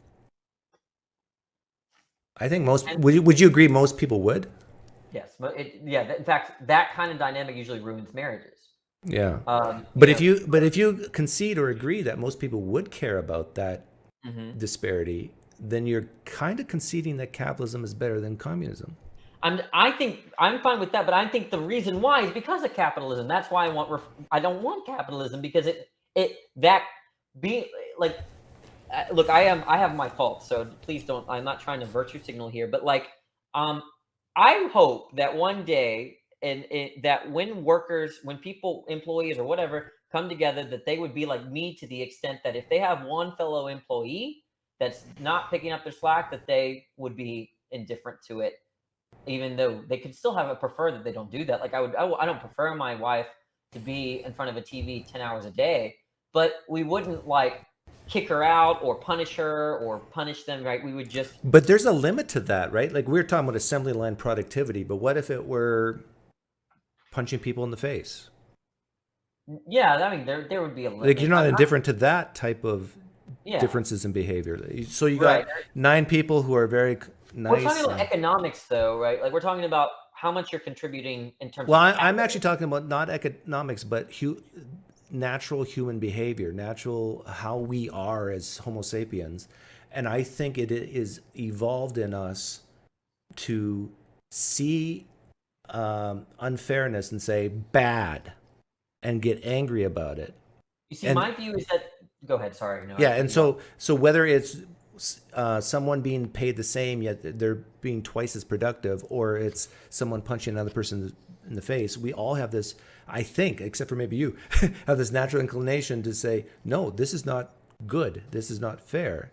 I think would you agree most people would? Yes, but in fact, that kind of dynamic usually ruins marriages. Yeah. But if you concede or agree that most people would care about that disparity, then you're kind of conceding that capitalism is better than communism. I think I'm fine with that, but I think the reason why is because of capitalism. That's why I don't want capitalism, because look, I have my faults, so please don't. I'm not trying to virtue signal here, but I hope that one day, that when people, employees or whatever, come together, that they would be like me to the extent that if they have one fellow employee that's not picking up their slack, that they would be indifferent to it, even though they could still prefer that they don't do that. Like I don't prefer my wife to be in front of a TV 10 hours a day, but we wouldn't like kick her out or punish her or punish them, right? We would just. But there's a limit to that, right? Like we're talking about assembly line productivity, but what if it were punching people in the face? Yeah, I mean, there would be a limit. Like you're not indifferent to that type of differences in behavior. So you got 9 people who are very nice. We're talking about economics, though, right? Like we're talking about how much you're contributing in terms. Well, of I'm actually talking about not economics, but natural human behavior, natural how we are as Homo sapiens, and I think it is evolved in us to see unfairness and say bad, and get angry about it. You see, my view is that. Go ahead. Sorry. No, and so whether it's someone being paid the same yet they're being twice as productive, or it's someone punching another person in the face, we all have this, I think, except for maybe you, have this natural inclination to say, no, this is not good. This is not fair.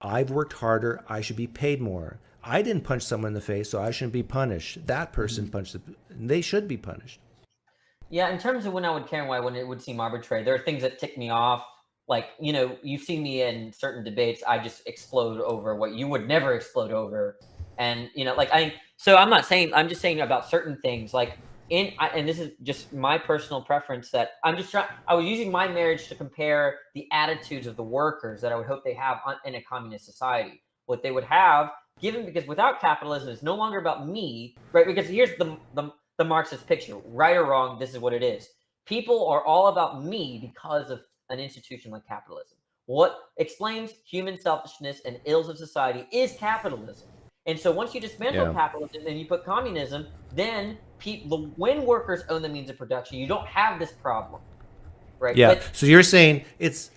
I've worked harder. I should be paid more. I didn't punch someone in the face, so I shouldn't be punished. That person punched they should be punished. Yeah, in terms of when I would care and why, when it would seem arbitrary, there are things that tick me off Like, you've seen me in certain debates, I just explode over what you would never explode over. And, so I'm just saying about certain things, like and this is just my personal preference, that I was using my marriage to compare the attitudes of the workers that I would hope they have in a communist society. What they would have, because without capitalism, it's no longer about me, right? Because here's the Marxist picture, right or wrong, this is what it is. People are all about me because of an institution like capitalism. What explains human selfishness and ills of society is capitalism. And so once you dismantle capitalism and you put communism, then when workers own the means of production, you don't have this problem, right? Yeah. So you're saying it's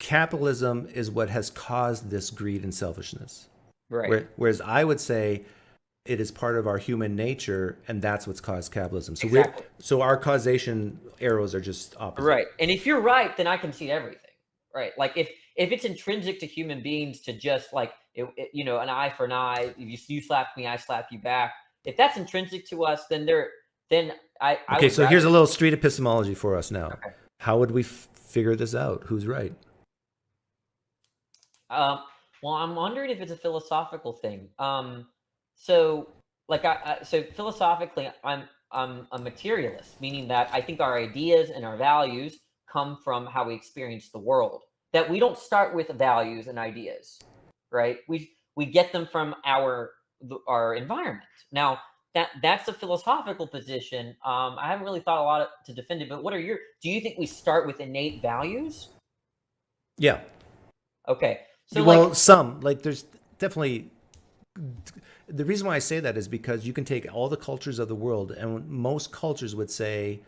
capitalism is what has caused this greed and selfishness, right? Whereas I would say it is part of our human nature, and that's what's caused capitalism. So Exactly. so our causation arrows are just opposite. Right. And if you're right, then I concede everything, right? Like if it's intrinsic to human beings to just like an eye for an eye, if you slap me, I slap you back. If that's intrinsic to us, then I Okay, so here's a little street epistemology for us now. Okay. How would we figure this out? Who's right? Well, I'm wondering if it's a philosophical thing. So philosophically, I'm a materialist, meaning that I think our ideas and our values come from how we experience the world. That we don't start with values and ideas, right? We get them from our environment. Now, that's a philosophical position. I haven't really thought a lot to defend it, but do you think we start with innate values? Yeah. Okay. So there's definitely, the reason why I say that is because you can take all the cultures of the world, and most cultures would say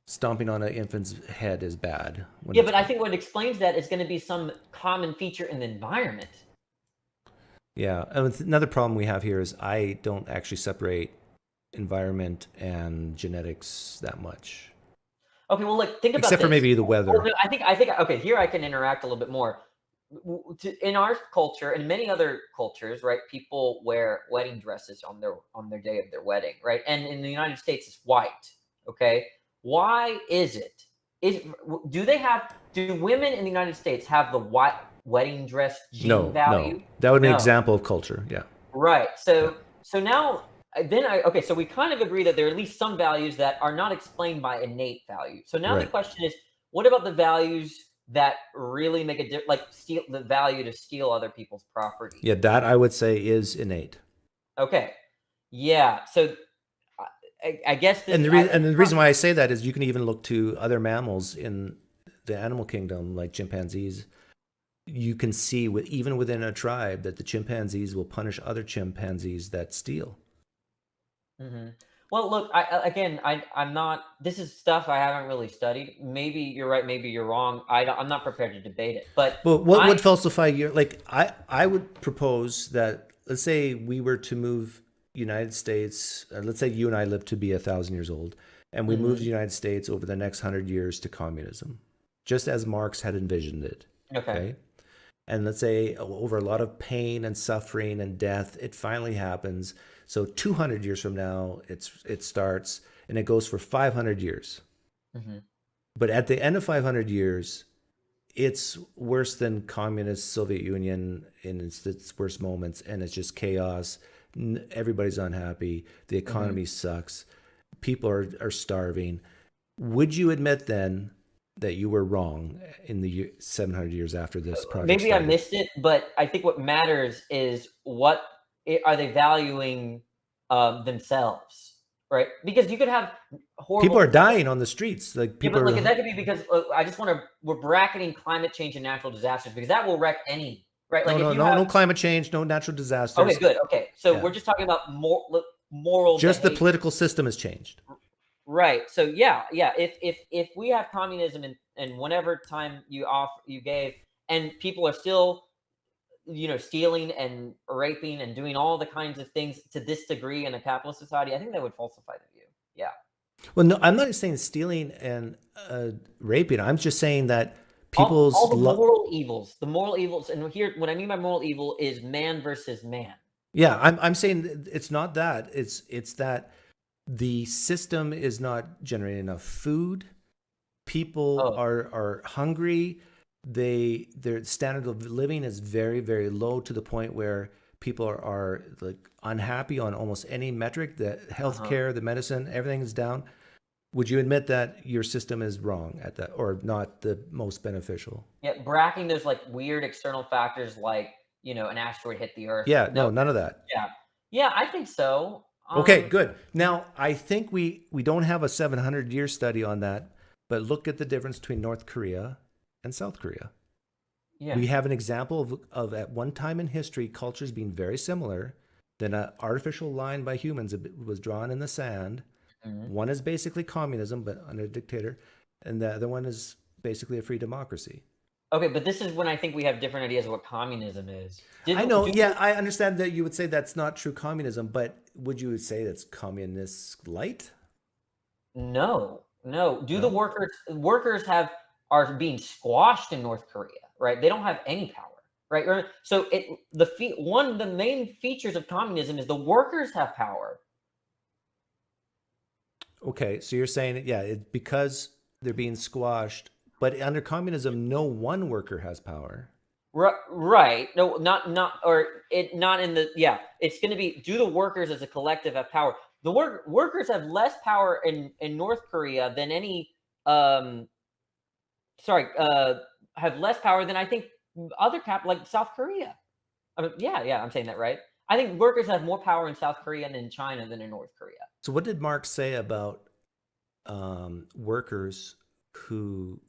stomping on an infant's head is bad. But I think what explains that is going to be some common feature in the environment. Yeah, and another problem we have here is I don't actually separate environment and genetics that much. Okay, well, look, think about except for this. maybe the weather. Well, I think okay, here I can interact a little bit more. In our culture and many other cultures, right, people wear wedding dresses on their day of their wedding, right? And in the United States, it's white. Okay, why is it? Do women in the United States have the white wedding dress gene value? No, that would be an example of culture. Yeah. Right. So now. So we kind of agree that there are at least some values that are not explained by innate value. So now the question is, what about the values that really make a difference, like the value to steal other people's property? Yeah, that I would say is innate. Okay. Yeah. So I guess the reason why I say that is you can even look to other mammals in the animal kingdom, like chimpanzees. You can see even within a tribe that the chimpanzees will punish other chimpanzees that steal. Mm-hmm. Well, look, I'm not. This is stuff I haven't really studied. Maybe you're right. Maybe you're wrong. I'm not prepared to debate it. But what would falsify your I would propose that, let's say we were to move United States. Let's say you and I live to be 1,000 years old, and we move the United States over the next 100 years to communism, just as Marx had envisioned it. Okay. And let's say over a lot of pain and suffering and death, it finally happens. So 200 years from now, it starts, and it goes for 500 years. Mm-hmm. But at the end of 500 years, it's worse than communist Soviet Union in its worst moments, and it's just chaos. Everybody's unhappy. The economy sucks. People are starving. Would you admit then that you were wrong in the 700 years after this project Maybe started? I missed it, but I think what matters is what are they valuing themselves, right? Because you could have horrible people are dying on the streets. Like people but that could be because we're bracketing climate change and natural disasters because that will wreck any, right? Like no climate change, no natural disasters. Okay, good. Okay, so we're just talking about moral. Just behavior. the political system has changed. Right. So yeah. If we have communism and whenever time you gave, and people are still, stealing and raping and doing all the kinds of things to this degree in a capitalist society, I think that would falsify the view. Yeah. Well, no, I'm not saying stealing and raping. I'm just saying that people's all the moral evils, and here what I mean by moral evil is man versus man. Yeah, I'm saying it's not that. It's that the system is not generating enough food. People Oh. are hungry. Their standard of living is very, very low, to the point where people are like unhappy on almost any metric. The healthcare, the medicine, everything is down. Would you admit that your system is wrong at that, or not the most beneficial? Yeah, bracking those like weird external factors like, you know, an asteroid hit the Earth. Yeah, no, none of that. Yeah. Yeah, I think so. Okay, good. Now, I think we don't have a 700-year study on that, but look at the difference between North Korea and South Korea. Yeah. We have an example of at one time in history, cultures being very similar. Then an artificial line by humans was drawn in the sand. One is basically communism, but under a dictator, and the other one is basically a free democracy. Okay, but this is when I think we have different ideas of what communism is. I know, yeah, I understand that you would say that's not true communism, but would you say that's communist light? No. Do the workers are being squashed in North Korea, right? They don't have any power, right? So one of the main features of communism is the workers have power. Okay, so you're saying that, yeah, because they're being squashed, but under communism, no one worker has power. Right. No, not in the, yeah, it's going to be, do the workers as a collective have power? The workers have less power in North Korea than any, have less power than I think other like South Korea. I mean, yeah, I'm saying that right. I think workers have more power in South Korea and in China than in North Korea. So what did Marx say about workers who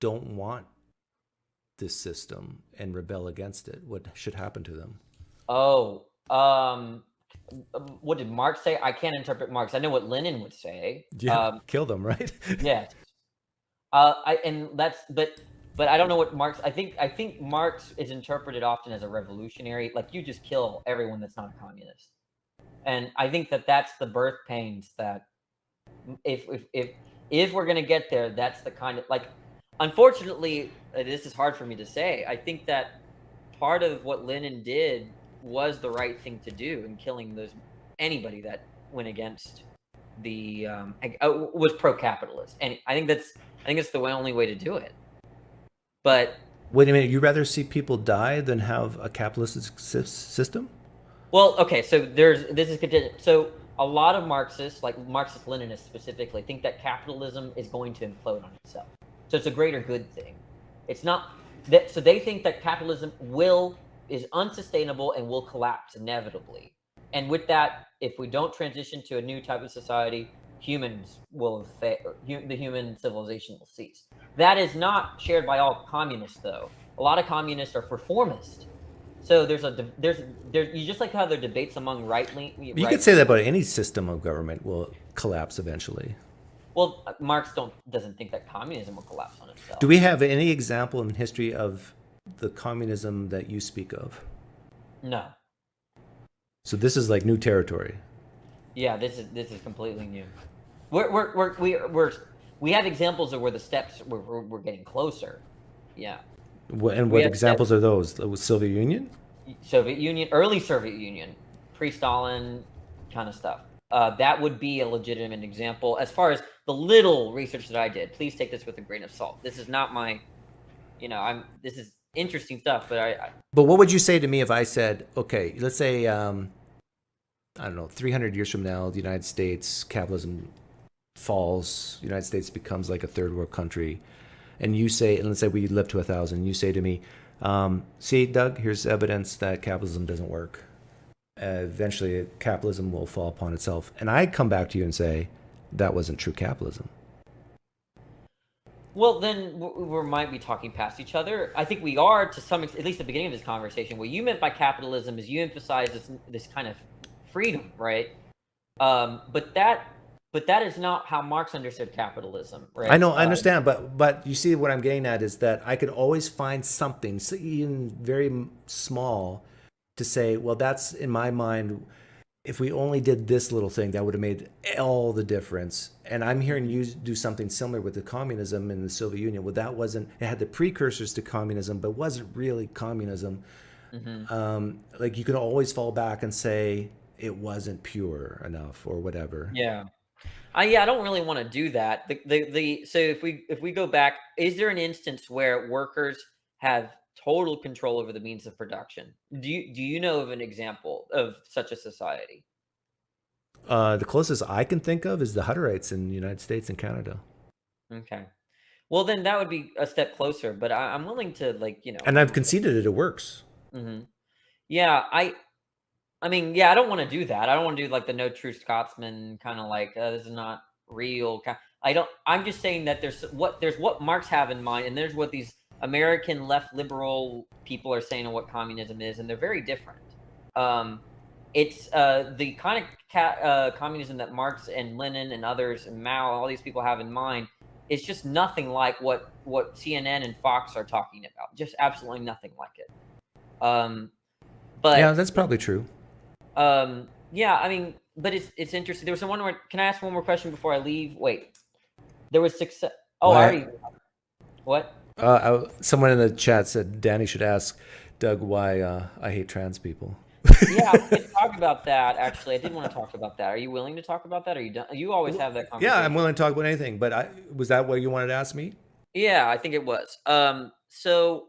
don't want this system and rebel against it? What should happen to them? Oh, what did Marx say? I can't interpret Marx. I know what Lenin would say. Yeah, kill them, right? Yeah. But I don't know what Marx. I think Marx is interpreted often as a revolutionary. Like, you just kill everyone that's not a communist. And I think that's the birth pains that if we're gonna get there, that's the kind of, like, unfortunately, this is hard for me to say. I think that part of what Lenin did was the right thing to do in killing anybody that went against the was pro-capitalist, and I think it's the only way to do it. But wait a minute, you'd rather see people die than have a capitalist system? Well, okay, so this is contingent. So a lot of Marxists, like Marxist-Leninists specifically, think that capitalism is going to implode on itself. So it's a greater good thing. It's not that. So they think that capitalism is unsustainable and will collapse inevitably. And with that, if we don't transition to a new type of society, the human civilization will cease. That is not shared by all communists, though. A lot of communists are reformist. So you just like how there are debates among right-wing. You could say that about any system of government will collapse eventually. Well, Marx doesn't think that communism will collapse on itself. Do we have any example in history of the communism that you speak of? No. So this is like new territory. Yeah, this is completely new. We have examples of where the steps we're getting closer. Yeah. And what examples are those? The Soviet Union? Early Soviet Union, pre-Stalin kind of stuff. That would be a legitimate example. As far as the little research that I did, please take this with a grain of salt. This is not my, this is interesting stuff, but But what would you say to me if I said, okay, let's say, I don't know, 300 years from now, the United States, capitalism falls, the United States becomes like a third world country. And you say, and let's say we live to 1,000, you say to me, see, Doug, here's evidence that capitalism doesn't work. Eventually, capitalism will fall upon itself. And I come back to you and say, that wasn't true capitalism. Well, then we might be talking past each other. I think we are, to some extent, at least at the beginning of this conversation. What you meant by capitalism is you emphasize this kind of freedom, right? But that is not how Marx understood capitalism, right? I know, I understand, but you see what I'm getting at is that I could always find something, even very small, to say, well, that's, in my mind, if we only did this little thing, that would have made all the difference. And I'm hearing you do something similar with the communism in the Soviet Union. Well, that wasn't, it had the precursors to communism, but wasn't really communism. Mm-hmm. Like, you could always fall back and say it wasn't pure enough or whatever. Yeah. Yeah, I don't really want to do that. So if we go back, is there an instance where workers have total control over the means of production? Do you know of an example of such a society? The closest I can think of is the Hutterites in the United States and Canada. Okay. Well, then that would be a step closer, but I'm willing to, like, And I've conceded it works. Mm-hmm. Yeah, I mean, yeah, I don't want to do that. I don't want to do like the No True Scotsman kind of like this is not real. I'm just saying that there's what Marx have in mind, and there's what these American left liberal people are saying of what communism is, and they're very different. It's the kind of communism that Marx and Lenin and others and Mao, all these people have in mind. It's just nothing like what CNN and Fox are talking about. Just absolutely nothing like it. But yeah, that's probably true. Yeah, I mean, but it's interesting. There was one more. Can I ask one more question before I leave? Wait, there was success. Oh, I already. What? Someone in the chat said Danny should ask Doug why I hate trans people. Yeah, we can talk about that. Actually, I did want to talk about that. Are you willing to talk about that? Are you done? You always have that conversation. Yeah, I'm willing to talk about anything. But was that what you wanted to ask me? Yeah, I think it was. So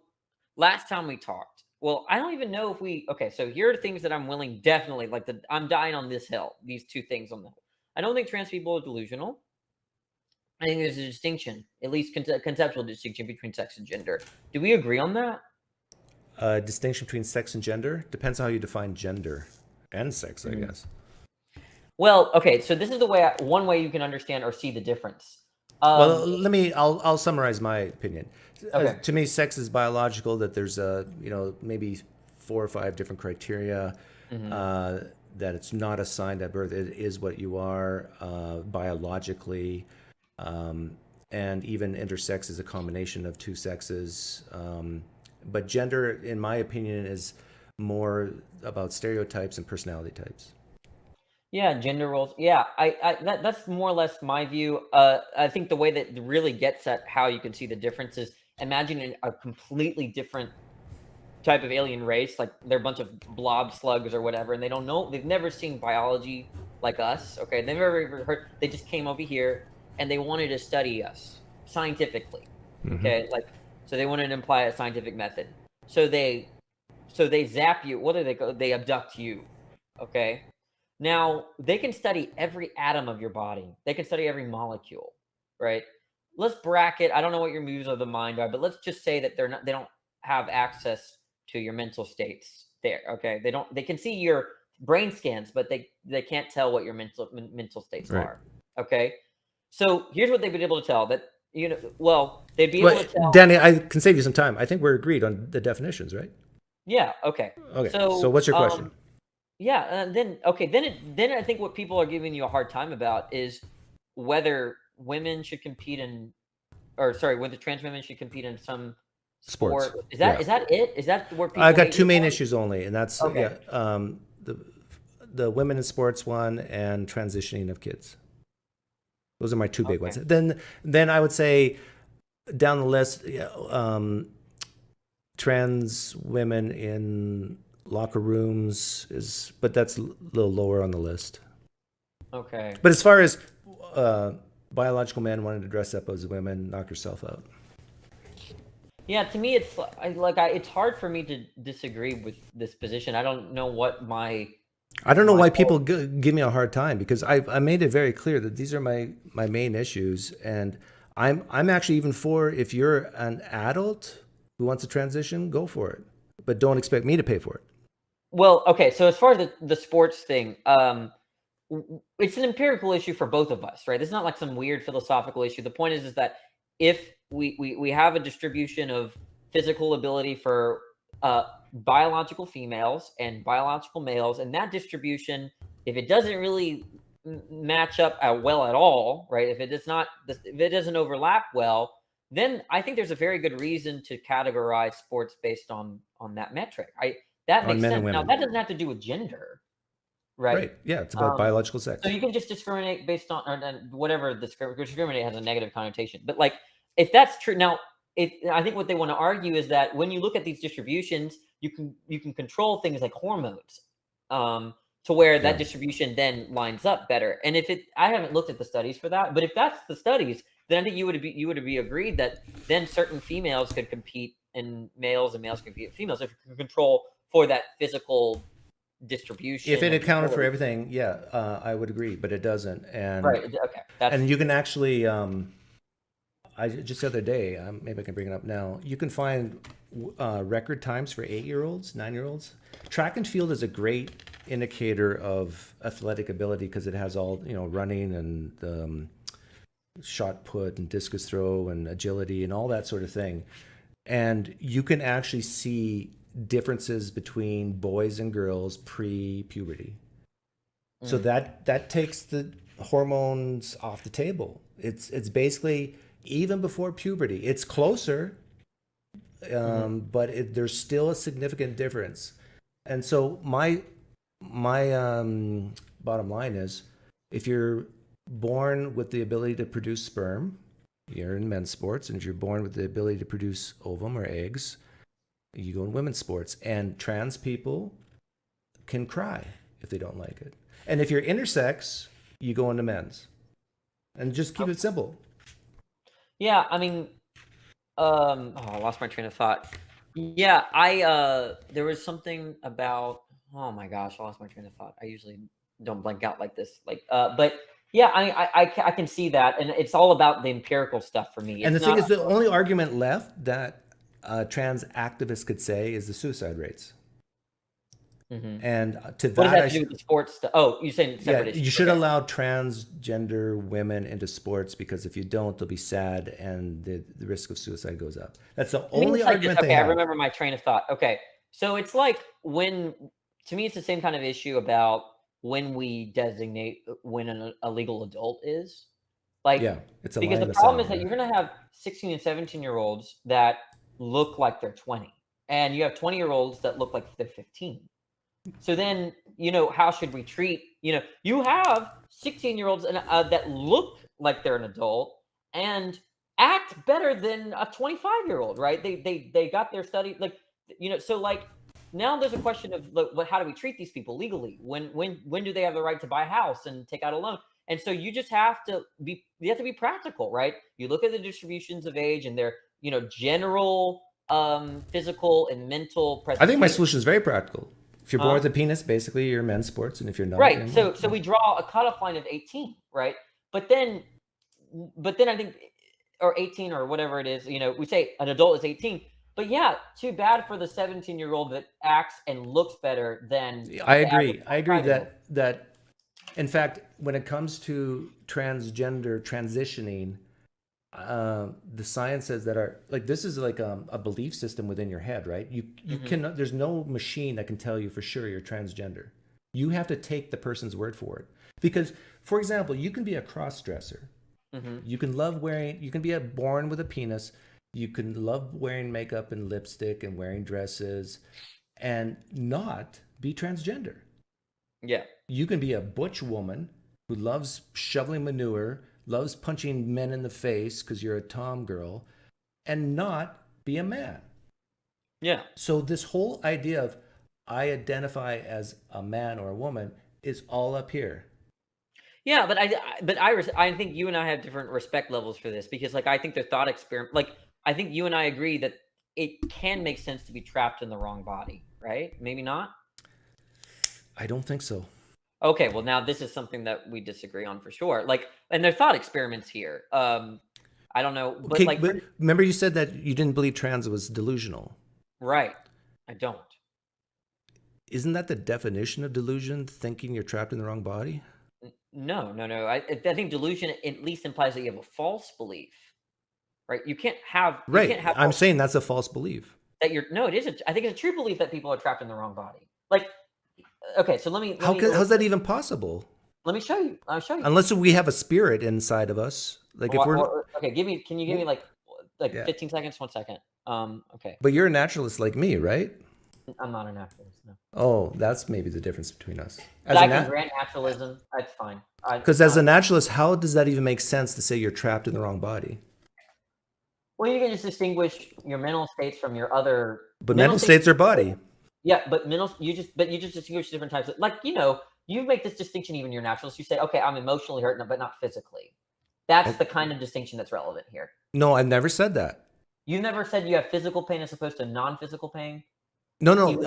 last time we talked, well, I don't even know if okay, so here are things that I'm willing, definitely, like I'm dying on this hill, these two things on the hill. I don't think trans people are delusional. I think there's a distinction, at least conceptual distinction between sex and gender. Do we agree on that? Distinction between sex and gender depends on how you define gender and sex, I guess. Well, okay, so this is the way one way you can understand or see the difference. Well, I'll summarize my opinion. Okay. To me, sex is biological. That there's maybe 4 or 5 different criteria. That it's not assigned at birth. It is what you are biologically, and even intersex is a combination of 2 sexes. But gender, in my opinion, is more about stereotypes and personality types. Yeah, gender roles. Yeah, that's more or less my view. I think the way that really gets at how you can see the difference is imagine a completely different type of alien race, like they're a bunch of blob slugs or whatever, and they've never seen biology like us. Okay, they've never ever heard. They just came over here and they wanted to study us scientifically. Okay, so they wanted to imply a scientific method. So they zap you. What do they go? They abduct you. Okay. Now, they can study every atom of your body. They can study every molecule, right? Let's bracket. I don't know what your moves of the mind are, but let's just say that they don't have access to your mental states there, okay? They can see your brain scans, but they can't tell what your mental states are, okay? So here's what they've been able to tell that, they'd be able to tell. Danny, I can save you some time. I think we're agreed on the definitions, right? Yeah, okay. Okay, so what's your question? Yeah, then I think what people are giving you a hard time about is whether women should compete whether trans women should compete in some sports. Sport. Is that it? Is that where people? I got 2 main issues only, and that's the women in sports one and transitioning of kids. Those are my 2 big ones. Then I would say down the list, trans women in locker rooms but that's a little lower on the list. Okay. But as far as biological men wanting to dress up as women, knock yourself out. Yeah, to me, it's hard for me to disagree with this position. I don't know what I don't know why people give me a hard time, because I made it very clear that these are my main issues, and I'm actually even for, if you're an adult who wants to transition, go for it, but don't expect me to pay for it. Well, okay, so as far as the sports thing, it's an empirical issue for both of us, right? It's not like some weird philosophical issue. The point is that if we have a distribution of physical ability for biological females and biological males, and that distribution, if it doesn't really match up well at all, right? If it doesn't overlap well, then I think there's a very good reason to categorize sports based on that metric. That makes sense. Now, that doesn't have to do with gender, right? Right. Yeah, it's about biological sex. So you can just discriminate based on whatever discriminate has a negative connotation. But like, if that's true, now, I think what they want to argue is that when you look at these distributions, you can control things like hormones. to where that Yeah. distribution then lines up better. And if I haven't looked at the studies for that, but if that's the studies, then I think you would be agreed that then certain females could compete in males and males could compete in females if you can control for that physical distribution. If it and accounted for equality. everything, yeah, I would agree, but it doesn't. And Right. Okay. That's and you can actually, I just the other day, maybe I can bring it up now. You can find record times for 8-year-olds, 9-year-olds. Track and field is a great indicator of athletic ability because it has all, running and shot put and discus throw and agility and all that sort of thing. And you can actually see differences between boys and girls pre-puberty. So that takes the hormones off the table. It's basically even before puberty. It's closer, but there's still a significant difference. And so my bottom line is, if you're born with the ability to produce sperm, you're in men's sports, and if you're born with the ability to produce ovum or eggs, you go in women's sports. And trans people can cry if they don't like it. And if you're intersex, you go into men's. And just keep it simple. Yeah, I mean, I lost my train of thought. Yeah, there was something about, oh my gosh, I lost my train of thought. I usually don't blank out like this. But yeah, I can see that. And it's all about the empirical stuff for me. And the It's thing not- is, the only argument left that trans activists could say is the suicide rates. Mhm. And to What does that, that do with the sports stuff? Oh, you're saying separate issues. you should Okay. allow transgender women into sports, because if you don't, they'll be sad and the risk of suicide goes up. That's the To me, only it's like argument this. they Okay, I have. remember my train of thought. Okay, so it's like to me, it's the same kind of issue about when we designate when a legal adult is. Like, Yeah, it's a because line in the the problem sand, is that yeah. you're going to have 16 and 17-year-olds that look like they're 20, and you have 20-year-olds that look like they're 15. So then, how should we treat, you have 16-year-olds that look like they're an adult and act better than a 25-year-old, right? They got their study, so like now there's a question of how do we treat these people legally? When do they have the right to buy a house and take out a loan? And so you just have to be practical, right? You look at the distributions of age and their, general physical and mental I think my presentation. solution is very practical. If you're born with a penis, basically you're men's sports, and if you're not, Right. you're So we draw a cutoff line of 18, right? But then I think, or 18 or whatever it is, we say an adult is 18. But yeah, too bad for the 17-year-old that acts and looks better than. I the agree. average I agree 25-year-old. that in fact, when it comes to transgender transitioning, the science says that this is like a belief system within your head, right? You cannot, there's no machine that can tell you for sure you're transgender. You have to take the person's word for it. Because, for example, you can be a cross-dresser. You can be born with a penis. You can love wearing makeup and lipstick and wearing dresses and not be transgender. Yeah. You can be a butch woman who loves shoveling manure, loves punching men in the face because you're a tom girl, and not be a man. Yeah. So this whole idea of I identify as a man or a woman is all up here. Yeah, but I think you and I have different respect levels for this, because I think the thought experiment, I think you and I agree that it can make sense to be trapped in the wrong body, right? Maybe not. I don't think so. Okay, well now this is something that we disagree on for sure. And they're thought experiments here. I don't know, but Okay, but remember you said that you didn't believe trans was delusional. right. I don't. Isn't that the definition of delusion, thinking you're trapped in the wrong body? No. I think delusion at least implies that you have a false belief, right? You can't have. Right. You can't have I'm saying that's a false belief. that you're. No, it isn't. I think it's a true belief that people are trapped in the wrong body. Okay, so How's that even possible? Let me show you. I'll show you. Unless we have a spirit inside of us, if we're. Okay, can you give me Yeah. 15 seconds? 1 second. Okay. But you're a naturalist like me, right? I'm not a naturalist. No. Oh, that's maybe the difference between us. But I can grant naturalism. That's fine. Because as a naturalist, how does that even make sense to say you're trapped in the wrong body? Well, you can just distinguish your mental states from your other. But mental states are body. Yeah, but you just distinguish different types of, you make this distinction even in your naturalist. You say, okay, I'm emotionally hurt, but not physically. That's the kind of distinction that's relevant here. No, I've never said that. You never said you have physical pain as opposed to non-physical pain? No.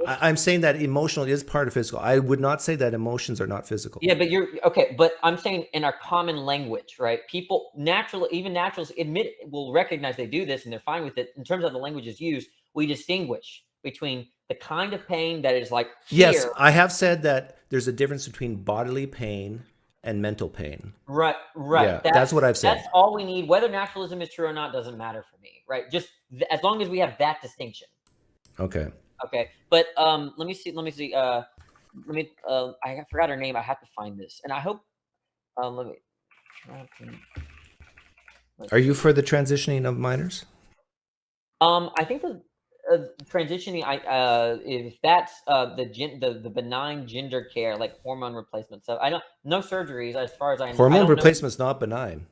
I'm saying that emotional is part of physical. I would not say that emotions are not physical. Yeah, but but I'm saying in our common language, right? People even naturalists will recognize they do this and they're fine with it. In terms of the language is used, we distinguish between the kind of pain that is like here. Yes, I have said that there's a difference between bodily pain and mental pain. Right. Yeah, that's what I've said. That's all we need. Whether naturalism is true or not doesn't matter for me, right? Just as long as we have that distinction. Okay. But let me see. I forgot her name. I have to find this, and I hope. Let me. Are you for the transitioning of minors? I think the transitioning. If that's the benign gender care, like hormone replacement. So no surgeries as far as I know. Hormone replacement's not benign.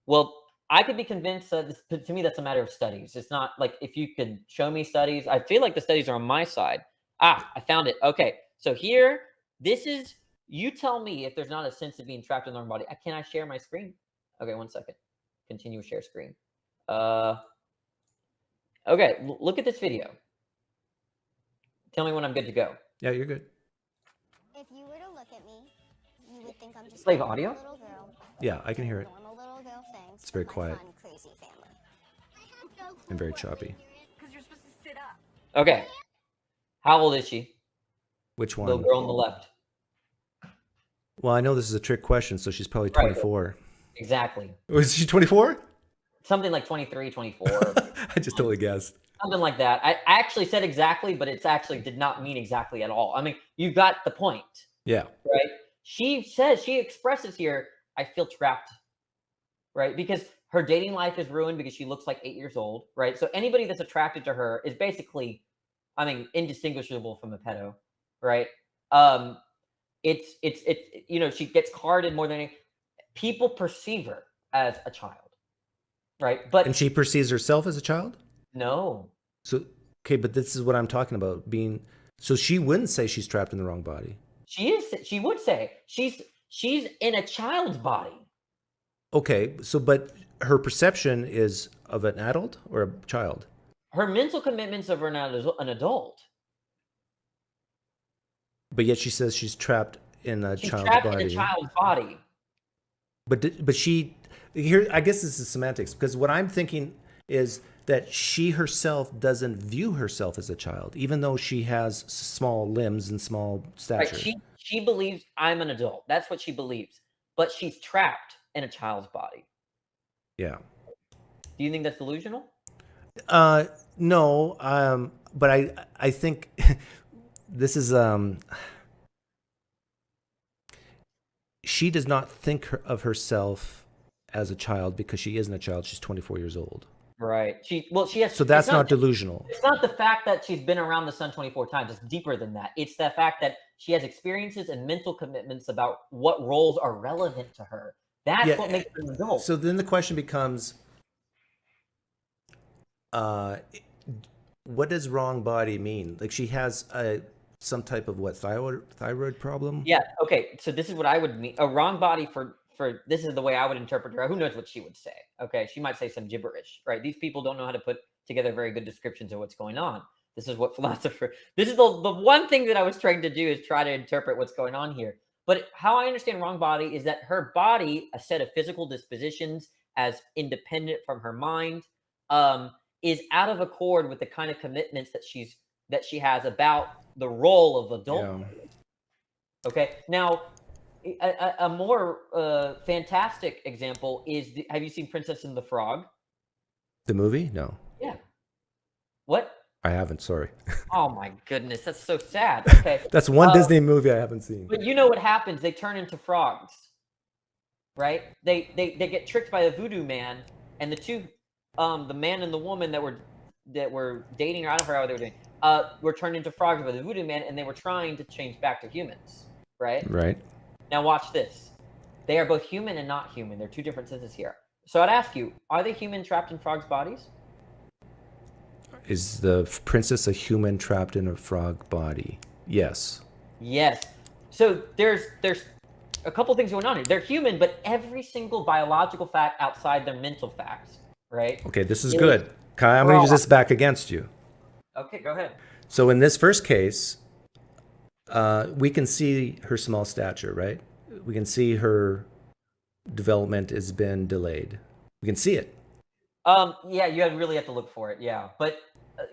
Well, I could be convinced that to me that's a matter of studies. It's not like if you could show me studies. I feel like the studies are on my side. I found it. Okay, so here, you tell me if there's not a sense of being trapped in the wrong body. Can I share my screen? Okay, 1 second. Continue share screen. Okay, look at this video. Tell me when I'm good to go. Yeah, you're good. If you were to look at me, you would think I'm just Play a audio? little girl. Yeah, I can hear it. Normal little girl things It's very with my quiet. fun, crazy family. And very choppy. Okay. How old is she? Which one? Little girl on the left. Well, I know this is a trick question, so she's probably Right. 24. Exactly. Was she 24? Something like 23, 24. I just totally guessed. Something like that. I actually said exactly, but it's actually did not mean exactly at all. I mean, you got the point, Yeah. right? She expresses here, I feel trapped, right? Because her dating life is ruined because she looks like 8 years old, right? So anybody that's attracted to her is basically, indistinguishable from a pedo, right? It's she gets carded more than people perceive her as a child, right? But And she perceives herself as a child? no. So, okay, but this is what I'm talking about. So she wouldn't say she's trapped in the wrong body. She would say she's in a child's body. Okay, but her perception is of an adult or a child? Her mental commitments of an adult. But yet she says she's trapped in a She's child's trapped body. in a child's body. But she here, I guess this is semantics, because what I'm thinking is that she herself doesn't view herself as a child, even though she has small limbs and small stature. Right. She believes I'm an adult. That's what she believes. But she's trapped in a child's body. Yeah. Do you think that's delusional? No. But I think this is she does not think of herself as a child because she isn't a child. She's 24 years old. Right. She has. So that's not delusional. It's not the fact that she's been around the sun 24 times. It's deeper than that. It's the fact that she has experiences and mental commitments about what roles are relevant to her. That's what makes her an adult. So then the question becomes, what does wrong body mean? Like she has some type of thyroid problem? Yeah. Okay. So this is what I would mean. A wrong body for this is the way I would interpret her. Who knows what she would say? Okay. She might say some gibberish, right? These people don't know how to put together very good descriptions of what's going on. This is what this is the one thing that I was trying to do is try to interpret what's going on here. But how I understand wrong body is that her body, a set of physical dispositions as independent from her mind, is out of accord with the kind of commitments that she has about the role of adulthood. Yeah. Okay. Now, a more fantastic example is have you seen Princess and the Frog? The movie? No. Yeah. What? I haven't. Sorry. Oh my goodness, that's so sad. Okay. That's one Disney movie I haven't seen. But you know what happens? They turn into frogs, right? They get tricked by a voodoo man, and the two, the man and the woman that were dating, or I don't know how they were doing, were turned into frogs by the voodoo man, and they were trying to change back to humans, right? Right. Now watch this. They are both human and not human. They're two different senses here. So I'd ask you, are they human trapped in frogs' bodies? Is the princess a human trapped in a frog body? Yes. Yes. So there's a couple things going on here. They're human, but every single biological fact outside their mental facts, right? Okay, this is good. Kai, I'm going to use this back against you. Okay, go ahead. So in this first case, we can see her small stature, right? We can see her development has been delayed. We can see it. Yeah, you really have to look for it. Yeah, but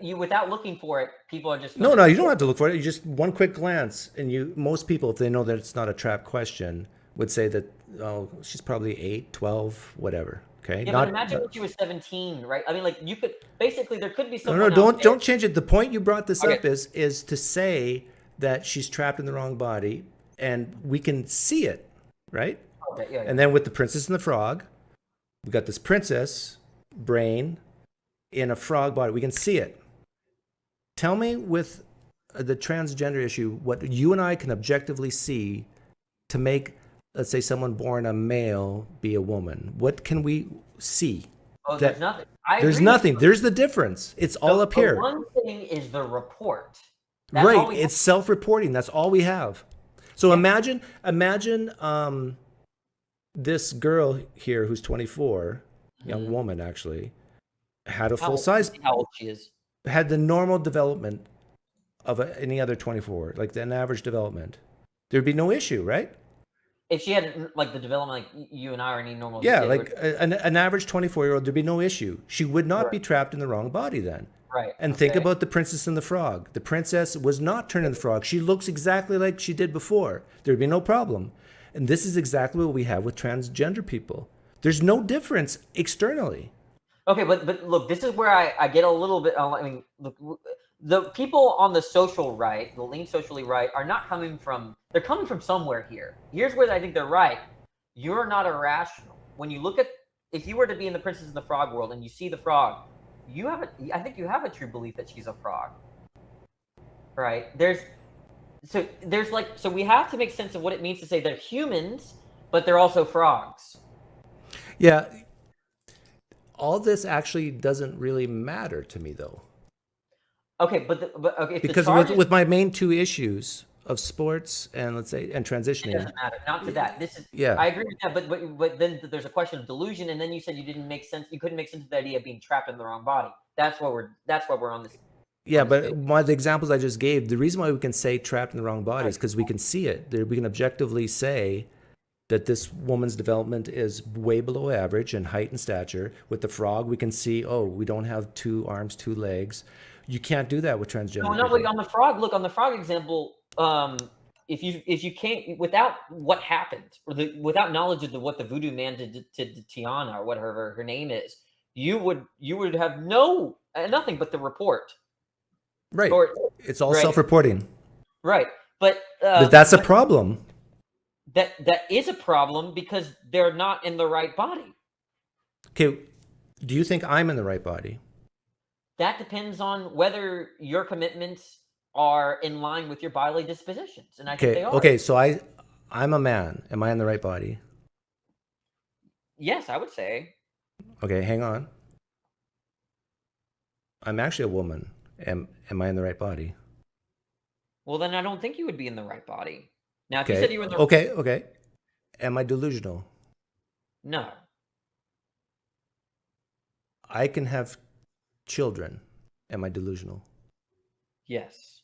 you without looking for it, people are just No, you don't have to look for it. You just one quick glance, and most people, if they know that it's not a trap question, would say that, oh, she's probably 8, 12, whatever. Okay. Yeah, but imagine when she was 17, right? I mean, like you could basically there could be someone. No, don't change it. The point you brought this up is to say that she's trapped in the wrong body, and we can see it, right? Okay, yeah. And then with the Princess and the Frog, we got this princess brain in a frog body. We can see it. Tell me with the transgender issue what you and I can objectively see to make, let's say, someone born a male be a woman. What can we see? Oh, there's nothing. There's nothing. There's the difference. It's all up here. One thing is the report. That's right. It's self-reporting. That's all we have. So imagine this girl here who's 24, young woman actually, had a full size. How old she is? Had the normal development of any other 24, like an average development. There'd be no issue, right? If she had like the development like you and I are any normal. Yeah, like an average 24-year-old, there'd be no issue. She would not be trapped in the wrong body then. Right. And think about the Princess and the Frog. The princess was not turned into the frog. She looks exactly like she did before. There'd be no problem. And this is exactly what we have with transgender people. There's no difference externally. Okay, but look, this is where I get a little bit. I mean, look, the people on the social right, the lean socially right, are not coming from. They're coming from somewhere here. Here's where I think they're right. You're not irrational. When you look at, if you were to be in the Princess and the Frog world and you see the frog, I think you have a true belief that she's a frog, right? So we have to make sense of what it means to say they're humans, but they're also frogs. Yeah. All this actually doesn't really matter to me, though. Okay, but okay, because with my main two issues of sports and let's say and transitioning, it doesn't matter. Not to that. This is yeah. I agree with that, but then there's a question of delusion, and then you said you didn't make sense. You couldn't make sense of the idea of being trapped in the wrong body. That's why we're on this. Yeah, but the examples I just gave, the reason why we can say trapped in the wrong body is because we can see it. We can objectively say that this woman's development is way below average in height and stature. With the frog, we can see, oh, we don't have 2 arms, 2 legs. You can't do that with transgender. No, but on the frog, look, on the frog example, if you can't, without what happened, or without knowledge of what the voodoo man did to Tiana, or whatever her name is, you would have nothing but the report. Right. It's all self-reporting. Right. But that's a problem. That is a problem because they're not in the right body. Okay. Do you think I'm in the right body? That depends on whether your commitments are in line with your bodily dispositions, and I think they are. Okay, so I'm a man. Am I in the right body? Yes, I would say. Okay, hang on. I'm actually a woman. Am I in the right body? Well, then I don't think you would be in the right body. Now, if you Okay. said you were in the Okay. Am I delusional? No. I can have children. Am I delusional? Yes.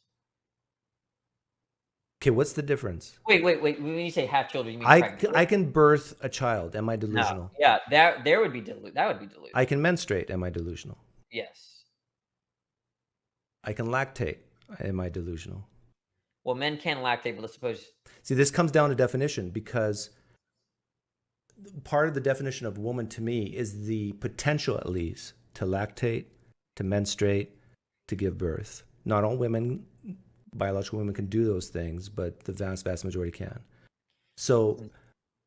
Okay, what's the difference? Wait. When you say have children, you mean pregnant? I can birth a child. Am I delusional? No. Yeah, that would be delusional. I can menstruate. Am I delusional? Yes. I can lactate. Am I delusional? Well, men can lactate, but let's suppose. See, this comes down to definition because part of the definition of woman to me is the potential, at least, to lactate, to menstruate, to give birth. Not all women, biological women, can do those things, but the vast majority can. So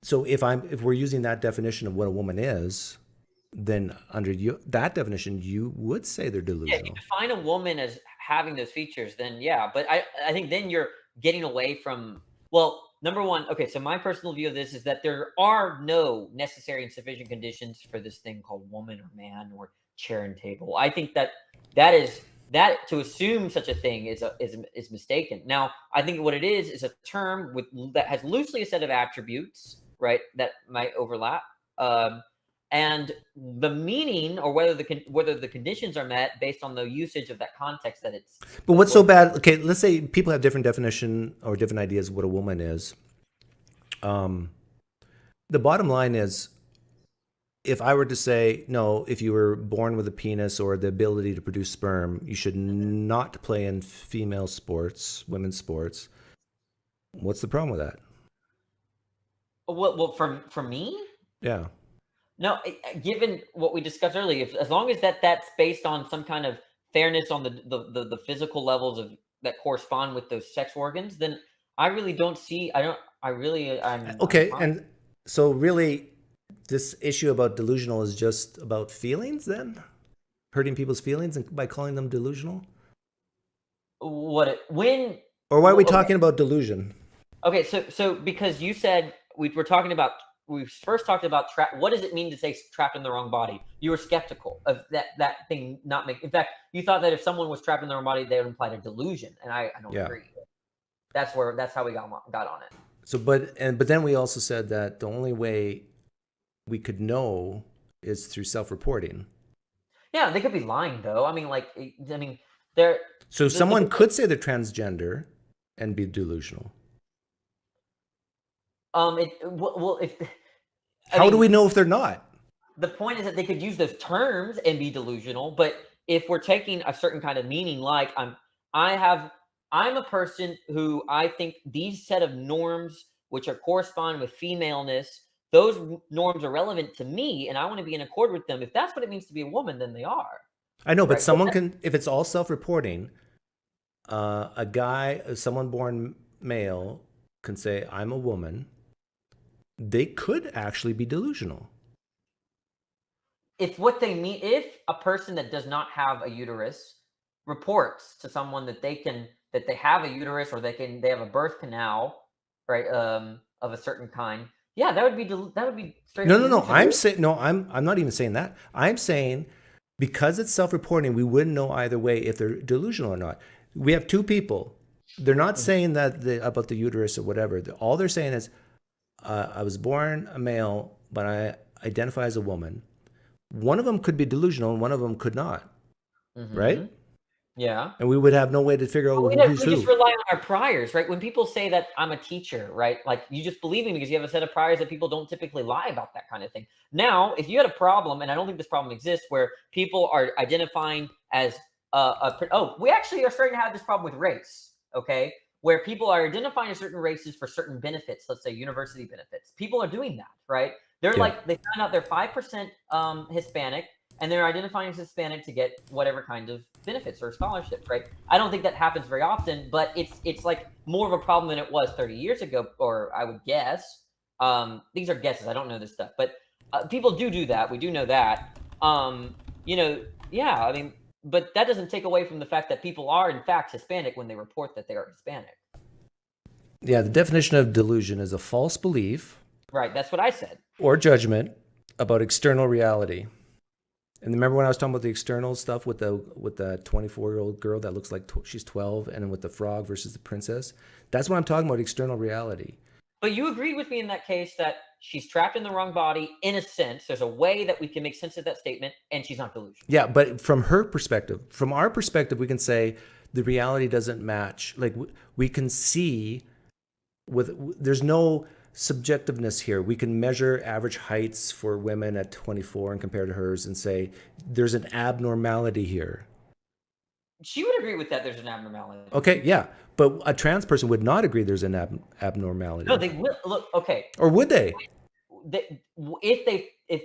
if we're using that definition of what a woman is, then under that definition, you would say they're delusional. Yeah, if you define a woman as having those features, then yeah. But I think then you're getting away from, well, number one, okay, so my personal view of this is that there are no necessary and sufficient conditions for this thing called woman or man or chair and table. I think that is that to assume such a thing is mistaken. Now, I think what it is a term that has loosely a set of attributes, right, that might overlap, and the meaning or whether the conditions are met based on the usage of that context that it's. But what's so bad? Okay, let's say people have different definition or different ideas of what a woman is. The bottom line is, if I were to say, no, if you were born with a penis or the ability to produce sperm, you should not play in female sports, women's sports. What's the problem with that? Well, for me? Yeah. No, given what we discussed earlier, as long as that's based on some kind of fairness on the physical levels that correspond with those sex organs, then I really don't see. I'm okay. And so really, this issue about delusional is just about feelings, then hurting people's feelings and by calling them delusional. Or why are we talking about delusion? Okay, so because you said we first talked about what does it mean to say trapped in the wrong body? You were skeptical of that thing not making. In fact, you thought that if someone was trapped in their own body, they would imply a delusion, and I don't agree. That's how we got on it. So, but then we also said that the only way we could know is through self-reporting. Yeah, they could be lying though. They're. So someone could say they're transgender and be delusional. How do we know if they're not? The point is that they could use those terms and be delusional, but if we're taking a certain kind of meaning, like I'm a person who I think these set of norms which correspond with femaleness, those norms are relevant to me, and I want to be in accord with them. If that's what it means to be a woman, then they are. I know, but someone can, if it's all self-reporting, someone born male can say, I'm a woman. They could actually be delusional. If a person that does not have a uterus reports to someone that they have a uterus or they have a birth canal, right, of a certain kind, yeah, that would be straight. No. I'm not even saying that. I'm saying because it's self-reporting, we wouldn't know either way if they're delusional or not. We have two people. They're not saying that about the uterus or whatever. All they're saying is, I was born a male, but I identify as a woman. One of them could be delusional and one of them could not. Mm-hmm. Right? Yeah. And we would have no way to figure out who's who. We just rely on our priors, right? When people say that I'm a teacher, right? Like you just believe me because you have a set of priors that people don't typically lie about that kind of thing. Now, if you had a problem, and I don't think this problem exists, where people are identifying as we actually are starting to have this problem with race, okay? Where people are identifying as certain races for certain benefits, let's say university benefits. People are doing that, right? They're like, they find out they're 5% Hispanic, and they're identifying as Hispanic to get whatever kind of benefits or scholarships, right? I don't think that happens very often, but it's like more of a problem than it was 30 years ago, or I would guess. These are guesses. I don't know this stuff, but people do that. We do know that. But that doesn't take away from the fact that people are in fact Hispanic when they report that they are Hispanic. Yeah, the definition of delusion is a false belief. Right, that's what I said. Or judgment about external reality. And remember when I was talking about the external stuff with the 24-year-old girl that looks like she's 12, and then with the frog versus the princess? That's what I'm talking about, external reality. But you agreed with me in that case that she's trapped in the wrong body in a sense. There's a way that we can make sense of that statement, and she's not delusional. Yeah, but from her perspective, from our perspective, we can say the reality doesn't match. Like we can see there's no subjectiveness here. We can measure average heights for women at 24 and compare to hers and say there's an abnormality here. She would agree with that. There's an abnormality. Okay, yeah, but a trans person would not agree there's an abnormality. No, they will. Look, okay. Or would they? If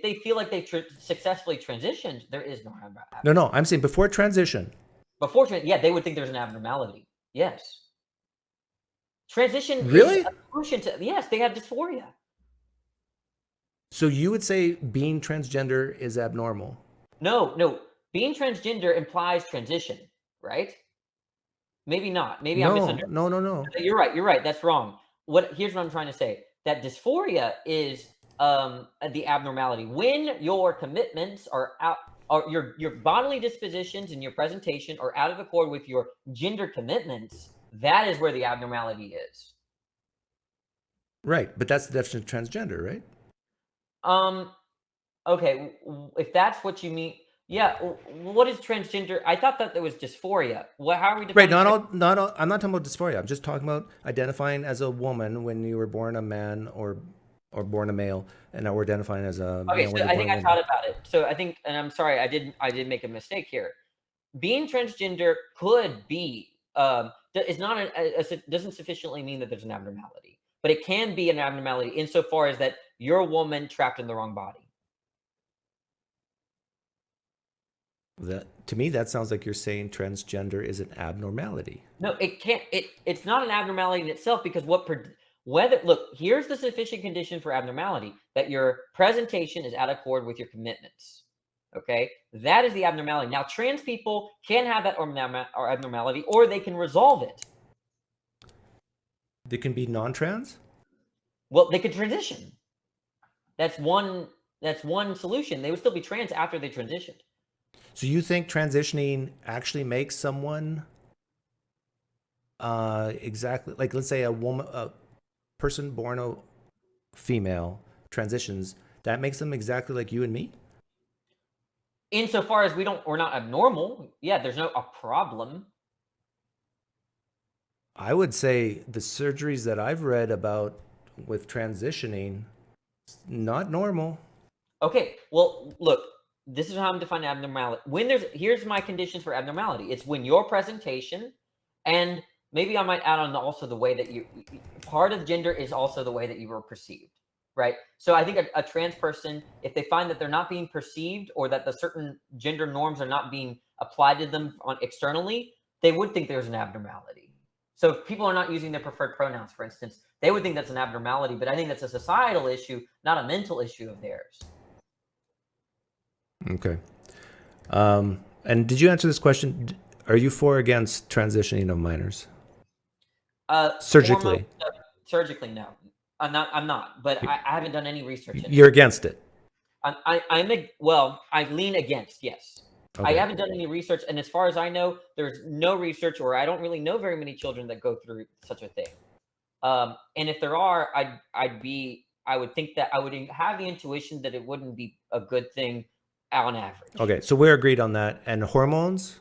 they feel like they've successfully transitioned, there is no abnormality. No, I'm saying before transition. They would think there's an abnormality. Yes. Transition really? Is a solution to, yes, they have dysphoria. So you would say being transgender is abnormal? No. Being transgender implies transition, right? Maybe not. Maybe I'm misunderstanding. No. You're right. That's wrong. Here's what I'm trying to say. That dysphoria is the abnormality. When your commitments are your bodily dispositions and your presentation are out of accord with your gender commitments, that is where the abnormality is. Right, but that's the definition of transgender, right? Okay, if that's what you mean, yeah. What is transgender? I thought that there was dysphoria. How are we Right, defining? not all. I'm not talking about dysphoria. I'm just talking about identifying as a woman when you were born a man or born a male, and now we're identifying as a Okay, male so when you're I born think a I woman. thought about it. So I think, and I'm sorry, I did make a mistake here. Being transgender could be it's not doesn't sufficiently mean that there's an abnormality, but it can be an abnormality insofar as that you're a woman trapped in the wrong body. To me, that sounds like you're saying transgender is an abnormality. No, it can't. It's not an abnormality in itself because look, here's the sufficient condition for abnormality: that your presentation is out of accord with your commitments. Okay, that is the abnormality. Now, trans people can have that or abnormality, or they can resolve it. They can be non-trans? Well, they could transition. That's one solution. They would still be trans after they transitioned. So you think transitioning actually makes someone exactly like, let's say a person born a female transitions, that makes them exactly like you and me? Insofar as we're not abnormal, yeah, there's a problem. I would say the surgeries that I've read about with transitioning, not normal. Okay, well, look, this is how I'm defining abnormality. Here's my conditions for abnormality. It's when your presentation, and maybe I might add on also the way that part of gender is also the way that you were perceived, right? So I think a trans person, if they find that they're not being perceived or that the certain gender norms are not being applied to them externally, they would think there's an abnormality. So if people are not using their preferred pronouns, for instance, they would think that's an abnormality, but I think that's a societal issue, not a mental issue of theirs. Okay. And did you answer this question? Are you for or against transitioning of minors? Surgically. Surgically, no. I'm not. But I haven't done any research. You're against it. I lean against, yes. Okay. I haven't done any research, and as far as I know, there's no research, or I don't really know very many children that go through such a thing. And if there are, I would think that I would have the intuition that it wouldn't be a good thing on average. Okay, so we're agreed on that. And hormones?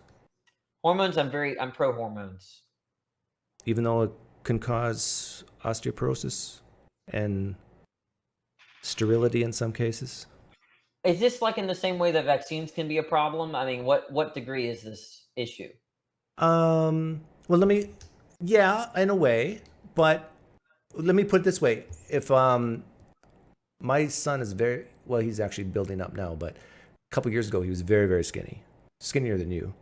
Hormones, I'm pro hormones. Even though it can cause osteoporosis and sterility in some cases? Is this like in the same way that vaccines can be a problem? I mean, what degree is this issue? Well, yeah, in a way, but let me put it this way. If my son is he's actually building up now, but a couple years ago, he was very, very skinny, skinnier than you.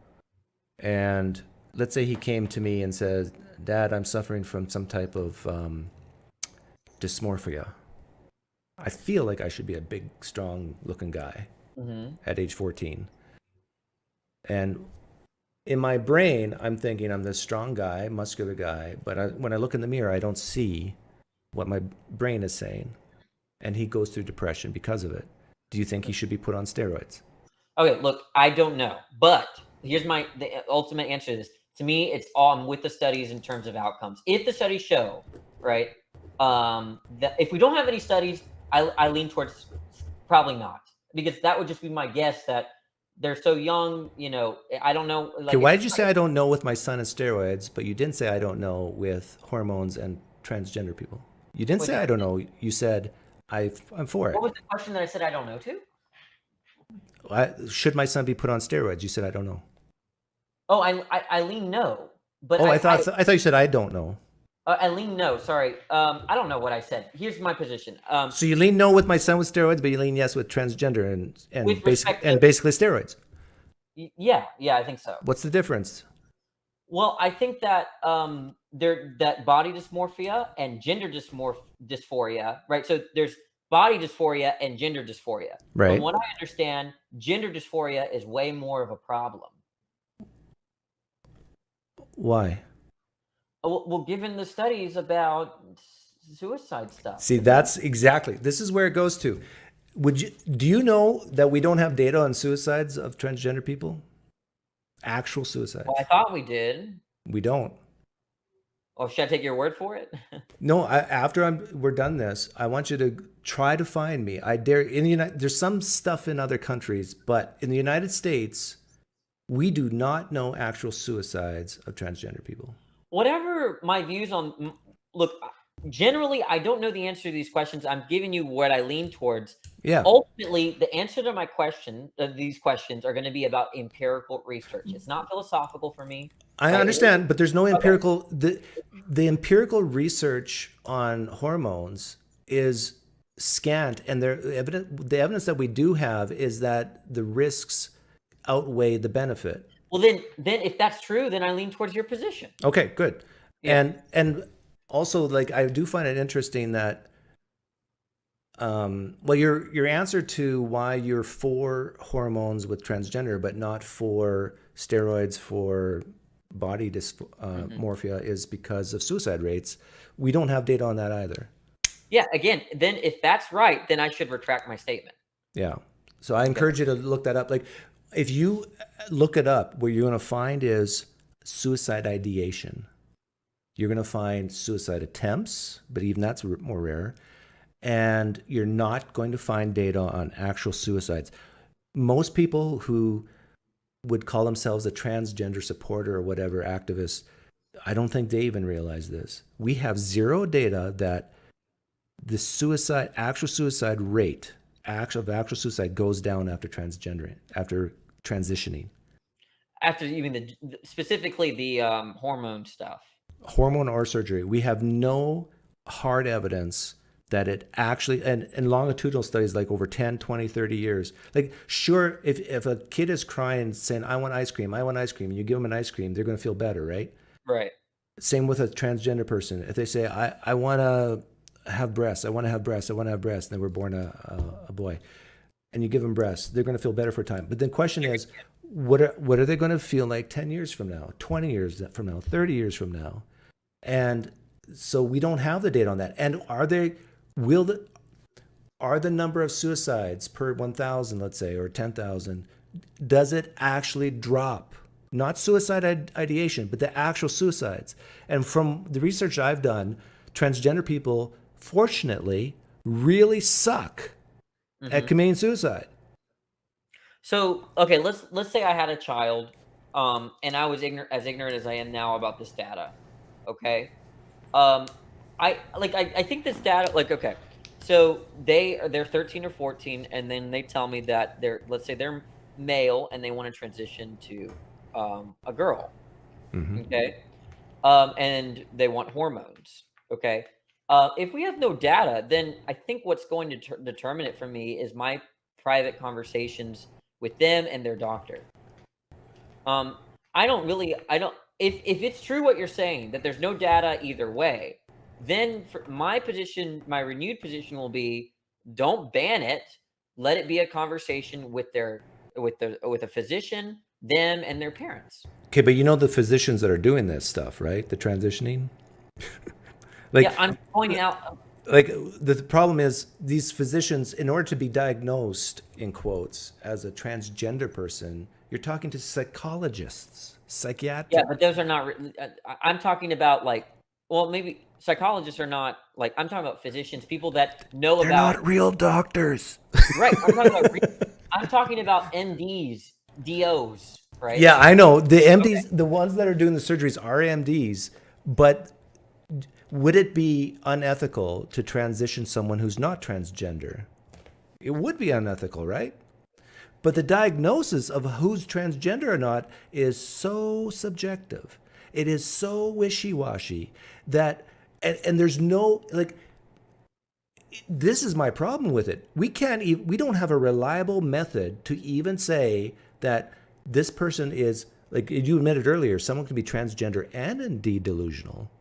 And let's say he came to me and said, Dad, I'm suffering from some type of dysmorphia. I feel like I should be a big, strong looking guy at age 14. And in my brain, I'm thinking I'm this strong guy, muscular guy, but when I look in the mirror, I don't see what my brain is saying. And he goes through depression because of it. Do you think he should be put on steroids? Okay, look, I don't know. But here's the ultimate answer to this. To me, it's all with the studies in terms of outcomes. If the studies show, right, that if we don't have any studies, I lean towards probably not, because that would just be my guess that they're so young, I don't know. Like, okay, why did you say I don't know with my son and steroids, but you didn't say I don't know with hormones and transgender people? You didn't say I don't know. You said I'm for it. What was the question that I said I don't know to? Should my son be put on steroids? You said I don't know. Oh, I lean no. But I thought you said I don't know. I lean no. Sorry, I don't know what I said. Here's my position. So you lean no with my son with steroids, but you lean yes with transgender and basically steroids. Yeah, I think so. What's the difference? Well, I think that that body dysmorphia and gender dysphoria, right? So there's body dysphoria and gender dysphoria. Right. From what I understand, gender dysphoria is way more of a problem. Why? Well, given the studies about suicide stuff. See, that's exactly. This is where it goes to. Do you know that we don't have data on suicides of transgender people? Actual suicides. Well, I thought we did. We don't. Oh, should I take your word for it? No, after we're done this, I want you to try to find me. I dare. There's some stuff in other countries, but in the United States, we do not know actual suicides of transgender people. Whatever my views on, look, generally, I don't know the answer to these questions. I'm giving you what I lean towards. Yeah. Ultimately, the answer to my question, these questions are going to be about empirical research. It's not philosophical for me. I understand, but there's no empirical. The empirical research on hormones is scant, and the evidence that we do have is that the risks outweigh the benefit. Well, then if that's true, then I lean towards your position. Okay, good. Yeah. And also, like, I do find it interesting that, well, your answer to why you're for hormones with transgender but not for steroids for body dysmorphia is because of suicide rates. We don't have data on that either. Yeah, again, then if that's right, then I should retract my statement. Yeah. So I encourage you to look that up. Like, if you look it up, what you're going to find is suicide ideation. You're going to find suicide attempts, but even that's more rare. And you're not going to find data on actual suicides. Most people who would call themselves a transgender supporter or whatever, activist, I don't think they even realize this. We have zero data that the actual suicide rate of actual suicide goes down after transitioning. After even specifically the hormone stuff. Hormone or surgery. We have no hard evidence that it actually, and longitudinal studies like over 10, 20, 30 years. Like, sure, if a kid is crying saying, I want ice cream, and you give them an ice cream, they're going to feel better, right? Right. Same with a transgender person. If they say, I want to have breasts, and they were born a boy, and you give them breasts, they're going to feel better for a time. But the question is, what are they going to feel like 10 years from now, 20 years from now, 30 years from now? And so we don't have the data on that. And are the number of suicides per 1,000, let's say, or 10,000, does it actually drop? Not suicide ideation, but the actual suicides. And from the research I've done, transgender people, fortunately, really suck at committing suicide. So, okay, let's say I had a child, and I was as ignorant as I am now about this data. Okay, I think this data, like, okay, so they're 13 or 14, and then they tell me that let's say they're male and they want to transition to a girl. Okay, and they want hormones. Okay, if we have no data, then I think what's going to determine it for me is my private conversations with them and their doctor. If it's true what you're saying, that there's no data either way, then for my renewed position will be, don't ban it. Let it be a conversation with a physician, them and their parents. Okay, but you know the physicians that are doing this stuff, right? The transitioning. I'm pointing out. Like, the problem is these physicians, in order to be diagnosed, in quotes, as a transgender person, you're talking to psychologists, psychiatrists. Yeah, but those are not. I'm talking about, like, well, maybe psychologists are not, like, I'm talking about physicians, people that know They're about. not real doctors. Right. I'm talking about MDs, DOs, right? Yeah, I know. The MDs, the ones that are doing the surgeries are MDs, but would it be unethical to transition someone who's not transgender? It would be unethical, right? But the diagnosis of who's transgender or not is so subjective. It is so wishy-washy that, and there's no, like, this is my problem with it. We don't have a reliable method to even say that this person is, like you admitted earlier, someone can be transgender and indeed delusional.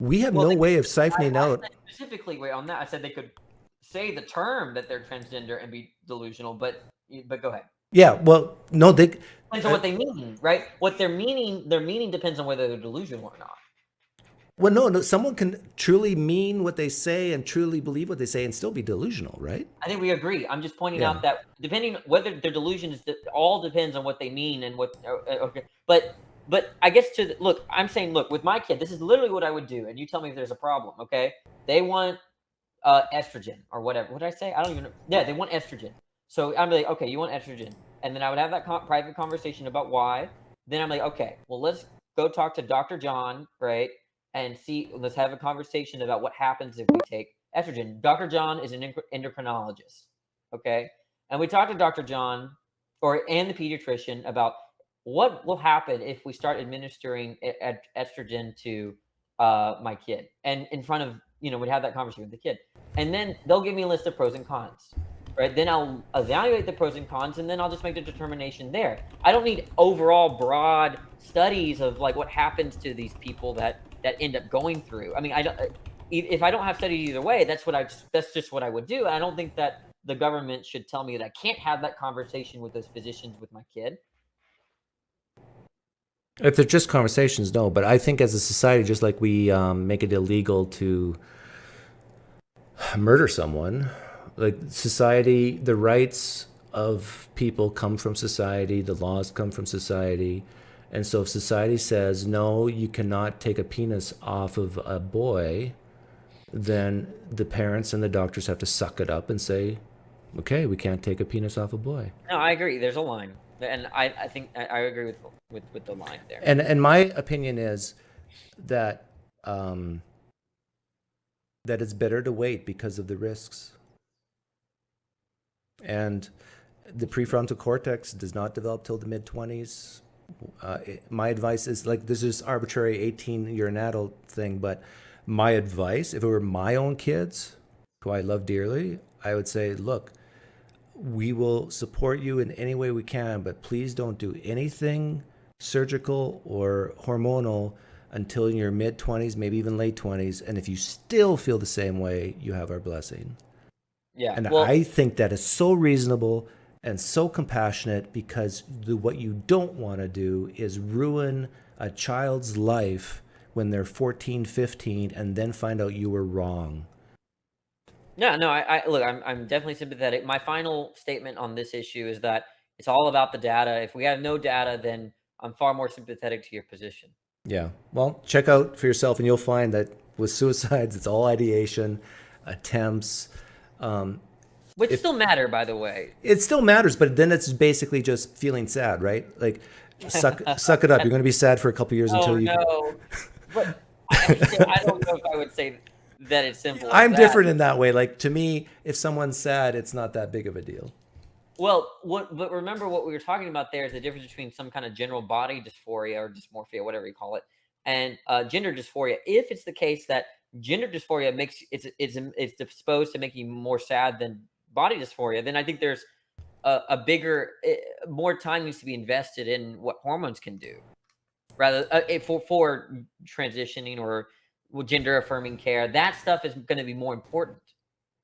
We have no way of siphoning out. Specifically, wait, on that, I said they could say the term that they're transgender and be delusional, but go ahead. Yeah, well, no, they depends on what they mean, right? What their meaning depends on whether they're delusional or not. Well, no, someone can truly mean what they say and truly believe what they say and still be delusional, right? I think we agree. I'm just pointing Yeah. out that depending whether their delusion is all depends on what they mean and what. Okay, but I guess look, I'm saying, look, with my kid, this is literally what I would do, and you tell me if there's a problem. Okay, they want estrogen or whatever. What did I say? I don't even know. Yeah, they want estrogen. So I'm like, okay, you want estrogen, and then I would have that private conversation about why. Then I'm like, okay, well, let's go talk to Dr. John, right? And let's have a conversation about what happens if we take estrogen. Dr. John is an endocrinologist, okay? And we talked to Dr. John and the pediatrician about what will happen if we start administering estrogen to my kid. And in front of, we'd have that conversation with the kid. And then they'll give me a list of pros and cons, right? Then I'll evaluate the pros and cons, and then I'll just make the determination there. I don't need overall broad studies of like what happens to these people that end up going through. I mean, if I don't have studies either way, that's just what I would do. I don't think that the government should tell me that I can't have that conversation with those physicians with my kid. If they're just conversations, no. But I think as a society, just like we make it illegal to murder someone, like society, the rights of people come from society, the laws come from society. And so if society says, no, you cannot take a penis off of a boy, then the parents and the doctors have to suck it up and say, okay, we can't take a penis off a boy. No, I agree. There's a line. And I think I agree with the line there. And my opinion is that that it's better to wait because of the risks. And the prefrontal cortex does not develop till the mid-20s. My advice is, like, this is arbitrary 18-year an adult thing, but my advice, if it were my own kids, who I love dearly, I would say, look, we will support you in any way we can, but please don't do anything surgical or hormonal until in your mid-20s, maybe even late 20s. And if you still feel the same way, you have our blessing. Yeah. And I think that is so reasonable and so compassionate, because what you don't want to do is ruin a child's life when they're 14, 15, and then find out you were wrong. No, I look, I'm definitely sympathetic. My final statement on this issue is that it's all about the data. If we have no data, then I'm far more sympathetic to your position. Yeah. Well, check out for yourself, and you'll find that with suicides, it's all ideation, attempts. Which still matter, by the way. It still matters, but then it's basically just feeling sad, right? Like, suck it up. You're going to be sad for a couple years until you. No, but I don't know if I would say that it's simple. I'm different in that way. Like, to me, if someone's sad, it's not that big of a deal. Well, but remember what we were talking about there is the difference between some kind of general body dysphoria or dysmorphia, whatever you call it, and gender dysphoria. If it's the case that gender dysphoria it's disposed to make you more sad than body dysphoria, then I think there's a bigger, more time needs to be invested in what hormones can do, rather for transitioning or gender affirming care. That stuff is going to be more important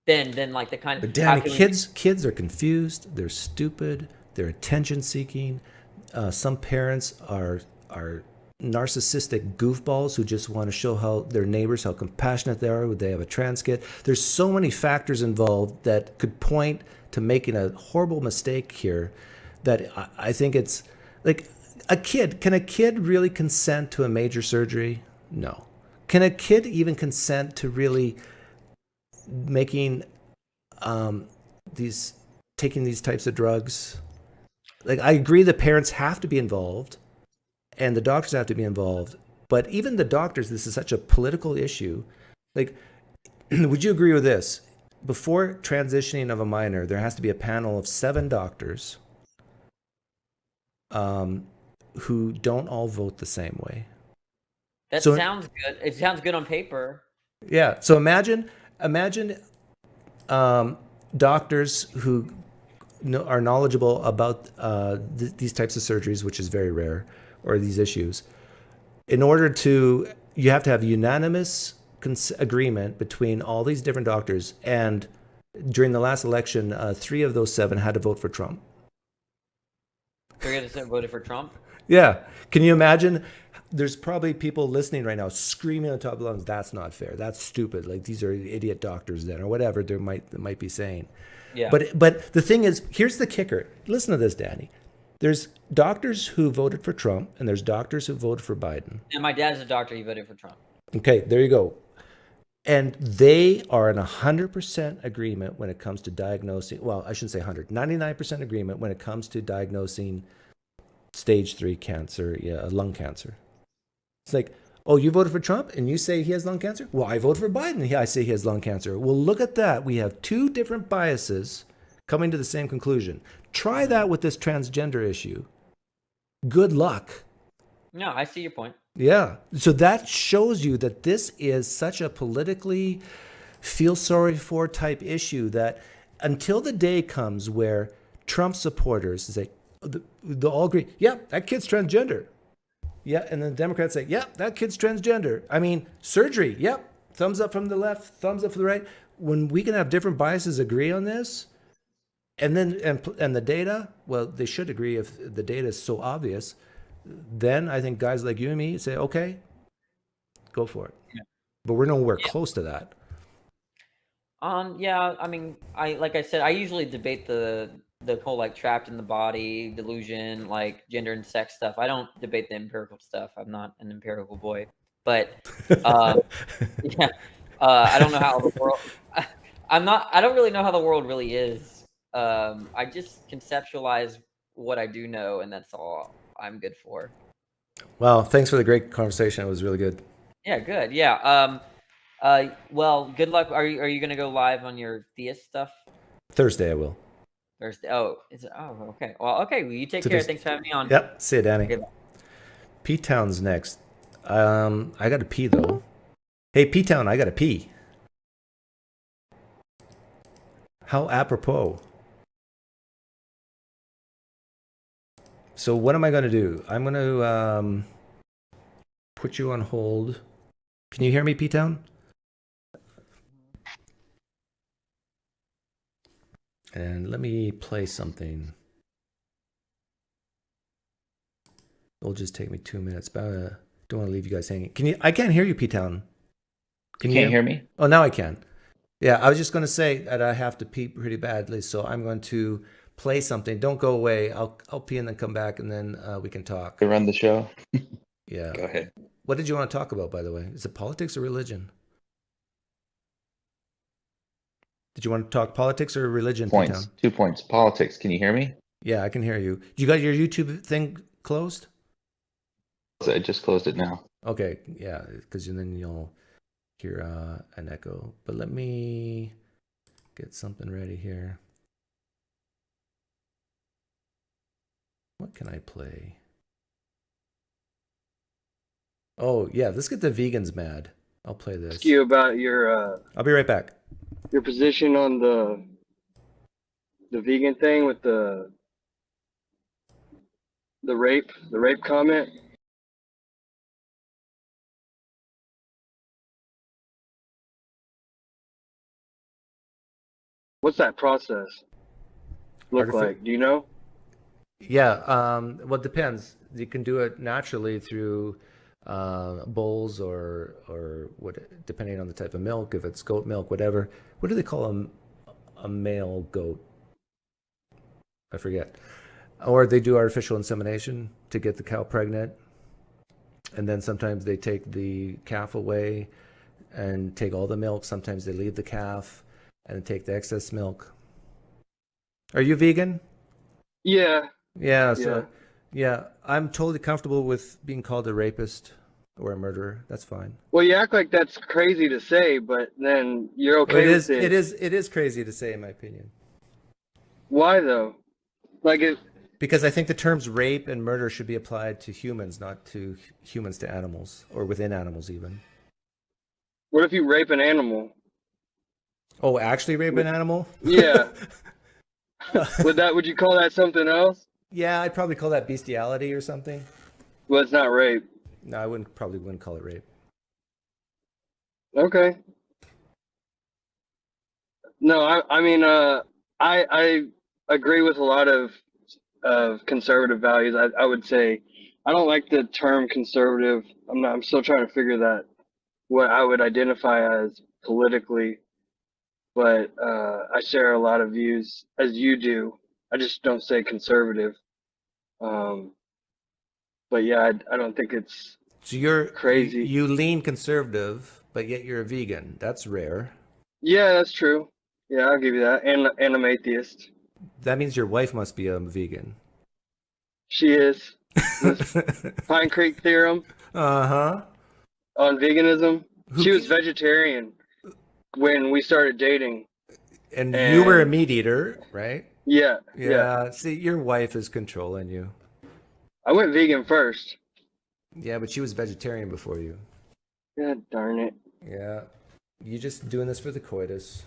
than like the kind of. But Danny, kids are confused. They're stupid. They're attention seeking. Some parents are narcissistic goofballs who just want to show how their neighbors, how compassionate they are when they have a trans kid. There's so many factors involved that could point to making a horrible mistake here, that I think it's like a kid. Can a kid really consent to a major surgery? No. Can a kid even consent to really making taking these types of drugs? Like, I agree the parents have to be involved and the doctors have to be involved, but even the doctors, this is such a political issue. Like, would you agree with this? Before transitioning of a minor, there has to be a panel of 7 doctors who don't all vote the same way. That sounds good. It sounds good on paper. Yeah. So imagine doctors who are knowledgeable about these types of surgeries, which is very rare, or these issues. You have to have unanimous agreement between all these different doctors. And during the last election, 3 of those 7 had to vote for Trump. 3 of the 7 voted for Trump? Yeah. Can you imagine? There's probably people listening right now screaming on top of lungs, that's not fair. That's stupid. Like these are idiot doctors then, or whatever they might be saying. Yeah. But the thing is, here's the kicker. Listen to this, Danny. There's doctors who voted for Trump, and there's doctors who voted for Biden. And my dad's a doctor. He voted for Trump. Okay, there you go. And they are in 100% agreement when it comes to diagnosing, well, I shouldn't say 100, 99% agreement when it comes to diagnosing stage 3 cancer, lung cancer. It's like, oh, you voted for Trump and you say he has lung cancer? Well, I voted for Biden. I say he has lung cancer. Well, look at that. We have two different biases coming to the same conclusion. Try that with this transgender issue. Good luck. No, I see your point. Yeah. So that shows you that this is such a politically feel sorry for type issue that until the day comes where Trump supporters say, they'll all agree, yeah, that kid's transgender. Yeah. And then Democrats say, yeah, that kid's transgender. I mean, surgery. Yep. Thumbs up from the left, thumbs up from the right. When we can have different biases agree on this, and then and the data, well, they should agree if the data is so obvious. Then I think guys like you and me say, okay, go for it. Yeah. But we're nowhere close to that. Yeah, I mean, like I said, I usually debate the whole like trapped in the body delusion, like gender and sex stuff. I don't debate the empirical stuff. I'm not an empirical boy. But yeah, I don't know how the world. I don't really know how the world really is. I just conceptualize what I do know, and that's all I'm good for. Well, thanks for the great conversation. It was really good. Yeah, good. Yeah. Well, good luck. Are you gonna go live on your theist stuff? Thursday I will. Thursday. Oh, is it? Oh, okay. Well, okay. Well, you take care. Thanks for having me on. Yep. See you, Danny. Okay. P-Town's next. I got to pee though. Hey, P-Town, I got to pee. How apropos. So what am I going to do? I'm going to put you on hold. Can you hear me, P-Town? And let me play something. It'll just take me 2 minutes, but I don't want to leave you guys hanging. Can you? I can't hear you, P-Town. Can you hear me? Oh, now I can. Yeah, I was just going to say that I have to pee pretty badly, so I'm going to play something. Don't go away. I'll pee and then come back, and then we can talk. To run the show? Yeah. Go ahead. What did you want to talk about, by the way? Is it politics or religion? Did you want to talk politics or religion? Points. 2 points. Politics. Can you hear me? Yeah, I can hear you. You got your YouTube thing closed? I just closed it now. Okay, yeah, because then you'll hear an echo. But let me get something ready here. What can I play? Oh, yeah, let's get the vegans mad. I'll play this. Ask you about your I'll be right back. Your position on the vegan thing with the rape comment. What's that process look like? Do you know? Yeah, well, it depends. You can do it naturally through bowls or what, depending on the type of milk. If it's goat milk, whatever. What do they call a male goat? I forget. Or they do artificial insemination to get the cow pregnant, and then sometimes they take the calf away and take all the milk. Sometimes they leave the calf and take the excess milk. Are you vegan? Yeah. Yeah, so yeah, I'm totally comfortable with being called a rapist or a murderer. That's fine. Well, you act like that's crazy to say, but then you're okay with it. It is crazy to say, in my opinion. Why though? Like it. Because I think the terms rape and murder should be applied to humans, not to humans to animals, or within animals even. What if you rape an animal? Oh, actually rape an animal? Yeah. Would you call that something else? Yeah, I'd probably call that bestiality or something. Well, it's not rape. No, I probably wouldn't call it rape. Okay. No, I mean, I agree with a lot of conservative values. I would say I don't like the term conservative. I'm still trying to figure that what I would identify as politically, but I share a lot of views as you do. I just don't say conservative. But yeah, I don't think it's So you're crazy. you lean conservative, but yet you're a vegan. That's rare. Yeah, that's true. Yeah, I'll give you that. And I'm atheist. That means your wife must be a vegan. She is. This Pinecreek theorem Uh-huh. on veganism. Who- She was vegetarian when we started dating. And you were a And- meat eater, right? Yeah, Yeah. See, your wife is controlling you. I went vegan first. Yeah, but she was vegetarian before you. God darn it. Yeah. You just doing this for the coitus.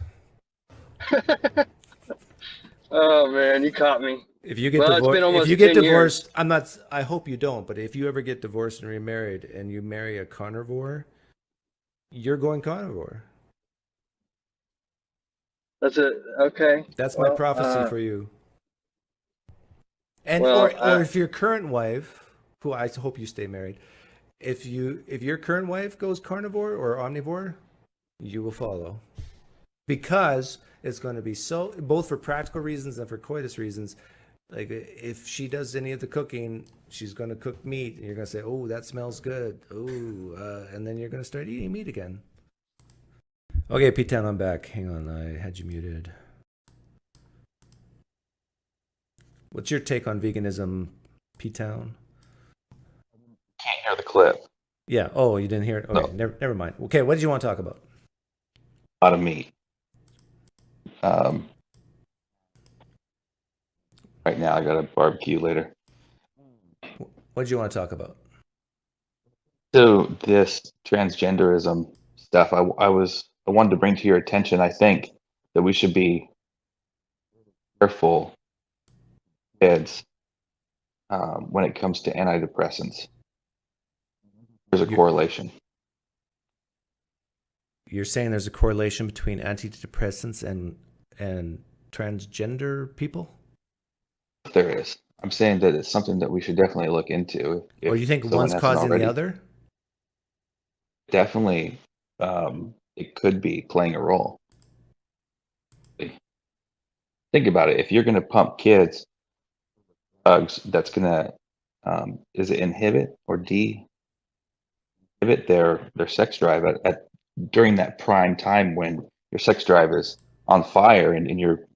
Oh man, you caught me. If you get Well, it's been divorced, almost if you get 10 years. divorced, I hope you don't, but if you ever get divorced and remarried and you marry a carnivore, you're going carnivore. That's it. Okay. That's my Well, prophecy for you. And well, or if your current wife, who I hope you stay married, if your current wife goes carnivore or omnivore, you will follow. Because it's going to be so, both for practical reasons and for coitus reasons. Like if she does any of the cooking, she's going to cook meat, and you're going to say, "Oh, that smells good." Oh, and then you're going to start eating meat again. Okay, P-Town, I'm back. Hang on, I had you muted. What's your take on veganism, P-Town? Can't hear the clip. Yeah. Oh, you didn't hear it? Okay, No. never mind. Okay, what did you want to talk about? A lot of meat. Right now, I got a barbecue later. What did you want to talk about? So this transgenderism stuff, I wanted to bring to your attention. I think that we should be careful, kids, when it comes to antidepressants. There's a correlation. You're saying there's a correlation between antidepressants and transgender people? There is. I'm saying that it's something that we should definitely look into. Or you think someone one's hasn't causing already. the other? Definitely, it could be playing a role. Think about it. If you're going to pump kids drugs, that's going to, is it inhibit or de-inhibit their sex drive at during that prime time when your sex drive is on fire and you're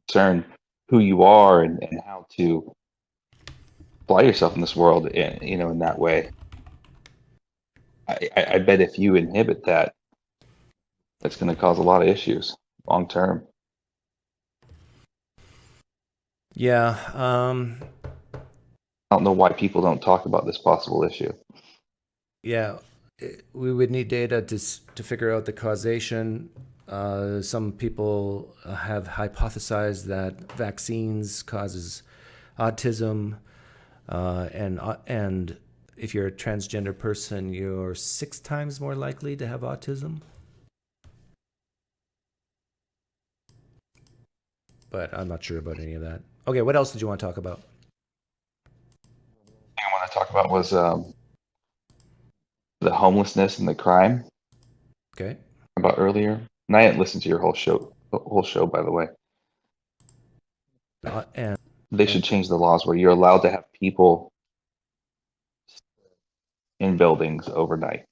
concerned who you are and how to apply yourself in this world, in that way. I bet if you inhibit that, that's going to cause a lot of issues long term. Yeah. I don't know why people don't talk about this possible issue. Yeah. We would need data to figure out the causation. Some people have hypothesized that vaccines causes autism, and if you're a transgender person, you're 6 times more likely to have autism. But I'm not sure about any of that. Okay, what else did you want to talk about? The thing I want to talk about was the homelessness and the crime Okay. about earlier. And I didn't listen to your whole show, by the way. And They should change the laws where you're allowed to have people in buildings overnight.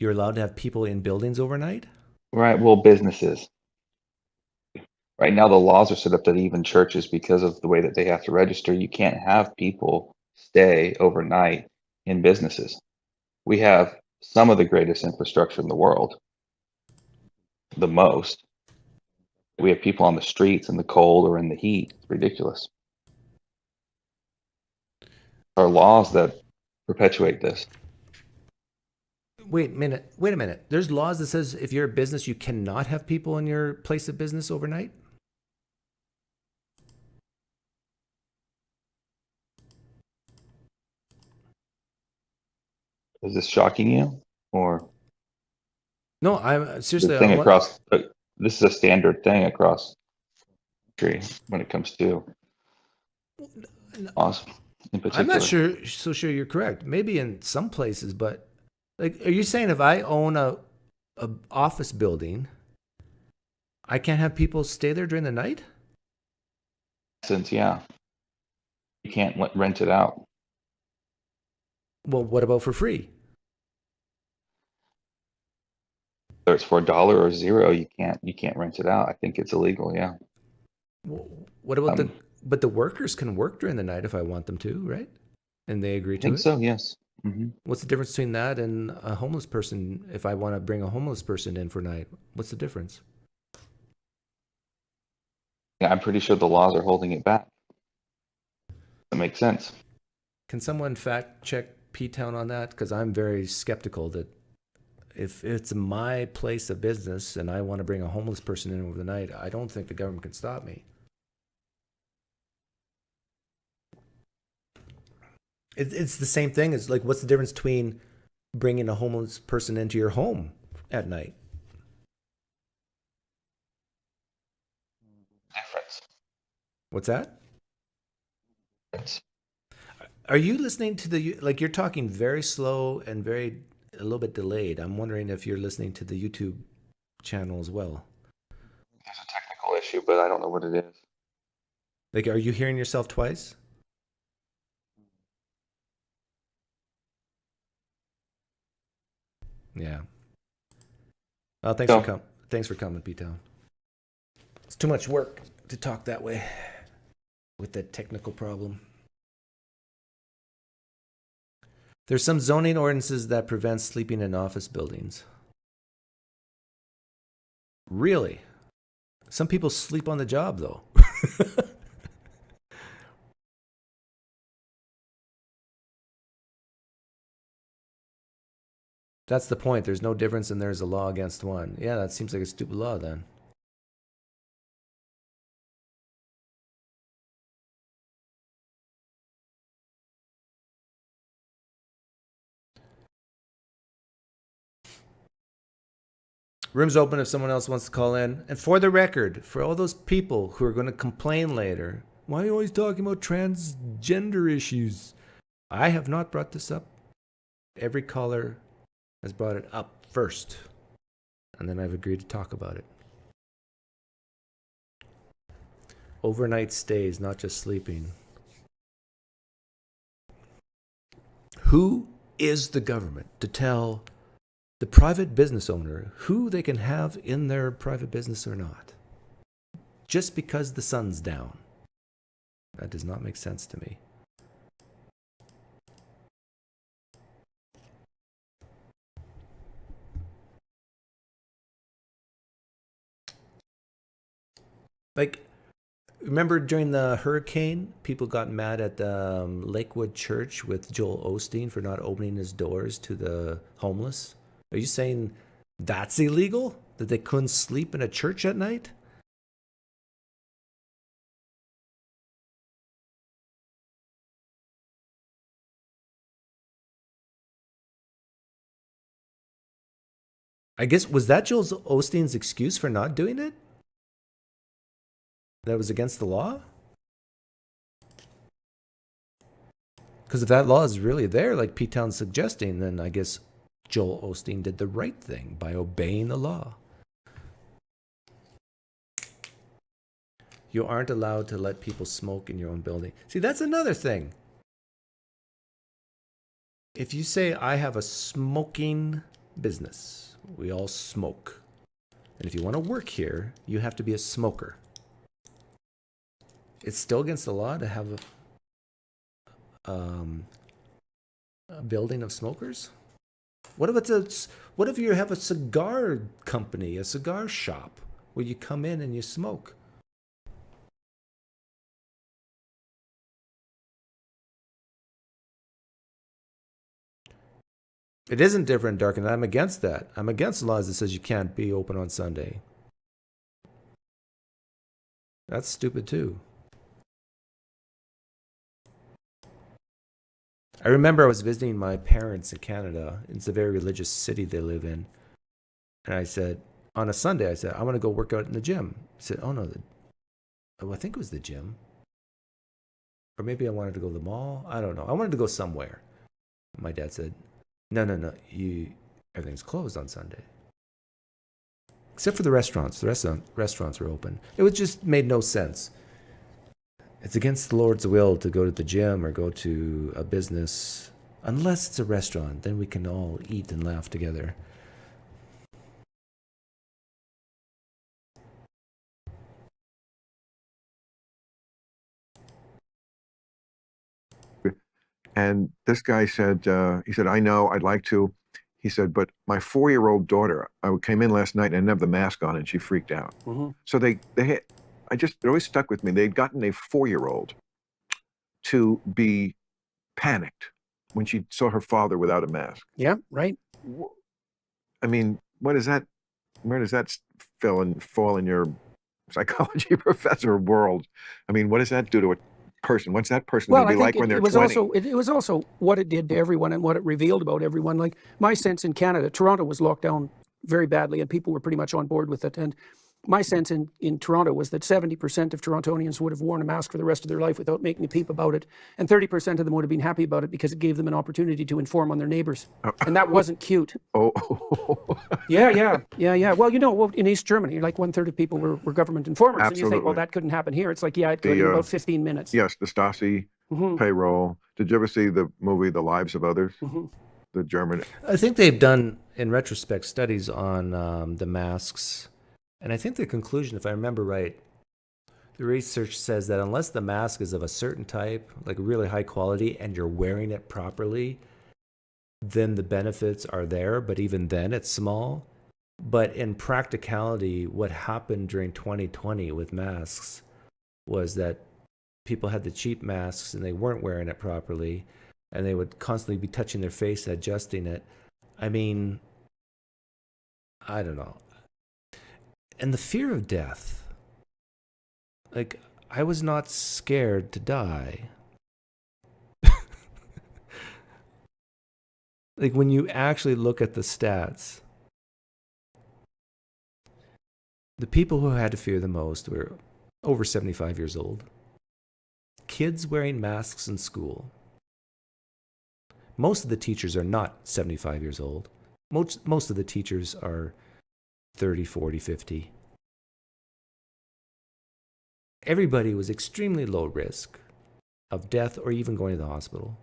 you're allowed to have people in buildings overnight? Right. Well, businesses. Right now, the laws are set up that even churches, because of the way that they have to register, you can't have people stay overnight in businesses. We have some of the greatest infrastructure in the world, the most. We have people on the streets in the cold or in the heat. It's ridiculous. There are laws that perpetuate this. Wait a minute. There's laws that says if you're a business, you cannot have people in your place of business overnight? Is this shocking you, or No, I'm seriously. the thing across? This is a standard thing across the country when it comes to laws. in I'm not particular. sure you're correct. Maybe in some places, but like, are you saying if I own a office building, I can't have people stay there during the night? Since, yeah, you can't rent it out. Well, what about for free? Whether it's for $1 or $0, you can't rent it out. I think it's illegal. Yeah. What about but the workers can work during the night if I want them to, right? And they agree I to think it? so. Yes. Hmm. What's the difference between that and a homeless person? If I want to bring a homeless person in for a night, what's the difference? Yeah, I'm pretty sure the laws are holding it back. That makes sense. Can someone fact check P-Town on that? Because I'm very skeptical that if it's my place of business and I want to bring a homeless person in over the night, I don't think the government can stop me. It's the same thing as like, what's the difference between bringing a homeless person into your home at night? Difference. What's that? Difference. Are you listening to the, like, you're talking very slow and a little bit delayed. I'm wondering if you're listening to the YouTube channel as well. There's a technical issue, but I don't know what it is. Like, are you hearing yourself twice? Yeah. Well, thanks for coming, P-Town. It's too much work to talk that way with that technical problem. There's some zoning ordinances that prevent sleeping in office buildings. Really? Some people sleep on the job, though. That's the point. There's no difference and there's a law against one. Yeah, that seems like a stupid law then. Room's open if someone else wants to call in. And for the record, for all those people who are going to complain later, why are you always talking about transgender issues? I have not brought this up. Every caller has brought it up first. And then I've agreed to talk about it. Overnight stays, not just sleeping. Who is the government to tell the private business owner who they can have in their private business or not? Just because the sun's down. That does not make sense to me. Like, remember during the hurricane, people got mad at the Lakewood Church with Joel Osteen for not opening his doors to the homeless? Are you saying that's illegal? That they couldn't sleep in a church at night? I guess, was that Joel Osteen's excuse for not doing it? That was against the law? Because if that law is really there, like P-Town's suggesting, then I guess Joel Osteen did the right thing by obeying the law. You aren't allowed to let people smoke in your own building. See, that's another thing. If you say, I have a smoking business, we all smoke. And if you want to work here, you have to be a smoker. It's still against the law to have a building of smokers? What if you have a cigar company, a cigar shop, where you come in and you smoke? It isn't different, Dark, and I'm against that. I'm against laws that says you can't be open on Sunday. That's stupid too. I remember I was visiting my parents in Canada. It's a very religious city they live in. And I said, on a Sunday, I said, I want to go work out in the gym. He said, oh no, I think it was the gym. Or maybe I wanted to go to the mall. I don't know. I wanted to go somewhere. My dad said, no, everything's closed on Sunday. Except for the restaurants. The restaurants were open. It just made no sense. It's against the Lord's will to go to the gym or go to a business. Unless it's a restaurant, then we can all eat and laugh together. And this guy said, he said, I know, I'd like to. He said, but my 4-year-old daughter, I came in last night and I didn't have the mask on and she freaked out. So they had, it always stuck with me. They'd gotten a 4-year-old to be panicked when she saw her father without a mask. Yeah, right. I mean, where does that fall in your psychology professor world? I mean, what does that do to a person? What's that person going to be like when they're 20? It was also what it did to everyone and what it revealed about everyone. Like my sense in Canada, Toronto was locked down very badly and people were pretty much on board with it. And my sense in Toronto was that 70% of Torontonians would have worn a mask for the rest of their life without making a peep about it. And 30% of them would have been happy about it because it gave them an opportunity to inform on their neighbors. And that wasn't cute. Oh. Yeah. Well, in East Germany, like 1/3 of people were government informers. Absolutely. And you think, well, that couldn't happen here. It's like, yeah, it could in about 15 minutes. Yes, the Stasi payroll. Did you ever see the movie The Lives of Others? The German. I think they've done, in retrospect, studies on the masks. And I think the conclusion, if I remember right, the research says that unless the mask is of a certain type, like really high quality, and you're wearing it properly, then the benefits are there. But even then, it's small. But in practicality, what happened during 2020 with masks was that people had the cheap masks and they weren't wearing it properly, and they would constantly be touching their face, adjusting it. I mean, I don't know. And the fear of death, like, I was not scared to die. Like, when you actually look at the stats, the people who had to fear the most were over 75 years old. Kids wearing masks in school. Most of the teachers are not 75 years old. Most of the teachers are 30, 40, 50. Everybody was extremely low risk of death or even going to the hospital.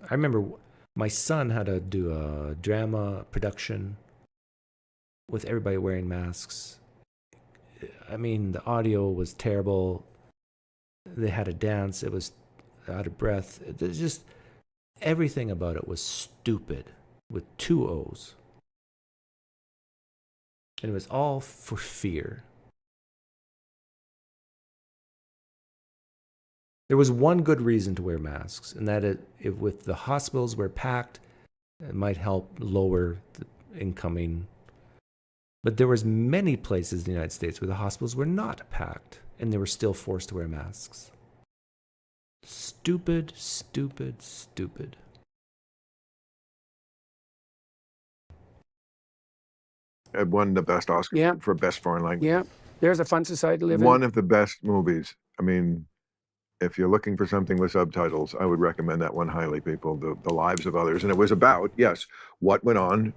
I remember my son had to do a drama production with everybody wearing masks. I mean, the audio was terrible. They had a dance. It was out of breath. It was just... everything about it was stupid with 2 O's. And it was all for fear. There was one good reason to wear masks, and that if the hospitals were packed, it might help lower the incoming. But there was many places in the United States where the hospitals were not packed, and they were still forced to wear masks. Stupid, stupid, stupid. It won the best Oscar for best foreign language. Yeah, there's a fun society to live in. One of the best movies. I mean, if you're looking for something with subtitles, I would recommend that one highly, people. The Lives of Others. And it was about, yes, what went on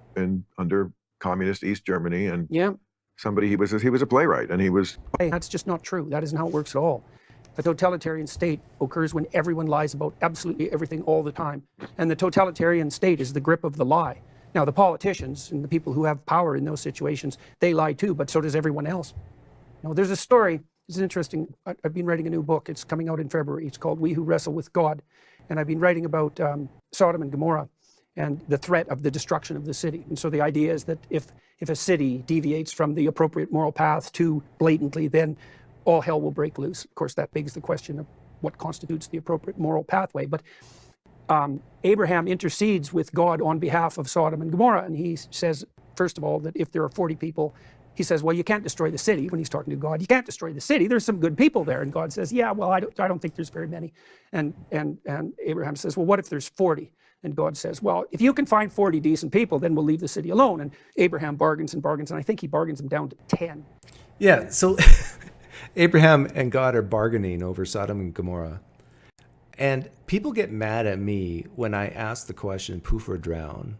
under communist East Germany. And somebody, he was a playwright, and he was... Hey, that's just not true. That isn't how it works at all. A totalitarian state occurs when everyone lies about absolutely everything all the time. And the totalitarian state is the grip of the lie. Now, the politicians and the people who have power in those situations, they lie too, but so does everyone else. Now, there's a story, it's interesting, I've been writing a new book, it's coming out in February, it's called We Who Wrestle with God. And I've been writing about Sodom and Gomorrah and the threat of the destruction of the city. And so the idea is that if a city deviates from the appropriate moral path too blatantly, then all hell will break loose. Of course, that begs the question of what constitutes the appropriate moral pathway. But Abraham intercedes with God on behalf of Sodom and Gomorrah. And he says, first of all, that if there are 40 people, he says, well, you can't destroy the city. When he's talking to God, you can't destroy the city. There's some good people there. And God says, yeah, well, I don't think there's very many. And Abraham says, well, what if there's 40? And God says, well, if you can find 40 decent people, then we'll leave the city alone. And Abraham bargains and bargains, and I think he bargains them down to 10. Yeah, so Abraham and God are bargaining over Sodom and Gomorrah. And people get mad at me when I ask the question, poof or drown.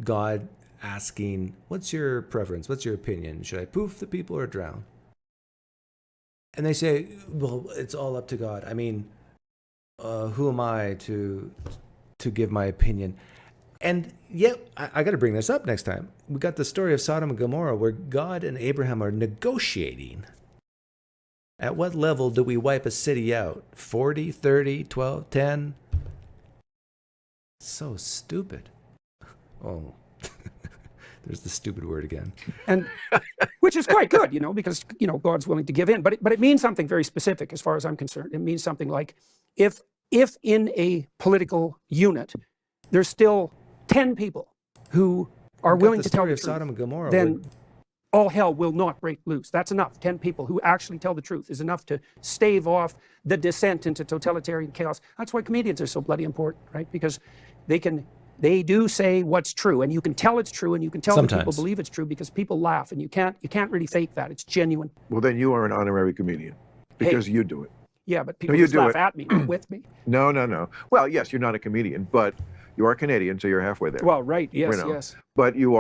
God asking, what's your preference? What's your opinion? Should I poof the people or drown? And they say, well, it's all up to God. I mean, who am I to give my opinion? And yet, I got to bring this up next time. We got the story of Sodom and Gomorrah where God and Abraham are negotiating. At what level do we wipe a city out? 40, 30, 12, 10? So stupid. Oh, there's the stupid word again. And which is quite good, you know, because, you know, God's willing to give in. But it means something very specific as far as I'm concerned. It means something like if in a political unit, there's still 10 people who are willing to tell the truth, Sodom and Gomorrah, then all hell will not break loose. That's enough. 10 people who actually tell the truth is enough to stave off the descent into totalitarian chaos. That's why comedians are so bloody important, right? Because they do say what's true, and you can tell it's true, and you can tell that people believe it's true because people laugh, and you can't really fake that. It's genuine. Well, then you are an honorary comedian because you do it. Yeah, but people just laugh at me, not with me. No. Well, yes, you're not a comedian, but you are Canadian, so you're halfway there. Well, right, yes, yes. But you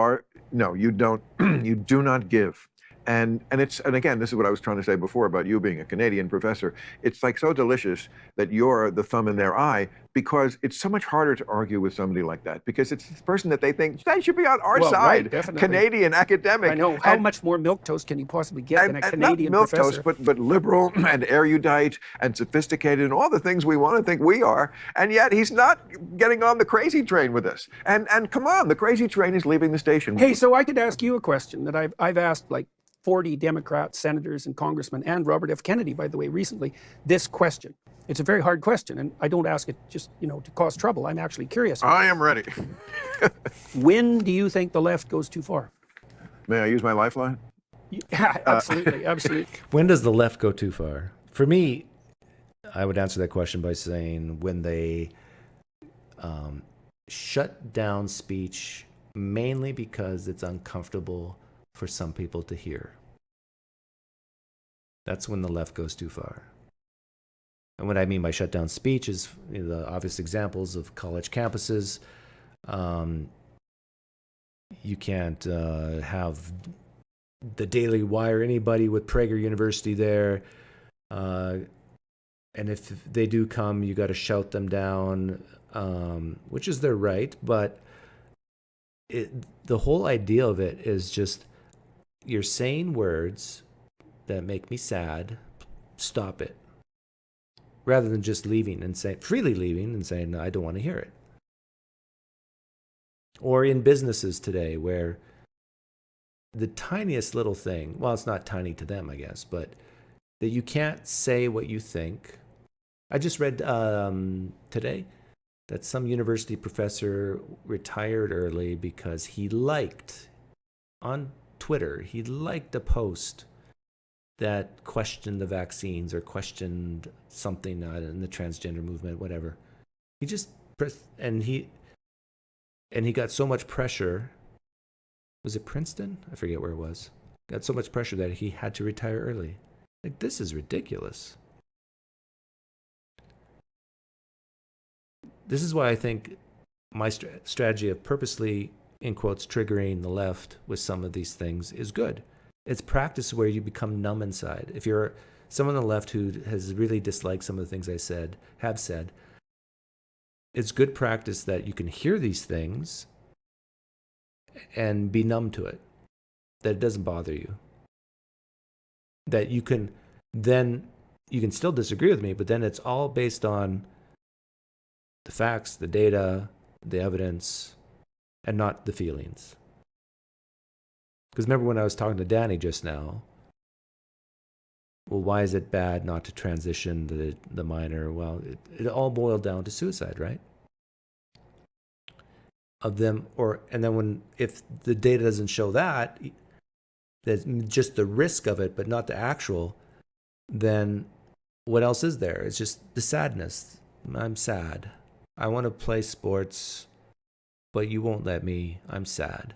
don't, you do not give. And again, this is what I was trying to say before about you being a Canadian professor. It's like so delicious that you're the thumb in their eye because it's so much harder to argue with somebody like that because it's this person that they think they should be on our side. Right, Canadian academic. I know. How much more milquetoast can you possibly get than a Canadian not professor? Milquetoast, but liberal and erudite and sophisticated and all the things we want to think we are. And yet he's not getting on the crazy train with us. And come on, the crazy train is leaving the station. Hey, so I could ask you a question that I've asked like 40 Democrats, senators, and congressmen, and Robert F. Kennedy, by the way, recently, this question. It's a very hard question, and I don't ask it just, you know, to cause trouble. I'm actually curious. I am ready. When do you think the left goes too far? May I use my lifeline? Yeah, absolutely, absolutely. When does the left go too far? For me, I would answer that question by saying when they shut down speech mainly because it's uncomfortable for some people to hear. That's when the left goes too far. And what I mean by shut down speech is, you know, the obvious examples of college campuses. You can't have the Daily Wire, anybody with Prager University there. And if they do come, you got to shout them down, which is their right. But the whole idea of it is just, you're saying words that make me sad, stop it. Rather than just leaving and freely leaving and saying, no, I don't want to hear it. Or in businesses today where the tiniest little thing, well, it's not tiny to them, I guess, but that you can't say what you think. I just read today that some university professor retired early because he liked, on Twitter, he liked a post that questioned the vaccines or questioned something in the transgender movement, whatever. He just pressed, and he got so much pressure. Was it Princeton? I forget where it was. Got so much pressure that he had to retire early. Like, this is ridiculous. This is why I think my strategy of purposely, in quotes, triggering the left with some of these things is good. It's practice where you become numb inside. If you're someone on the left who has really disliked some of the things I have said, it's good practice that you can hear these things and be numb to it, that it doesn't bother you. That you can still disagree with me, but then it's all based on the facts, the data, the evidence, and not the feelings. Because remember when I was talking to Danny just now, well, why is it bad not to transition the minor? Well, it all boiled down to suicide, right? Of them, and then if the data doesn't show that, that's just the risk of it, but not the actual, then what else is there? It's just the sadness. I'm sad. I want to play sports, but you won't let me. I'm sad.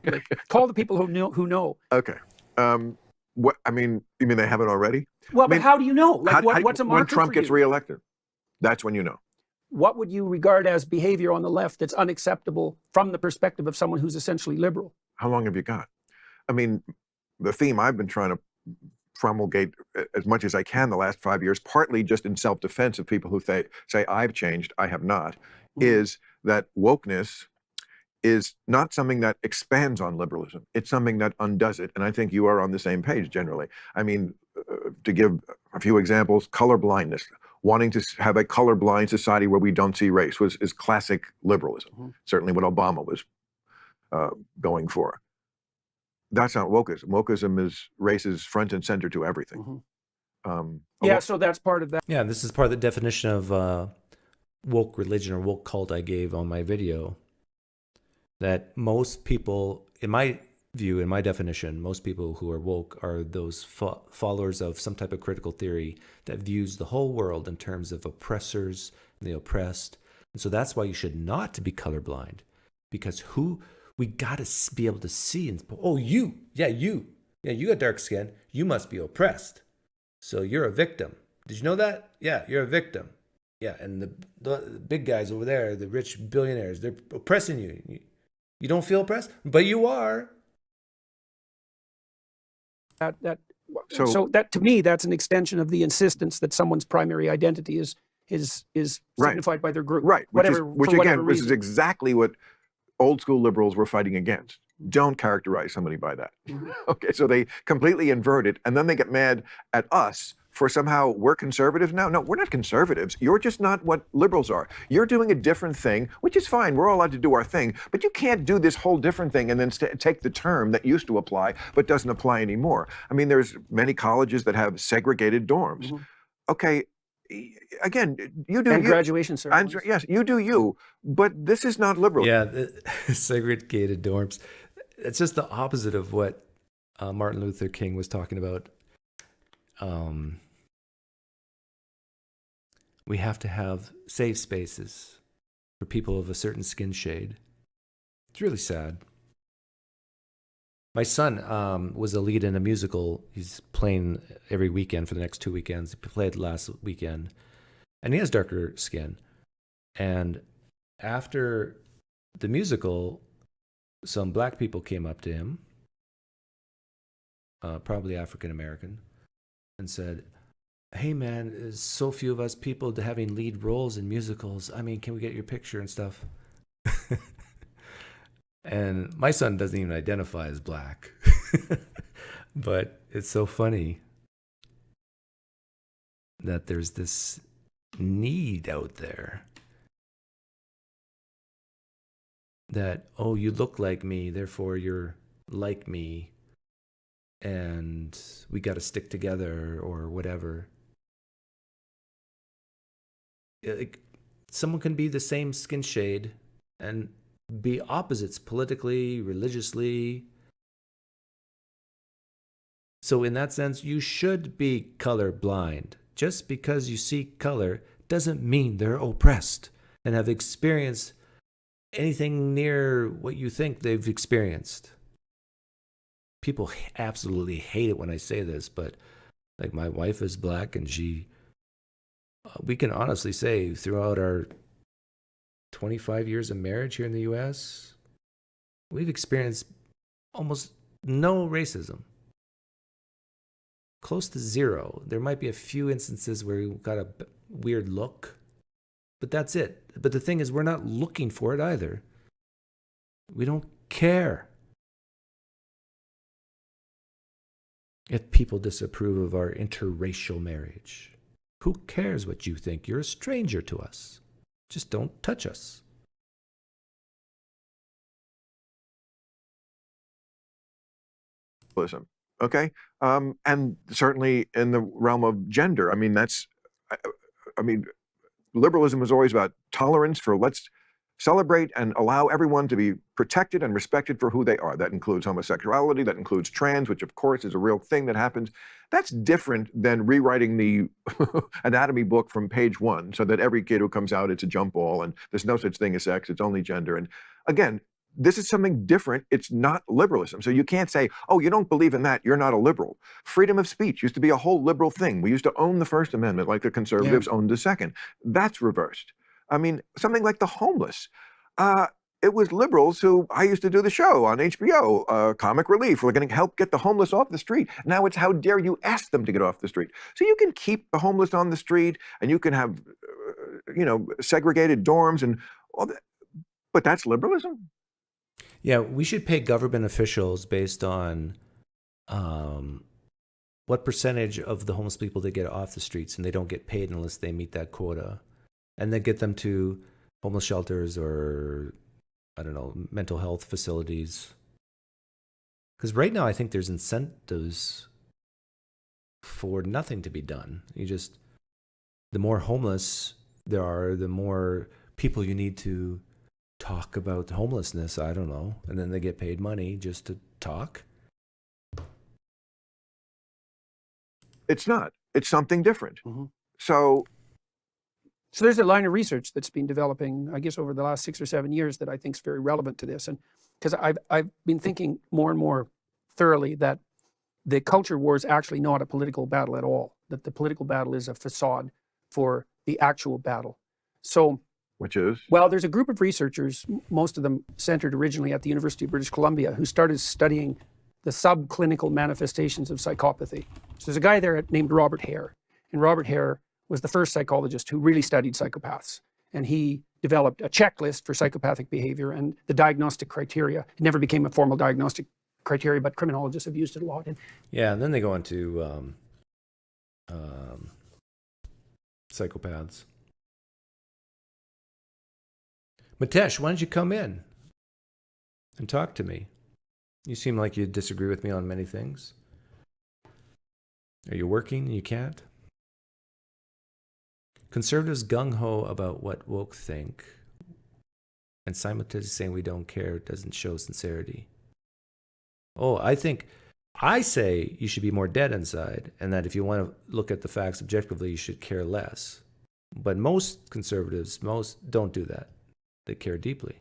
exactly. Call the people who know. Okay. What I mean, you mean they haven't already? Well, I mean, but how do you know? Like, how- what's a marker when Trump for gets you? reelected? That's when you know. What would you regard as behavior on the left that's unacceptable from the perspective of someone who's essentially liberal? How long have you got? I mean, the theme I've been trying to promulgate as much as I can the last 5 years, partly just in self-defense of people who say I've changed, I have not, is that wokeness is not something that expands on liberalism. It's something that undoes it. And I think you are on the same page generally. I mean, to give a few examples, color blindness. Wanting to have a colorblind society where we don't see race is classic liberalism. Certainly what Obama was going for. That's not wokeism. Wokeism is race is front and center to everything. Yeah, so that's part of that. Yeah, this is part of the definition of woke religion or woke cult I gave on my video. That most people, in my view, in my definition, most people who are woke are those followers of some type of critical theory that views the whole world in terms of oppressors and the oppressed. And so that's why you should not be colorblind, because we got to be able to see and, oh, you got dark skin, you must be oppressed. So you're a victim. Did you know that? Yeah, you're a victim. Yeah, and the big guys over there, the rich billionaires, they're oppressing you. You don't feel oppressed, but you are. So that to me, that's an extension of the insistence that someone's primary identity is signified by their group. Right. Which again, this is reason. exactly what old school liberals were fighting against. Don't characterize somebody by that. Okay, so they completely invert it, and then they get mad at us for somehow we're conservatives now. No, we're not conservatives. You're just not what liberals are. You're doing a different thing, which is fine. We're all allowed to do our thing, but you can't do this whole different thing and then take the term that used to apply but doesn't apply anymore. I mean, there's many colleges that have segregated dorms. Okay, again, you do and you. Graduation ceremonies. Yes, you do you, but this is not liberal. Yeah, segregated dorms. It's just the opposite of what Martin Luther King was talking about. We have to have safe spaces for people of a certain skin shade. It's really sad. My son was a lead in a musical. He's playing every weekend for the next 2 weekends. He played last weekend. And he has darker skin. And after the musical, some black people came up to him, probably African American, and said, "Hey man, there's so few of us people having lead roles in musicals. I mean, can we get your picture and stuff?" And my son doesn't even identify as black. But it's so funny that there's this need out there that, oh, you look like me, therefore you're like me, and we got to stick together or whatever. Someone can be the same skin shade and be opposites politically, religiously. So in that sense, you should be colorblind. Just because you see color doesn't mean they're oppressed and have experienced anything near what you think they've experienced. People absolutely hate it when I say this, but like my wife is black, and we can honestly say throughout our 25 years of marriage here in the US, we've experienced almost no racism. Close to zero. There might be a few instances where we got a weird look, but that's it. But the thing is, we're not looking for it either. We don't care if people disapprove of our interracial marriage. Who cares what you think? You're a stranger to us. Just don't touch us. Okay, and certainly in the realm of gender, I mean, liberalism is always about tolerance for let's celebrate and allow everyone to be protected and respected for who they are. That includes homosexuality, that includes trans, which of course is a real thing that happens. That's different than rewriting the anatomy book from page 1 so that every kid who comes out, it's a jump ball and there's no such thing as sex, it's only gender. And again, this is something different. It's not liberalism. So you can't say, oh, you don't believe in that, you're not a liberal. Freedom of speech used to be a whole liberal thing. We used to own the First Amendment like the conservatives owned the Second. That's reversed. I mean, something like the homeless. It was liberals who, I used to do the show on HBO, Comic Relief. We're going to help get the homeless off the street. Now it's how dare you ask them to get off the street. So you can keep the homeless on the street, and you can have, segregated dorms and all that. But that's liberalism. Yeah, we should pay government officials based on what percentage of the homeless people they get off the streets, and they don't get paid unless they meet that quota, and then get them to homeless shelters or, I don't know, mental health facilities. Because right now I think there's incentives for nothing to be done. The more homeless there are, the more people you need to talk about homelessness, I don't know, and then they get paid money just to talk. It's not. It's something different. Mm-hmm. So there's a line of research that's been developing, I guess, over the last 6 or 7 years that I think is very relevant to this. And because I've been thinking more and more thoroughly that the culture war is actually not a political battle at all, that the political battle is a facade for the actual battle. So, which is? Well, there's a group of researchers, most of them centered originally at the University of British Columbia, who started studying the subclinical manifestations of psychopathy. So there's a guy there named Robert Hare, and Robert Hare was the first psychologist who really studied psychopaths. And he developed a checklist for psychopathic behavior and the diagnostic criteria. It never became a formal diagnostic criteria, but criminologists have used it a lot. Yeah, and then they go into psychopaths. Mitesh, why don't you come in and talk to me? You seem like you disagree with me on many things. Are you working and you can't? Conservatives gung-ho about what woke think, and simultaneously saying we don't care doesn't show sincerity. Oh, I say you should be more dead inside, and that if you want to look at the facts objectively, you should care less. But most conservatives, don't do that. They care deeply.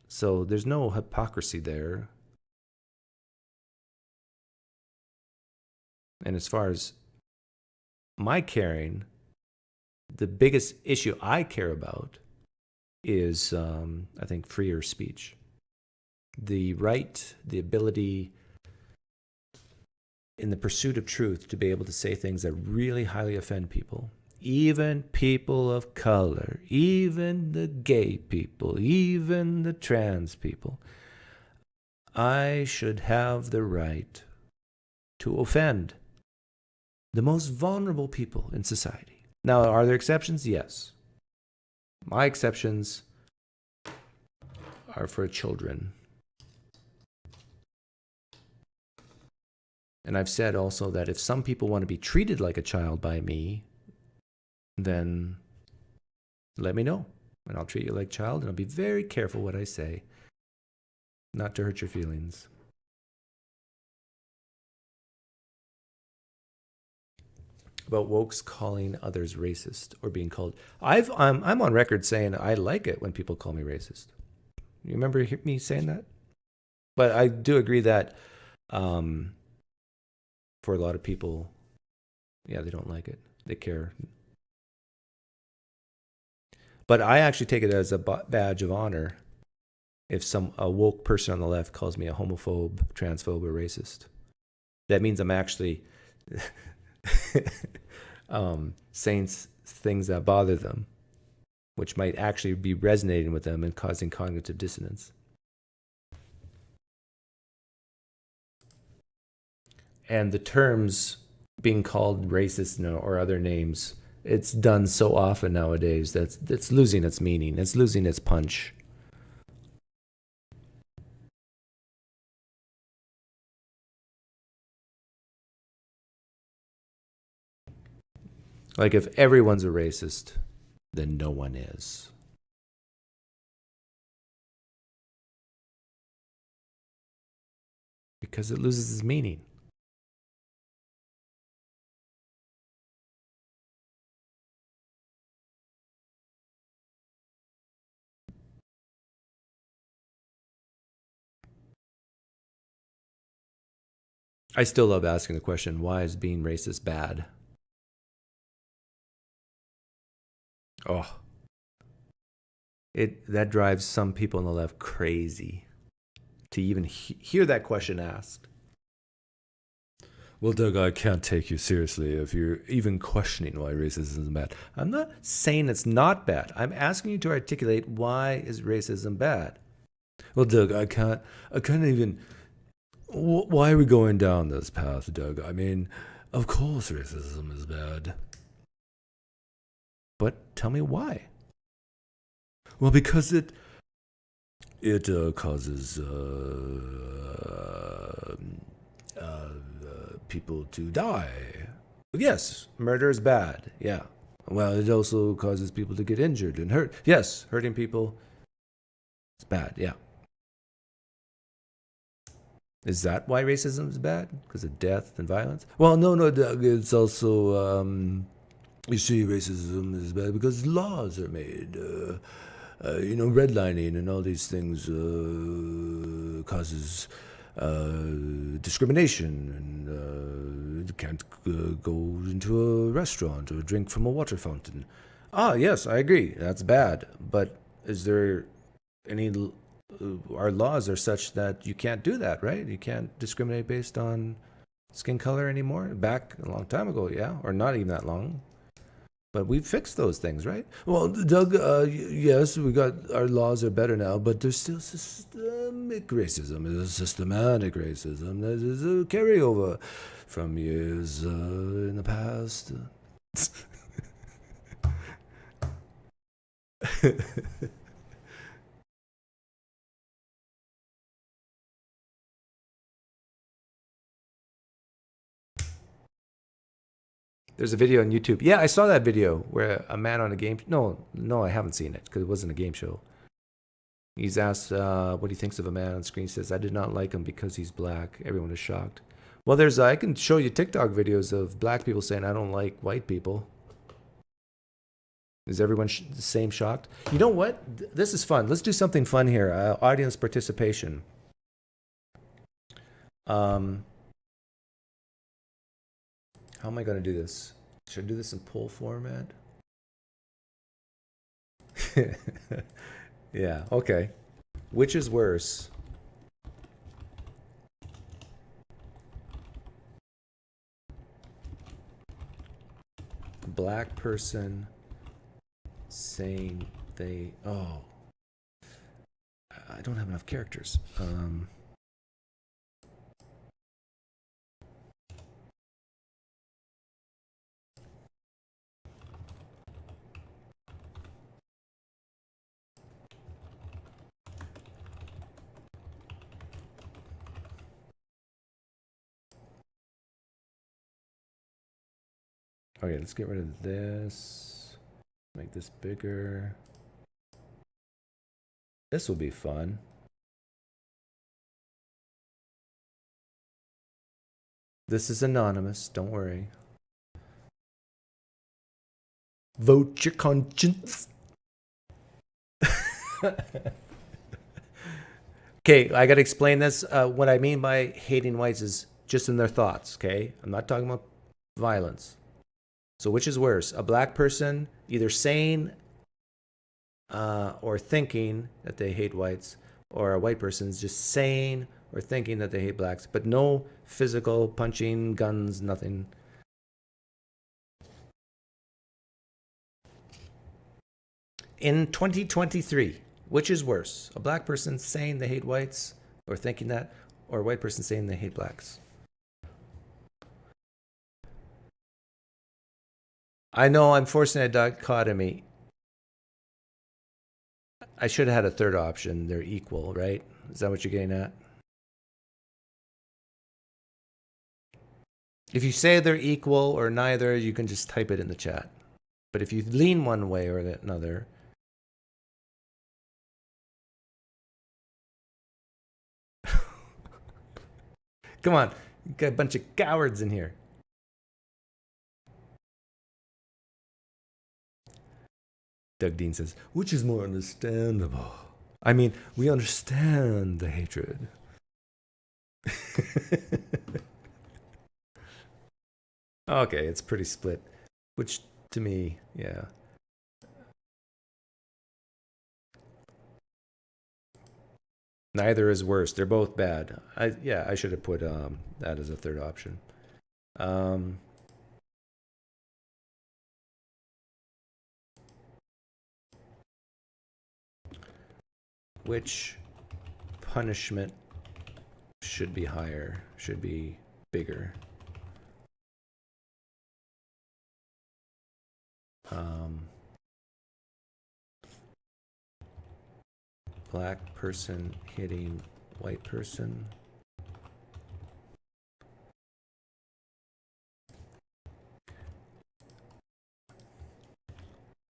So there's no hypocrisy there. And as far as my caring, the biggest issue I care about is, I think, freer speech. The right, the ability in the pursuit of truth to be able to say things that really highly offend people. Even people of color, even the gay people, even the trans people. I should have the right to offend the most vulnerable people in society. Now, are there exceptions? Yes. My exceptions are for children. And I've said also that if some people want to be treated like a child by me, then let me know. And I'll treat you like a child, and I'll be very careful what I say, not to hurt your feelings. About wokes calling others racist or being called. I'm on record saying I like it when people call me racist. You remember me saying that? But I do agree that for a lot of people, yeah, they don't like it. They care. But I actually take it as a badge of honor if a woke person on the left calls me a homophobe, transphobe, or racist. That means I'm actually saying things that bother them, which might actually be resonating with them and causing cognitive dissonance. And the terms being called racist or other names, it's done so often nowadays that it's losing its meaning. It's losing its punch. Like if everyone's a racist, then no one is. Because it loses its meaning. I still love asking the question, why is being racist bad? Oh. That drives some people on the left crazy to even hear that question asked. Well, Doug, I can't take you seriously if you're even questioning why racism is bad. I'm not saying it's not bad. I'm asking you to articulate, why is racism bad? Well, Doug, I can't even... Why are we going down this path, Doug? I mean, of course racism is bad. But tell me why. Well, because it causes people to die. Yes, murder is bad. Yeah. Well, it also causes people to get injured and hurt. Yes, hurting people is bad. Yeah. Is that why racism is bad? Because of death and violence? Well, no, Doug. It's also, you see, racism is bad because laws are made. Redlining and all these things causes discrimination, and you can't go into a restaurant or drink from a water fountain. Ah, yes, I agree. That's bad. But is there any... our laws are such that you can't do that, right? You can't discriminate based on skin color anymore. Back a long time ago, yeah, or not even that long. But we've fixed those things, right? Well, Doug, yes, our laws are better now, but there's still systemic racism. There's systematic racism. There's a carryover from years in the past. There's a video on YouTube. Yeah, I saw that video where a man on a game... No, I haven't seen it because it wasn't a game show. He's asked what he thinks of a man on screen. He says, I did not like him because he's black. Everyone is shocked. Well, I can show you TikTok videos of black people saying, I don't like white people. Is everyone the same shocked? You know what? This is fun. Let's do something fun here. Audience participation. How am I going to do this? Should I do this in poll format? Yeah, okay. Which is worse? Black person saying they... Oh. I don't have enough characters. Okay, let's get rid of this. Make this bigger. This will be fun. This is anonymous, don't worry. Vote your conscience. Okay, I gotta explain this. What I mean by hating whites is just in their thoughts, okay? I'm not talking about violence. So which is worse? A black person either saying or thinking that they hate whites, or a white person is just saying or thinking that they hate blacks, but no physical punching, guns, nothing. In 2023, which is worse? A black person saying they hate whites or thinking that, or a white person saying they hate blacks? I know I'm forcing a dichotomy. I should have had a third option. They're equal, right? Is that what you're getting at? If you say they're equal or neither, you can just type it in the chat. But if you lean one way or another... Come on, you got a bunch of cowards in here. Doug Dean says, which is more understandable? I mean, we understand the hatred. Okay, it's pretty split. Which, to me, yeah. Neither is worse. They're both bad. I should have put that as a third option. Which punishment should be higher, should be bigger? Black person hitting white person.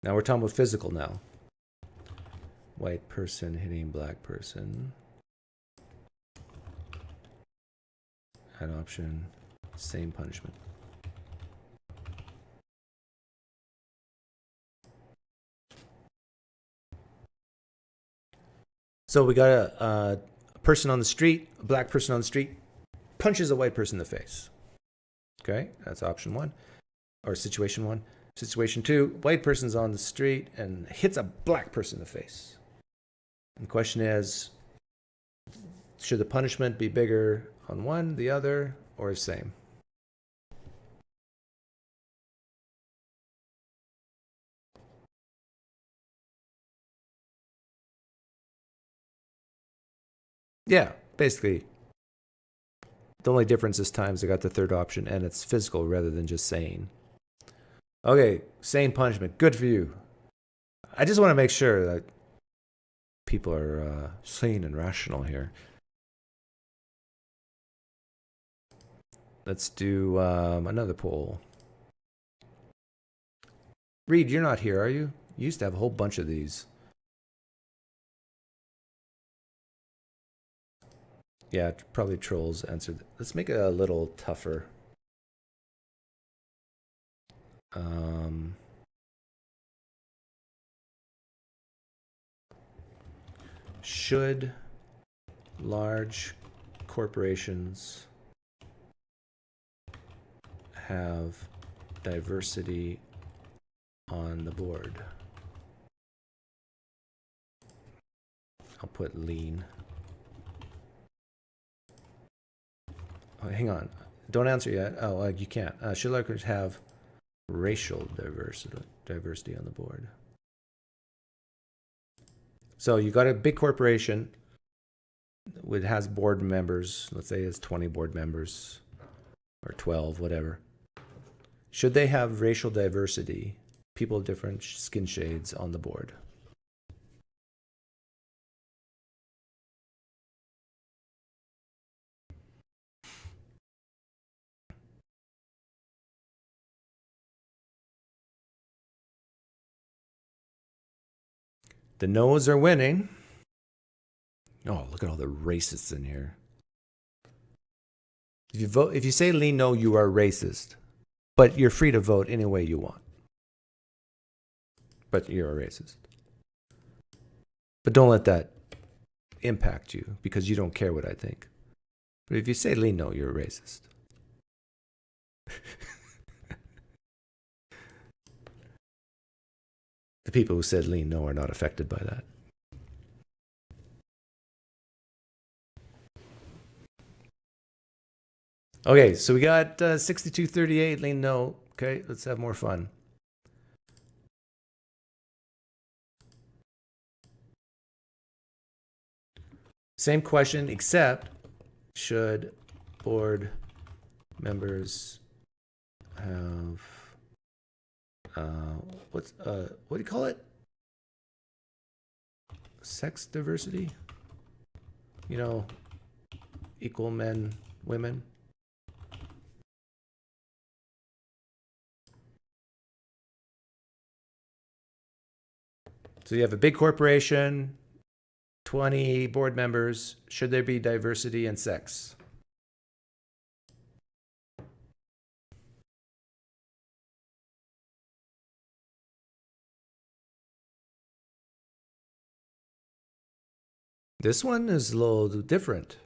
Now we're talking about physical now. White person hitting black person. That option, same punishment. So we got a person on the street, a black person on the street, punches a white person in the face. Okay, that's option one, or situation one. Situation two, white person's on the street and hits a black person in the face. And the question is, should the punishment be bigger on one, the other, or the same? Yeah, basically. The only difference this time is I got the third option and it's physical rather than just sane. Okay, same punishment. Good for you. I just want to make sure that people are sane and rational here. Let's do another poll. Reed, you're not here, are you? You used to have a whole bunch of these. Yeah, probably trolls answered. Let's make it a little tougher. Should large corporations have diversity on the board? I'll put lean. Oh, hang on. Don't answer yet. Oh, you can't. Should large have racial diversity on the board? So you got a big corporation that has board members. Let's say it's 20 board members or 12, whatever. Should they have racial diversity, people of different skin shades on the board? The no's are winning. Oh, look at all the racists in here. If you say lean no, you are racist. But you're free to vote any way you want. But you're a racist. But don't let that impact you because you don't care what I think. But if you say lean no, you're a racist. The people who said lean no are not affected by that. Okay, so we got 62-38 lean no. Okay, let's have more fun. Same question, except should board members have what do you call it? Sex diversity? You know, equal men, women. So you have a big corporation, 20 board members. Should there be diversity in sex? This one is a little different.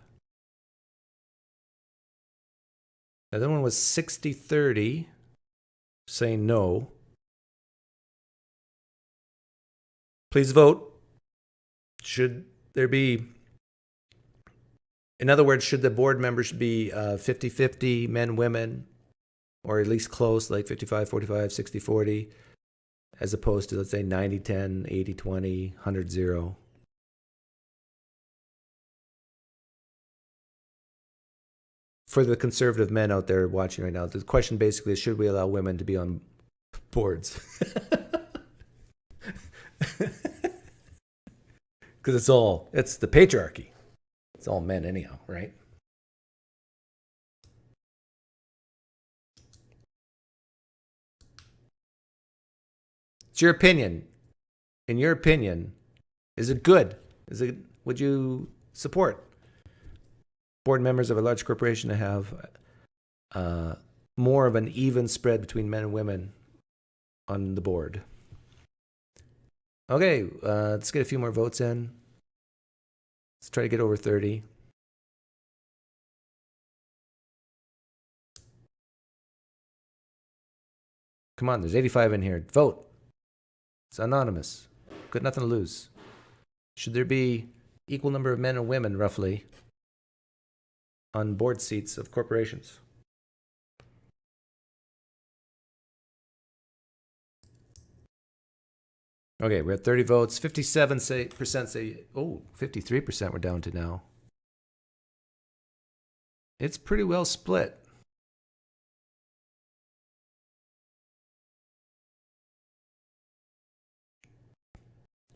The other one was 60-30. saying no. Please vote. Should there be, in other words, should the board members be 50-50 men, women, or at least close, like 55-45, 60-40, as opposed to, let's say, 90-10, 80-20, 100-0? For the conservative men out there watching right now, the question basically is, should we allow women to be on boards? Because it's the patriarchy. It's all men anyhow, right? It's your opinion. In your opinion, is it good? Would you support board members of a large corporation to have more of an even spread between men and women on the board? Okay, let's get a few more votes in. Let's try to get over 30. Come on, there's 85 in here. Vote. It's anonymous. Got nothing to lose. Should there be equal number of men and women, roughly, on board seats of corporations? Okay, we're at 30 votes. 57% say, oh, 53% we're down to now. It's pretty well split.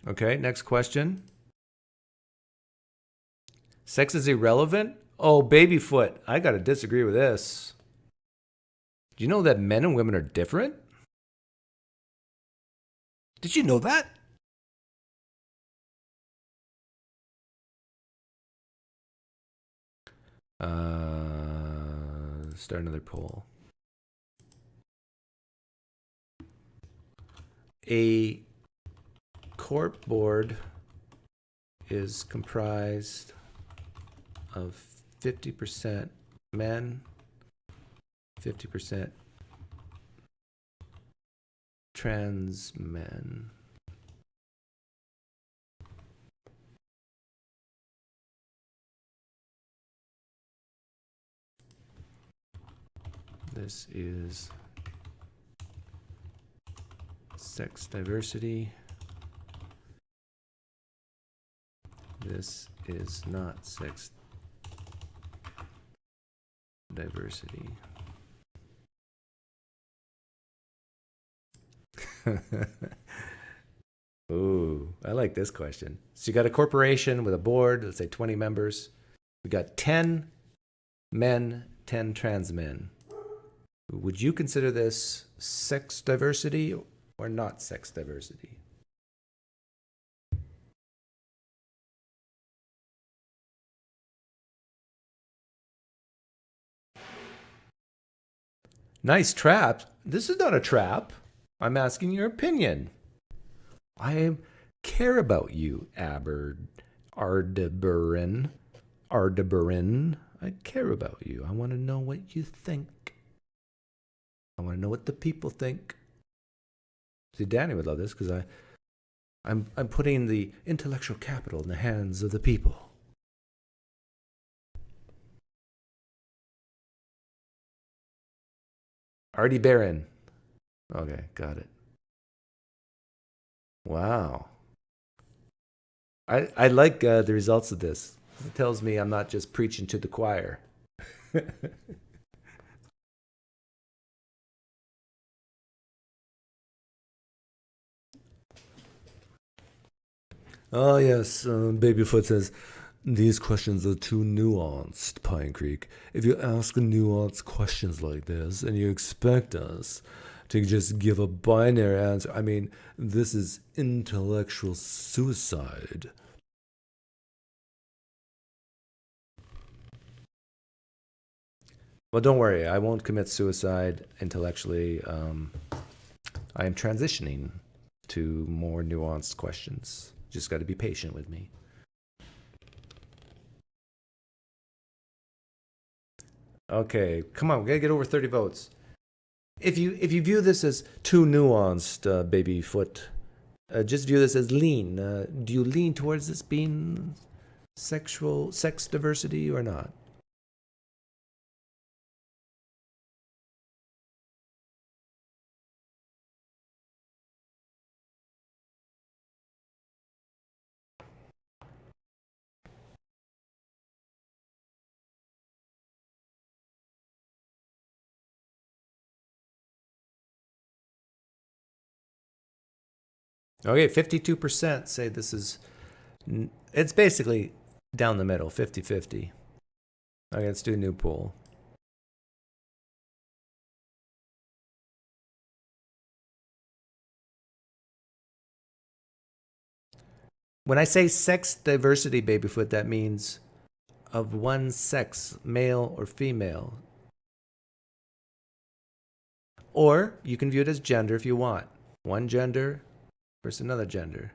Okay, next question. Sex is irrelevant? Oh, babyfoot. I got to disagree with this. Do you know that men and women are different? Did you know that? Start another poll. A corp board is comprised of 50% men, 50% trans men. This is sex diversity. This is not sex diversity. Ooh, I like this question. So you got a corporation with a board, let's say 20 members. We got 10 men, 10 trans men. Would you consider this sex diversity or not sex diversity? Nice trap. This is not a trap. I'm asking your opinion. I care about you, Ardebaran. I care about you. I want to know what you think. I want to know what the people think. See, Danny would love this because I'm putting the intellectual capital in the hands of the people. Artie Barron. Okay, got it. Wow. I like the results of this. It tells me I'm not just preaching to the choir. Oh, yes. Babyfoot says, these questions are too nuanced, Pinecreek. If you ask nuanced questions like this and you expect us to just give a binary answer, I mean, this is intellectual suicide. Well, don't worry. I won't commit suicide intellectually. I am transitioning to more nuanced questions. Just got to be patient with me. Okay, come on, we gotta get over 30 votes. if you view this as too nuanced, babyfoot, just view this as lean. Do you lean towards this being sex diversity or not? Okay, 52% say this is, it's basically down the middle, 50-50. Okay, let's do a new poll. When I say sex diversity, babyfoot, that means of one sex, male or female. Or you can view it as gender if you want. One gender versus another gender.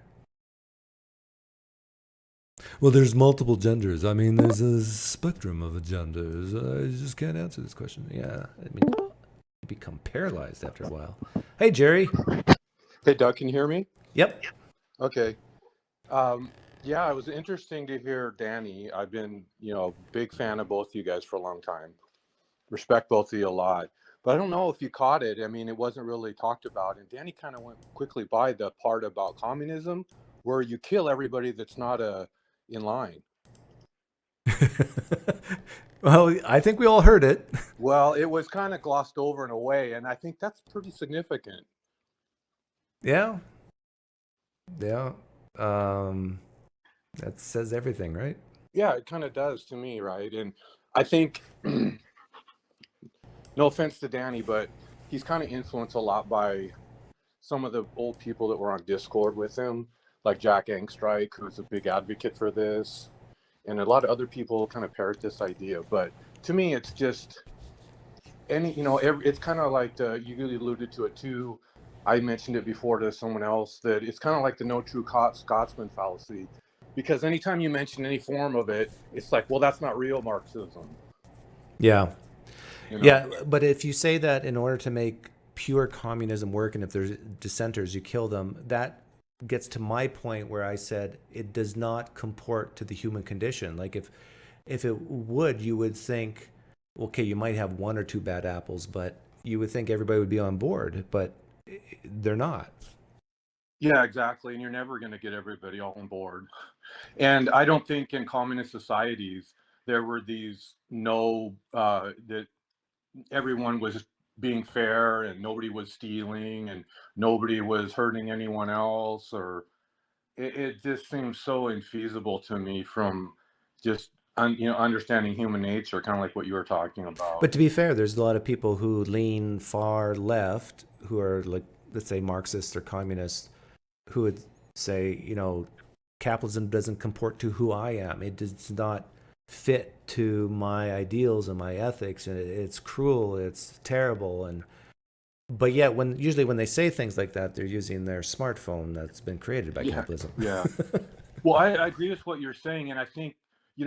Well, there's multiple genders. I mean, there's a spectrum of genders. I just can't answer this question. Yeah, I mean, you become paralyzed after a while. Hey, Jerry. Hey, Doug, can you hear me? Yep. Okay. Yeah, it was interesting to hear Danny. I've been, big fan of both of you guys for a long time. Respect both of you a lot. But I don't know if you caught it. I mean, it wasn't really talked about. And Danny kind of went quickly by the part about communism where you kill everybody that's not in line. Well, I think we all heard it. Well, it was kind of glossed over in a way. And I think that's pretty significant. Yeah. Yeah. That says everything, right? Yeah, it kind of does to me, right? And I think, no offense to Danny, but he's kind of influenced a lot by some of the old people that were on Discord with him, like Jack Angstrike, who's a big advocate for this, and a lot of other people kind of parrot this idea. But to me, it's just it's kind of like you really alluded to it too. I mentioned it before to someone else that it's kind of like the no true Scotsman fallacy, because anytime you mention any form of it, it's like, well, that's not real Marxism. Yeah. Yeah, but if you say that in order to make pure communism work, and if there's dissenters, you kill them, that gets to my point where I said it does not comport to the human condition. Like if it would, you would think, okay, you might have one or two bad apples, but you would think everybody would be on board, but they're not. Yeah, exactly. And you're never going to get everybody all on board. And I don't think in communist societies there were these that everyone was being fair and nobody was stealing and nobody was hurting anyone else, or it just seems so infeasible to me from just understanding human nature, kind of like what you were talking about. But to be fair, there's a lot of people who lean far left, who are like, let's say, Marxists or communists, who would say, capitalism doesn't comport to who I am. It does not fit to my ideals and my ethics, and it's cruel, it's terrible. But yet, usually when they say things like that, they're using their smartphone that's been created by capitalism. Yeah. Well, I agree with what you're saying, and I think you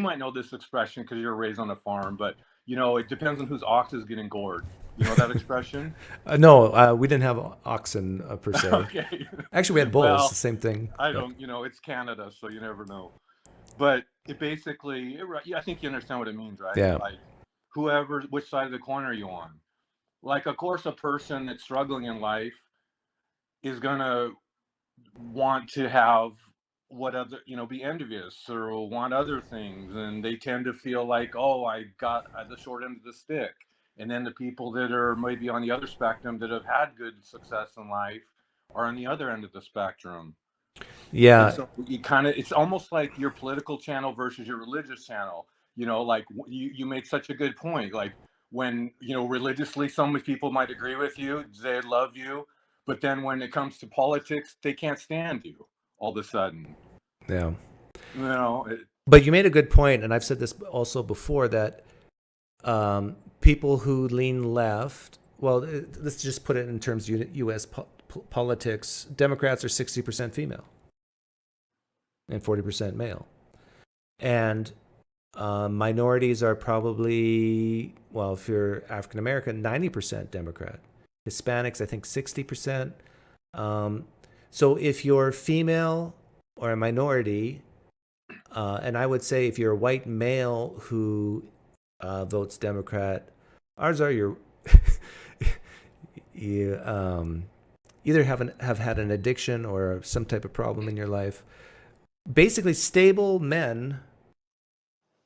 might know this expression because you're raised on a farm, but it depends on whose ox is getting gored. You know that expression? No, we didn't have oxen per se. Okay. Actually, we had bulls. Well, the same thing. I don't. It's Canada, so you never know. But it basically, I think you understand what it means, right? Yeah. Like which side of the coin are you on? Like, of course, a person that's struggling in life is gonna want to have be envious or want other things, and they tend to feel like, oh, I got the short end of the stick. And then the people that are maybe on the other spectrum that have had good success in life are on the other end of the spectrum. Yeah. So it's almost like your political channel versus your religious channel. Like you made such a good point. Like when, religiously, some people might agree with you, they love you, but then when it comes to politics, they can't stand you all of a sudden. Yeah. But you made a good point, and I've said this also before, that people who lean left, well, let's just put it in terms of U.S. politics, Democrats are 60% female and 40% male. And Minorities are probably, well, if you're African American, 90% Democrat. Hispanics, I think 60%. So if you're female or a minority, and I would say if you're a white male who votes Democrat, ours are your you either have had an addiction or some type of problem in your life. Basically, stable men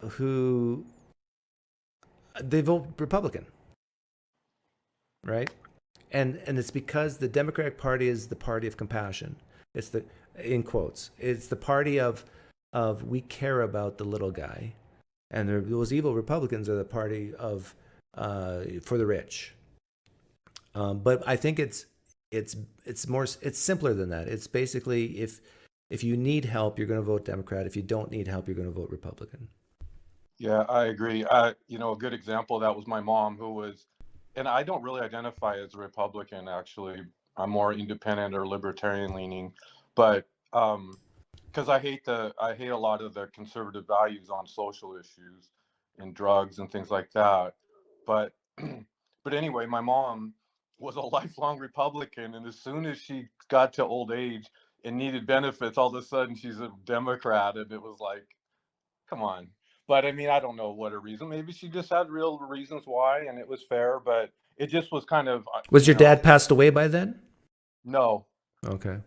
who they vote Republican, right? And it's because the Democratic Party is the party of compassion. It's the, in quotes, it's the party of we care about the little guy, and those evil Republicans are the party of for the rich. But I think it's simpler than that. It's basically if you need help, you're going to vote Democrat. If you don't need help, you're going to vote Republican. Yeah, I agree. You know, a good example of that was my mom, who was, and I don't really identify as a Republican, actually. I'm more independent or libertarian leaning, but because I hate a lot of the conservative values on social issues and drugs and things like that. But but anyway, my mom was a lifelong Republican, and as soon as she got to old age and needed benefits, all of a sudden she's a Democrat, and it was like, come on. But I mean, I don't know what her reason. Maybe she just had real reasons why, and it was fair. But it just was kind of. Was your dad passed away by then? No. Okay.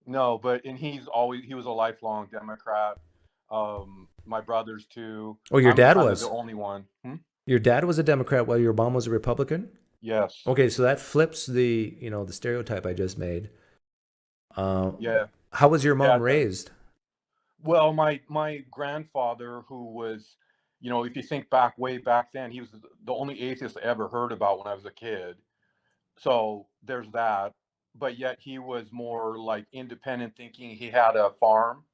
No, and he was a lifelong Democrat. My brothers too. Oh, your dad was the only one. Your dad was a Democrat while your mom was a Republican? Yes. Okay, so that flips the stereotype I just made. Yeah. How was your mom raised? Well, my grandfather, who was, if you think back way back then, he was the only atheist I ever heard about when I was a kid. So there's that. But yet he was more like independent thinking. He had a farm.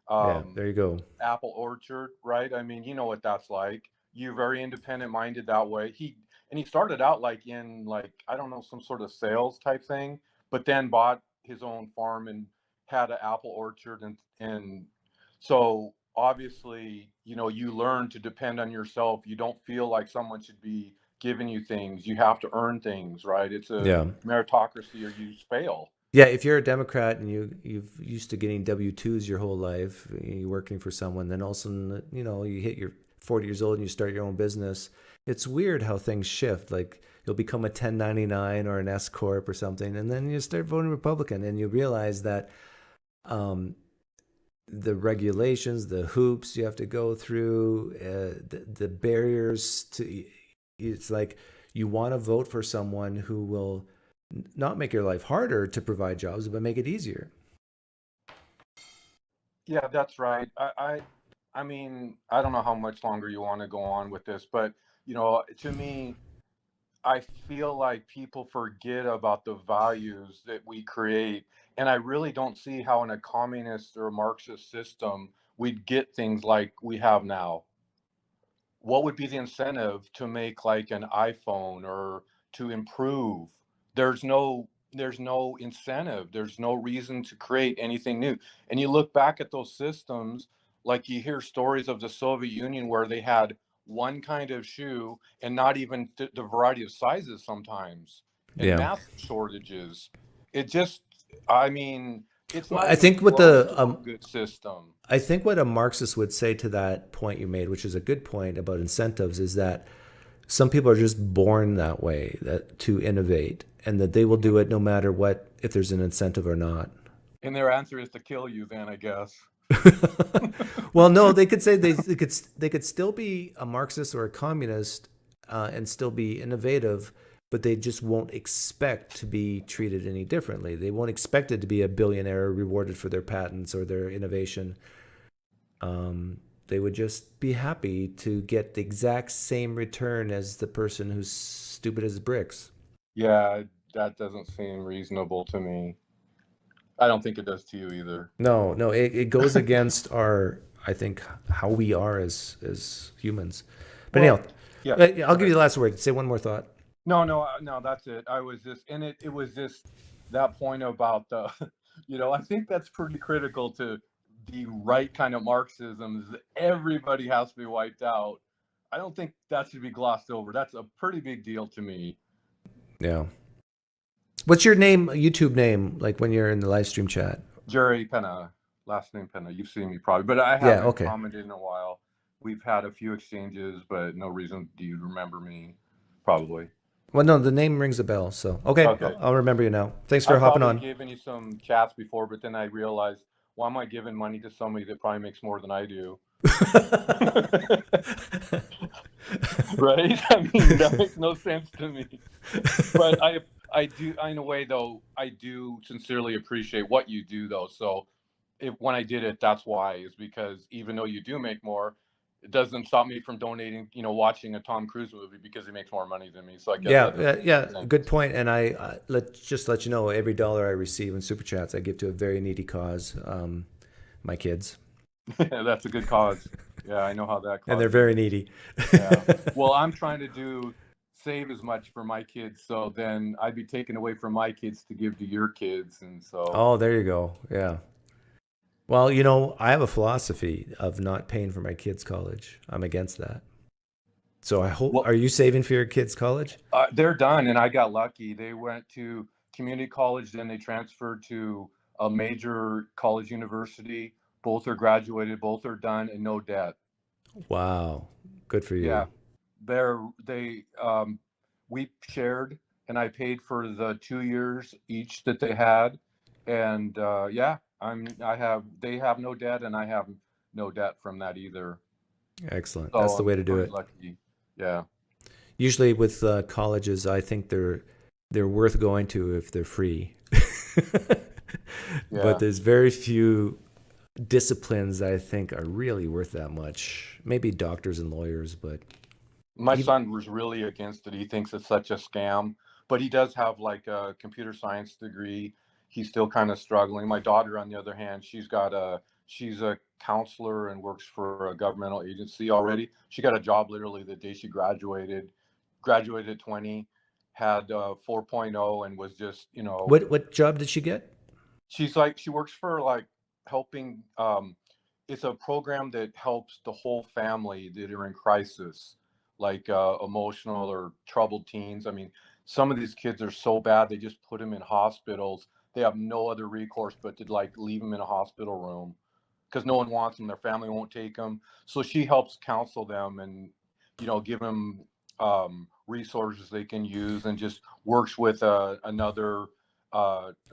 Yeah, there you go. Apple orchard, right? I mean, you know what that's like. You're very independent minded that way. He started out like in I don't know, some sort of sales type thing, but then bought his own farm and had an apple orchard, and so obviously, you learn to depend on yourself. You don't feel like someone should be giving you things. You have to earn things, right? It's a meritocracy, or you fail. Yeah, if you're a Democrat and you've used to getting W-2s your whole life, you're working for someone, then all of a sudden, you hit your 40 years old and you start your own business. It's weird how things shift. Like you'll become a 1099 or an S corp or something, and then you start voting Republican, and you realize that the regulations, the hoops you have to go through, the barriers to, it's like you want to vote for someone who will not make your life harder to provide jobs, but make it easier. Yeah, that's right. I mean, I don't know how much longer you want to go on with this, but to me, I feel like people forget about the values that we create. And I really don't see how in a communist or Marxist system we'd get things like we have now. What would be the incentive to make like an iPhone or to improve? There's no incentive. There's no reason to create anything new. And you look back at those systems, like you hear stories of the Soviet Union where they had one kind of shoe and not even the variety of sizes sometimes, and massive shortages. It just, I mean, it's not. I think what the good system. I think what a Marxist would say to that point you made, which is a good point about incentives, is that some people are just born that way, that to innovate, and that they will do it no matter what, if there's an incentive or not. And their answer is to kill you, then, I guess. Well, no, they could say they could still be a Marxist or a communist and still be innovative, but they just won't expect to be treated any differently. They won't expect it to be a billionaire rewarded for their patents or their innovation. They would just be happy to get the exact same return as the person who's stupid as bricks. Yeah, that doesn't seem reasonable to me. I don't think it does to you either. No, it goes against I think, how we are as humans. But anyhow, I'll give you the last word. Say one more thought. No, that's it. I was just, and it was just that point about the, I think that's pretty critical to the right kind of Marxism is that everybody has to be wiped out. I don't think that should be glossed over. That's a pretty big deal to me. Yeah. What's your name, YouTube name, like when you're in the live stream chat? Jerry Penna, last name Penna. You've seen me probably, but I haven't okay. commented in a while. We've had a few exchanges, but no reason do you remember me, probably. Well, no, the name rings a bell. So, okay. I'll remember you now. Thanks for hopping on. I've given you some chats before, but then I realized, why am I giving money to somebody that probably makes more than I do? Right? I mean, that makes no sense to me. But I do, in a way, though, I do sincerely appreciate what you do, though. So when I did it, that's why, is because even though you do make more, it doesn't stop me from donating, watching a Tom Cruise movie because he makes more money than me. So I guess good point. And let's let you know, every dollar I receive in super chats, I give to a very needy cause, my kids. That's a good cause. Yeah, I know how that. And they're very needy. Yeah. Well, I'm trying to save as much for my kids, so then I'd be taken away from my kids to give to your kids, and so. Oh, there you go. Yeah. Well, I have a philosophy of not paying for my kids' college. I'm against that. So I hope. Are you saving for your kids' college? They're done, and I got lucky. They went to community college, then they transferred to a major college university. Both are graduated, both are done, and no debt. Wow, good for you. Yeah, we shared, and I paid for the 2 years each that they had, and they have no debt, and I have no debt from that either. Excellent. So that's the way to do it. Lucky. Yeah. Usually with colleges, I think they're worth going to if they're free. Yeah. But there's very few disciplines that I think are really worth that much. Maybe doctors and lawyers, but my son was really against it. He thinks it's such a scam, but he does have like a computer science degree. He's still kind of struggling. My daughter, on the other hand, she's a counselor and works for a governmental agency already. She got a job literally the day she graduated at 20, had 4.0, and was just, What job did she get? She works for helping. It's a program that helps the whole family that are in crisis, like emotional or troubled teens. I mean, some of these kids are so bad, they just put them in hospitals. They have no other recourse but to leave them in a hospital room because no one wants them. Their family won't take them. So she helps counsel them and, give them resources they can use, and just works with another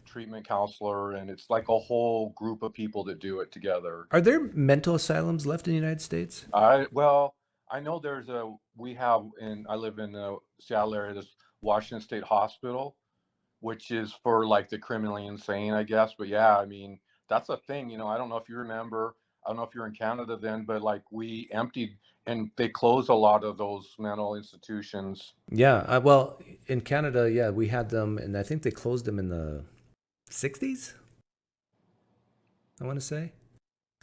treatment counselor. And it's like a whole group of people that do it together. Are there mental asylums left in the United States? I know I live in the Seattle area, this Washington State Hospital, which is for the criminally insane, I guess. But yeah, I mean, that's a thing, I don't know if you remember, I don't know if you're in Canada then, but we emptied and they closed a lot of those mental institutions. Yeah. Well, in Canada, yeah, we had them, and I think they closed them in the 60s, I want to say.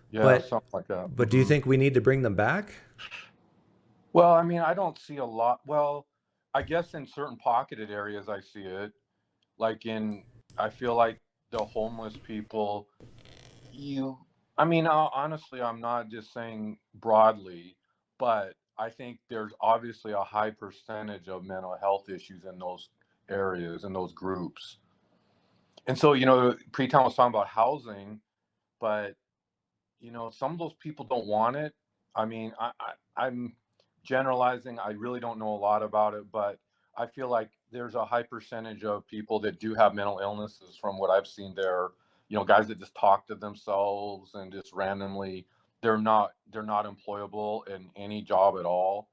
Yeah, something like that. But do you think we need to bring them back? Well, I mean, I don't see a lot. Well, I guess in certain pocketed areas, I see it. I feel like the homeless people, honestly, I'm not just saying broadly, but I think there's obviously a high percentage of mental health issues in those areas, in those groups. And so, Pre-Town was talking about housing, but, some of those people don't want it. I mean, I'm generalizing. I really don't know a lot about it, but I feel like there's a high percentage of people that do have mental illnesses from what I've seen there. Guys that just talk to themselves and just randomly, they're not employable in any job at all.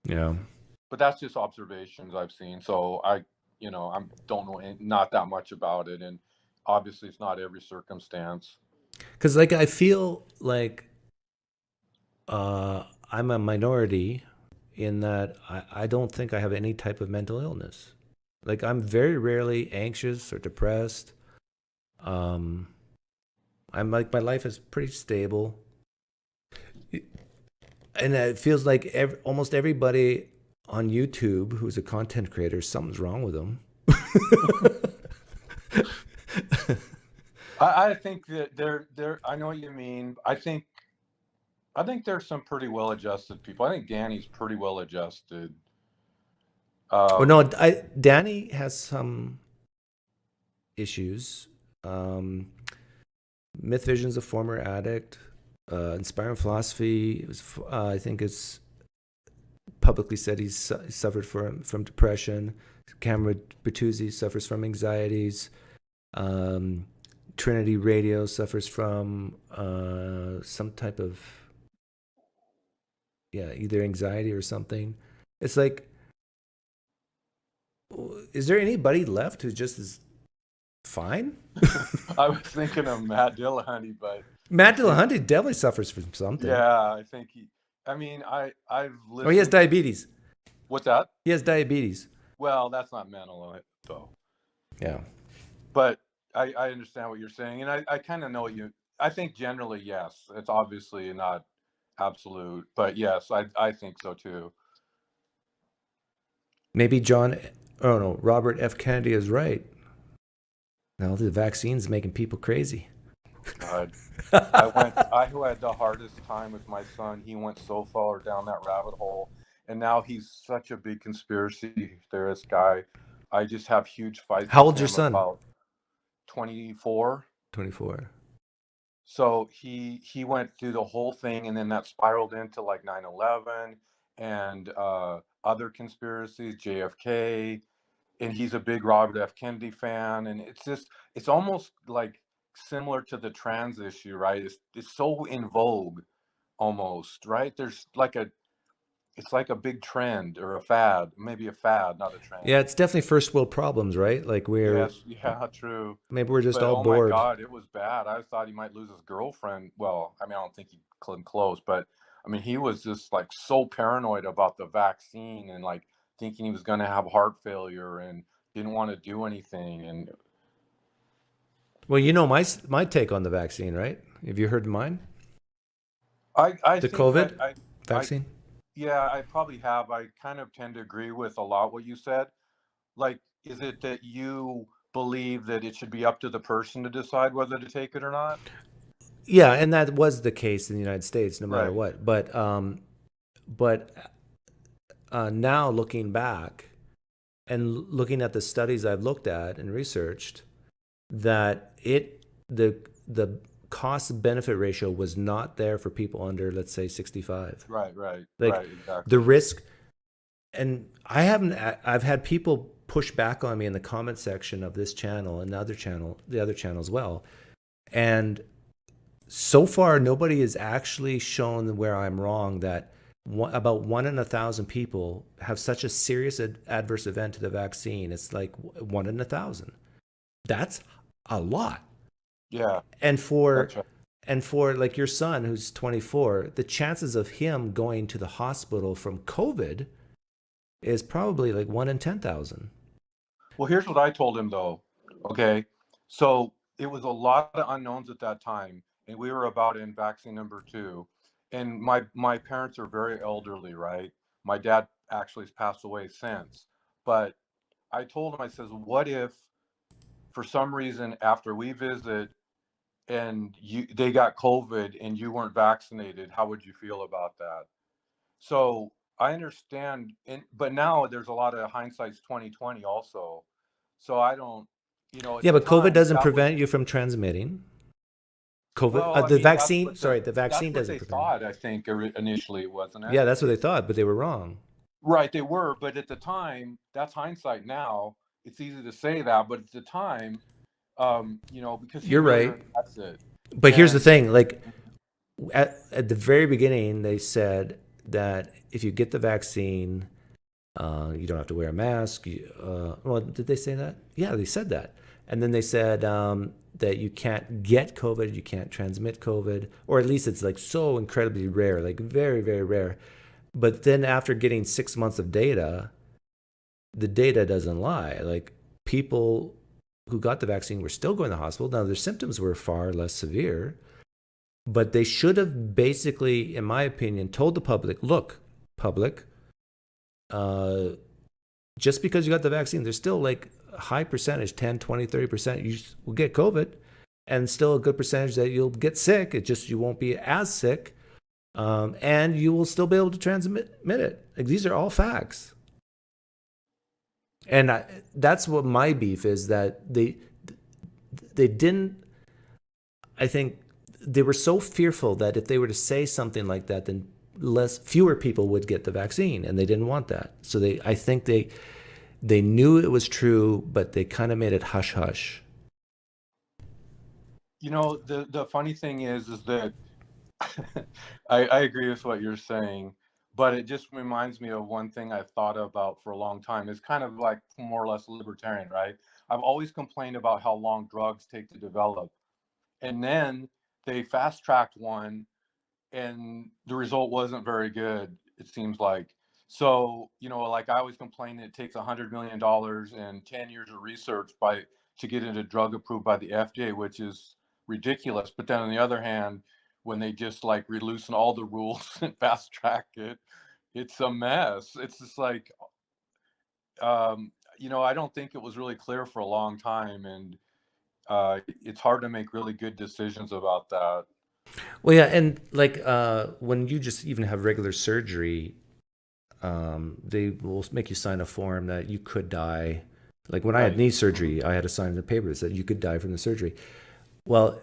Yeah. But that's just observations I've seen. So I don't know not that much about it, and obviously it's not every circumstance. Because I feel like I'm a minority in that I don't think I have any type of mental illness. I'm very rarely anxious or depressed. I'm my life is pretty stable. And it feels like almost everybody on YouTube who's a content creator, something's wrong with them. I think that there. I know what you mean. I think there's some pretty well-adjusted people. I think Danny's pretty well-adjusted. Well, no, Danny has some issues. Myth Vision's a former addict. Inspiring Philosophy, I think it's publicly said he's suffered from depression. Cameron Bertuzzi suffers from anxieties. Trinity Radio suffers from some type of either anxiety or something. It's like, is there anybody left who just is fine? I was thinking of Matt Dillahunty, but Matt Dillahunty definitely suffers from something. yeah, I think I've listened. Oh, he has diabetes. What's that? He has diabetes. Well, that's not mental though. Yeah. But I understand what you're saying, and I kind of know what I think generally, yes. It's obviously not absolute, but yes, I think so too. Maybe Robert F. Kennedy is right. Now the vaccine's making people crazy. God. I who had the hardest time with my son, he went so far down that rabbit hole, and now he's such a big conspiracy theorist guy. I just have huge fights. How with old's your him son? About 24. 24. So he went through the whole thing, and then that spiraled into like 9/11 and other conspiracies, JFK, and he's a big Robert F. Kennedy fan, and it's almost like similar to the trans issue, right? It's so in vogue, almost, right? There's like it's like a big trend or a fad, maybe a fad, not a trend. Yeah, it's definitely first world problems, right? Like Yeah, true. Maybe we're just But, all oh bored. my God, it was bad. I thought he might lose his girlfriend. Well, I mean, I don't think he came close, but I mean, he was just like so paranoid about the vaccine and like thinking he was going to have heart failure and didn't want to do anything. And Well, you know my take on the vaccine, right? Have you heard mine? I The think COVID that vaccine? yeah, I probably have. I kind of tend to agree with a lot what you said. Like, is it that you believe that it should be up to the person to decide whether to take it or not? Yeah, and that was the case in the United States, no matter Right. what. But now looking back and looking at the studies I've looked at and researched, that the cost benefit ratio was not there for people under, let's say, 65. Right, Like exactly. the risk, and I've had people push back on me in the comment section of this channel and the other channel as well, and so far nobody has actually shown where I'm wrong, that about 1 in 1,000 people have such a serious adverse event to the vaccine. It's like 1 in 1,000. That's a lot. Yeah. And for That's right. and for like your son who's 24, the chances of him going to the hospital from COVID is probably like 1 in 10,000. Well, here's what I told him though. Okay. So it was a lot of unknowns at that time, and we were about in vaccine number 2. And my parents are very elderly, right? My dad actually has passed away since. But I told him, I says, what if for some reason after we visit and they got COVID and you weren't vaccinated, how would you feel about that? So I understand, but now there's a lot of hindsight's 2020 also. So I don't, at Yeah, the but COVID time, doesn't that prevent was, you from transmitting. COVID, well, I the mean, that's vaccine, what sorry, the vaccine that's doesn't what they prevent. thought, I think, initially, wasn't it? Yeah, that's what they thought, but they were wrong. Right, they were, but at the time, that's hindsight now. It's easy to say that, but at the time, because he You're really right. that's it. But here's the And thing, like at the very beginning, they said that if you get the vaccine, you don't have to wear a mask. Well, did they say that? Yeah, they said that. And then they said that you can't get COVID, you can't transmit COVID, or at least it's like so incredibly rare, like very, very rare. But then after getting 6 months of data, the data doesn't lie. Like people who got the vaccine were still going to the hospital. Now their symptoms were far less severe, but they should have basically, in my opinion, told the public, look, public, just because you got the vaccine, there's still like a high percentage, 10, 20, 30%, you will get COVID. and still a good percentage that you'll get sick. It just, you won't be as sick, and you will still be able to transmit it. Like, these are all facts. And that's what my beef is, that they didn't, I think they were so fearful that if they were to say something like that, then fewer people would get the vaccine, and they didn't want that. So I think they knew it was true, but they kind of made it hush hush. You know, the funny thing is that I agree with what you're saying, but it just reminds me of one thing I've thought about for a long time. It's kind of like more or less libertarian, right? I've always complained about how long drugs take to develop. And then they fast-tracked one, and the result wasn't very good, it seems like. So, you know, like I always complain, it takes $100 million and 10 years of research to get a drug approved by the FDA, which is ridiculous. But then on the other hand, when they just like loosen all the rules and fast track it, it's a mess. It's just like, you know, I don't think it was really clear for a long time, and it's hard to make really good decisions about that. Well, yeah, and like when you just even have regular surgery, they will make you sign a form that you could die. Like when I had knee surgery, I had to sign the paper that said you could die from the surgery. Well,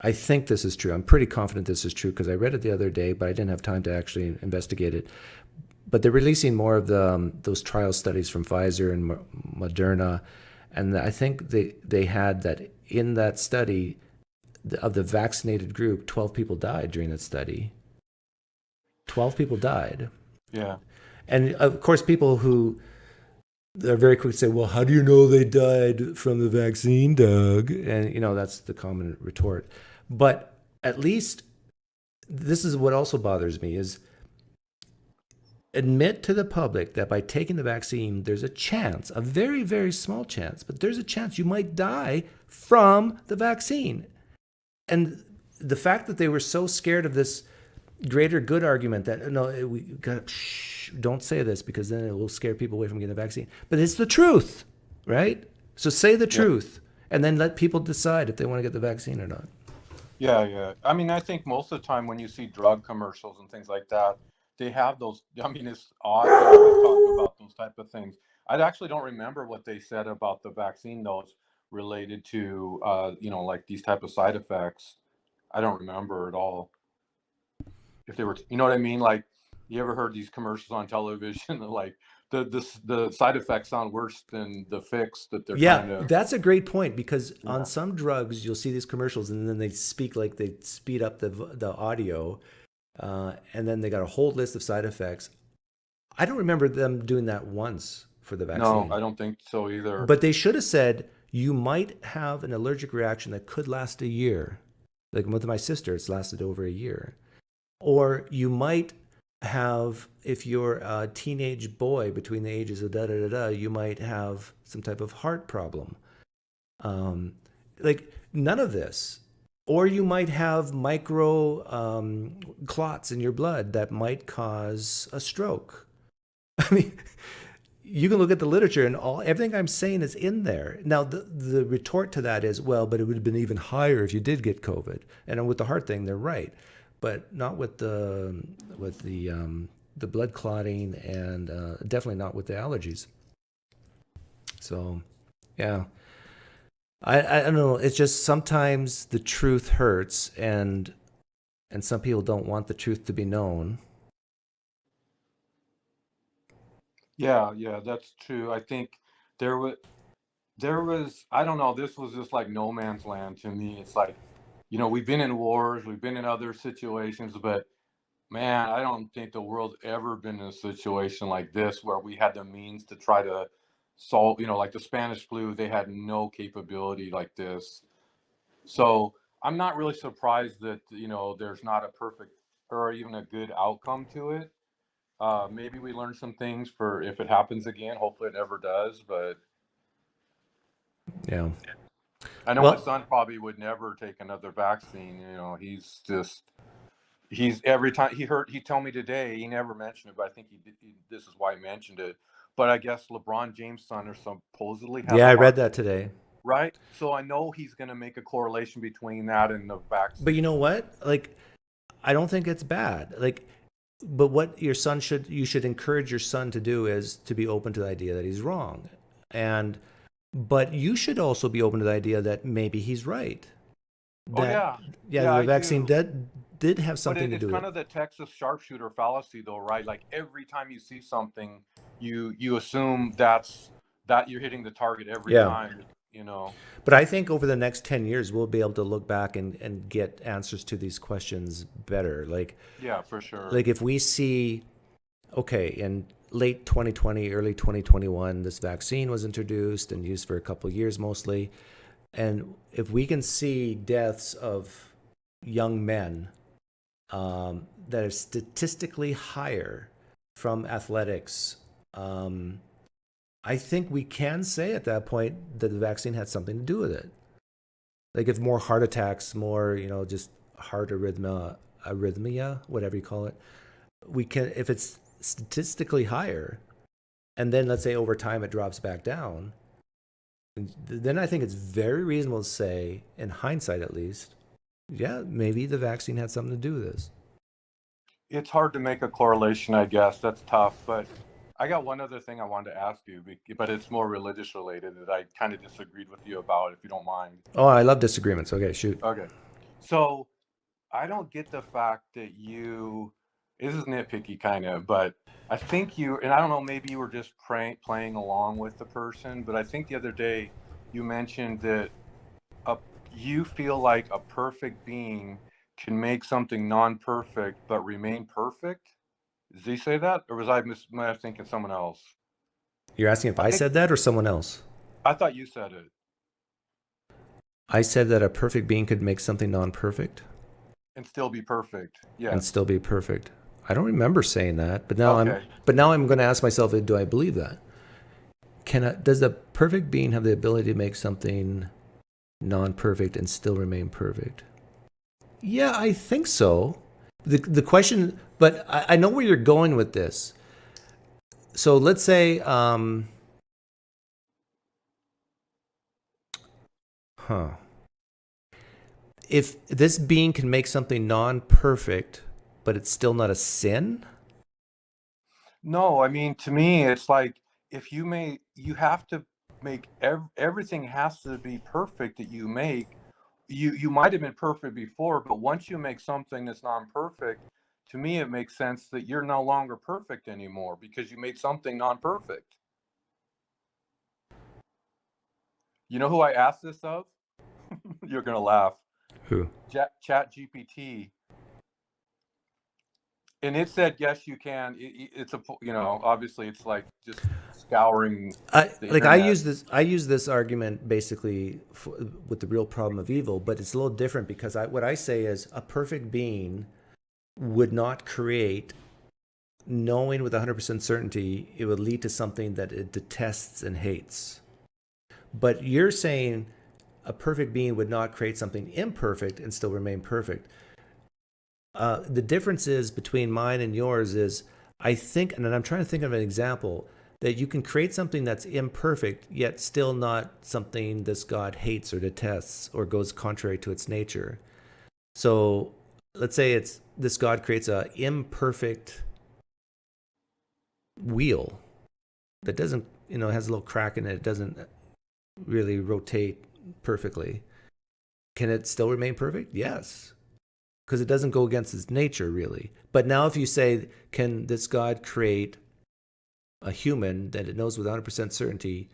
I think this is true. I'm pretty confident this is true because I read it the other day, but I didn't have time to actually investigate it. But they're releasing more of those trial studies from Pfizer and Moderna, and I think they had that in that study of the vaccinated group, 12 people died during that study. 12 people died. Yeah. And of course, people who are very quick to say, well, how do you know they died from the vaccine, Doug? And, you know, that's the common retort. But at least this is what also bothers me is admit to the public that by taking the vaccine, there's a chance, a very, very small chance, but there's a chance you might die from the vaccine. And the fact that they were so scared of this greater good argument that, no, we got don't say this because then it will scare people away from getting the vaccine. But it's the truth, right? So say the truth and then let people decide if they want to get the vaccine or not. Yeah. I mean, I think most of the time when you see drug commercials and things like that, they have those. I mean, it's odd. They always talk about those type of things. I actually don't remember what they said about the vaccine, though, related to, you know, like these type of side effects. I don't remember at all. If they were, you know what I mean? Like, you ever heard these commercials on television? Like the side effects sound worse than the fix that they're trying to. That's a great point because on some drugs you'll see these commercials and then they speak like they speed up the audio, and then they got a whole list of side effects. I don't remember them doing that once for the vaccine. No, I don't think so either. But they should have said you might have an allergic reaction that could last a year. Like with my sister, it's lasted over a year. Or you might have, if you're a teenage boy between the ages of you might have some type of heart problem. Like none of this. Or you might have micro clots in your blood that might cause a stroke. I mean, you can look at the literature and everything I'm saying is in there. Now, the retort to that is, well, but it would have been even higher if you did get COVID. And with the heart thing, they're right. But not with the blood clotting and definitely not with the allergies. So, yeah, I don't know. It's just sometimes the truth hurts, and some people don't want the truth to be known. Yeah, that's true. I think there was, I don't know, this was just like no man's land to me. It's like, you know, we've been in wars, we've been in other situations, but man, I don't think the world's ever been in a situation like this where we had the means to try to solve, you know, like the Spanish flu, they had no capability like this. So I'm not really surprised that, you know, there's not a perfect or even a good outcome to it. Maybe we learn some things for if it happens again. Hopefully it never does, but yeah. I know my son probably would never take another vaccine. You know, he's every time he told me today, he never mentioned it, but I think this is why he mentioned it. But I guess LeBron James' son or supposedly. Yeah, I read that today. right? So I know he's going to make a correlation between that and the vaccine. But you know what? Like, I don't think it's bad. Like, but what you should encourage your son to do is to be open to the idea that he's wrong. But you should also be open to the idea that maybe he's right. Yeah, The I vaccine do. did have something to It's do with kind it. of the Texas sharpshooter fallacy, though, right? Like every time you see something, you assume that you're hitting the target every Yeah. time, you know. But I think over the next 10 years, we'll be able to look back and get answers to these questions better. Like, Yeah, for sure. like if we see, okay, in late 2020, early 2021, this vaccine was introduced and used for a couple of years mostly. And if we can see deaths of young men that are statistically higher from athletics, I think we can say at that point that the vaccine had something to do with it. Like if more heart attacks, more, just heart arrhythmia, whatever you call it, we can, if it's statistically higher, and then let's say over time it drops back down, then I think it's very reasonable to say, in hindsight at least, yeah, maybe the vaccine had something to do with this. It's hard to make a correlation, I guess. That's tough. But I got one other thing I wanted to ask you, but it's more religious related that I kind of disagreed with you about, if you don't mind. Oh, I love disagreements. Okay, shoot. Okay. So I don't get the fact that this is nitpicky kind of, but I think and I don't know, maybe you were just playing along with the person, but I think the other day you mentioned that you feel like a perfect being can make something non-perfect but remain perfect. Did he say that, or was I thinking someone else? You're asking if I said that or someone else? I thought you said it. I said that a perfect being could make something non-perfect And still be perfect. Yeah. and still be perfect. I don't remember saying that, but now Okay. I'm going to ask myself, do I believe that? Does a perfect being have the ability to make something non-perfect and still remain perfect? Yeah, I think so. The question, but I know where you're going with this. So let's say, if this being can make something non-perfect, but it's still not a sin? No, I mean, to me, it's like if you have to make everything has to be perfect that you make. You might have been perfect before, but once you make something that's non-perfect, to me, it makes sense that you're no longer perfect anymore because you made something non-perfect. You know who I asked this of? You're gonna laugh. Who? Chat GPT. And it said, yes, you can. It's obviously it's like just scouring the internet. I use this argument basically with the real problem of evil, but it's a little different because what I say is a perfect being would not create, knowing with 100% certainty, it would lead to something that it detests and hates. But you're saying a perfect being would not create something imperfect and still remain perfect. The difference is between mine and yours is, I think, and I'm trying to think of an example, that you can create something that's imperfect, yet still not something this God hates or detests or goes contrary to its nature. So let's say this God creates a imperfect wheel that doesn't, has a little crack in it. It doesn't really rotate perfectly. Can it still remain perfect? Yes. Because it doesn't go against its nature, really. But now if you say, can this God create a human that it knows with 100% certainty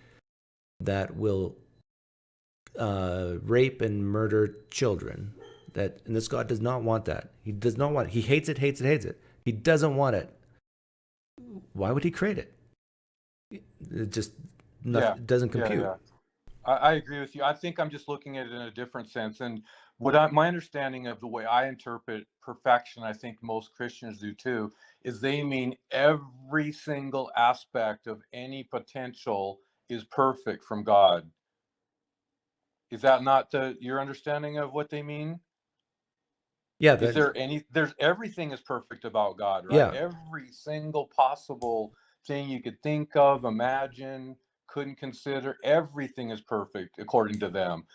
that will rape and murder children, and this God does not want that. He does not want it. He hates it, hates it, hates it. He doesn't want it. Why would he create it? It just doesn't compute. Yeah. I agree with you. I think I'm just looking at it in a different sense. And my understanding of the way I interpret perfection, I think most Christians do too, is they mean every single aspect of any potential is perfect from God. Is that not your understanding of what they mean? Yeah. There's everything is perfect about God, right? Yeah. Every single possible thing you could think of, imagine, couldn't consider everything as perfect according to them.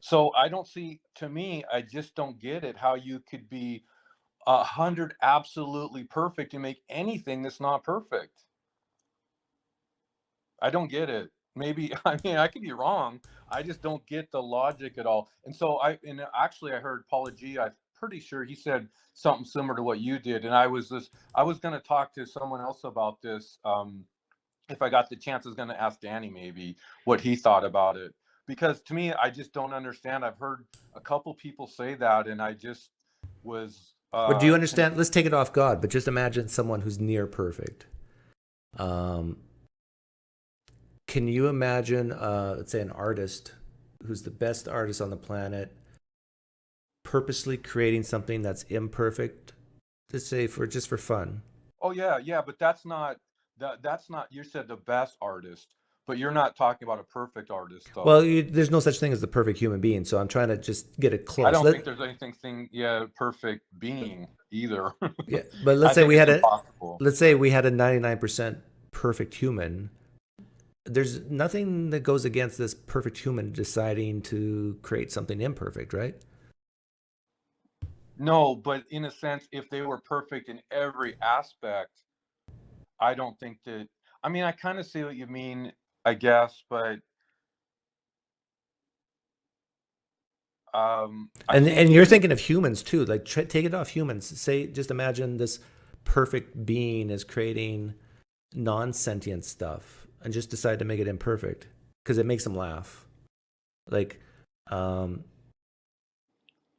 So I don't see, to me, I just don't get it, how you could be 100 absolutely perfect and make anything that's not perfect. I don't get it. Maybe, I mean, I could be wrong. I just don't get the logic at all. And so actually I heard Paula G, I'm pretty sure he said something similar to what you did. And I was going to talk to someone else about this. If I got the chance, I was going to ask Danny maybe what he thought about it. Because to me, I just don't understand. I've heard a couple people say that, and I just was. But do you understand? Let's take it off God, but just imagine someone who's near perfect. Can you imagine, let's say, an artist who's the best artist on the planet, purposely creating something that's imperfect, let's say just for fun? Oh yeah, but that's not. You said the best artist, but you're not talking about a perfect artist, though. Well, there's no such thing as the perfect human being, so I'm trying to just get it close. I don't think there's anything perfect being either. Yeah, but let's say we had a 99% perfect human. There's nothing that goes against this perfect human deciding to create something imperfect, right? No, but in a sense, if they were perfect in every aspect, I don't think that. I mean, I kind of see what you mean, I guess, but and you're thinking of humans too. Like, take it off humans. Say, just imagine this perfect being is creating non-sentient stuff, and just decide to make it imperfect because it makes them laugh. Like,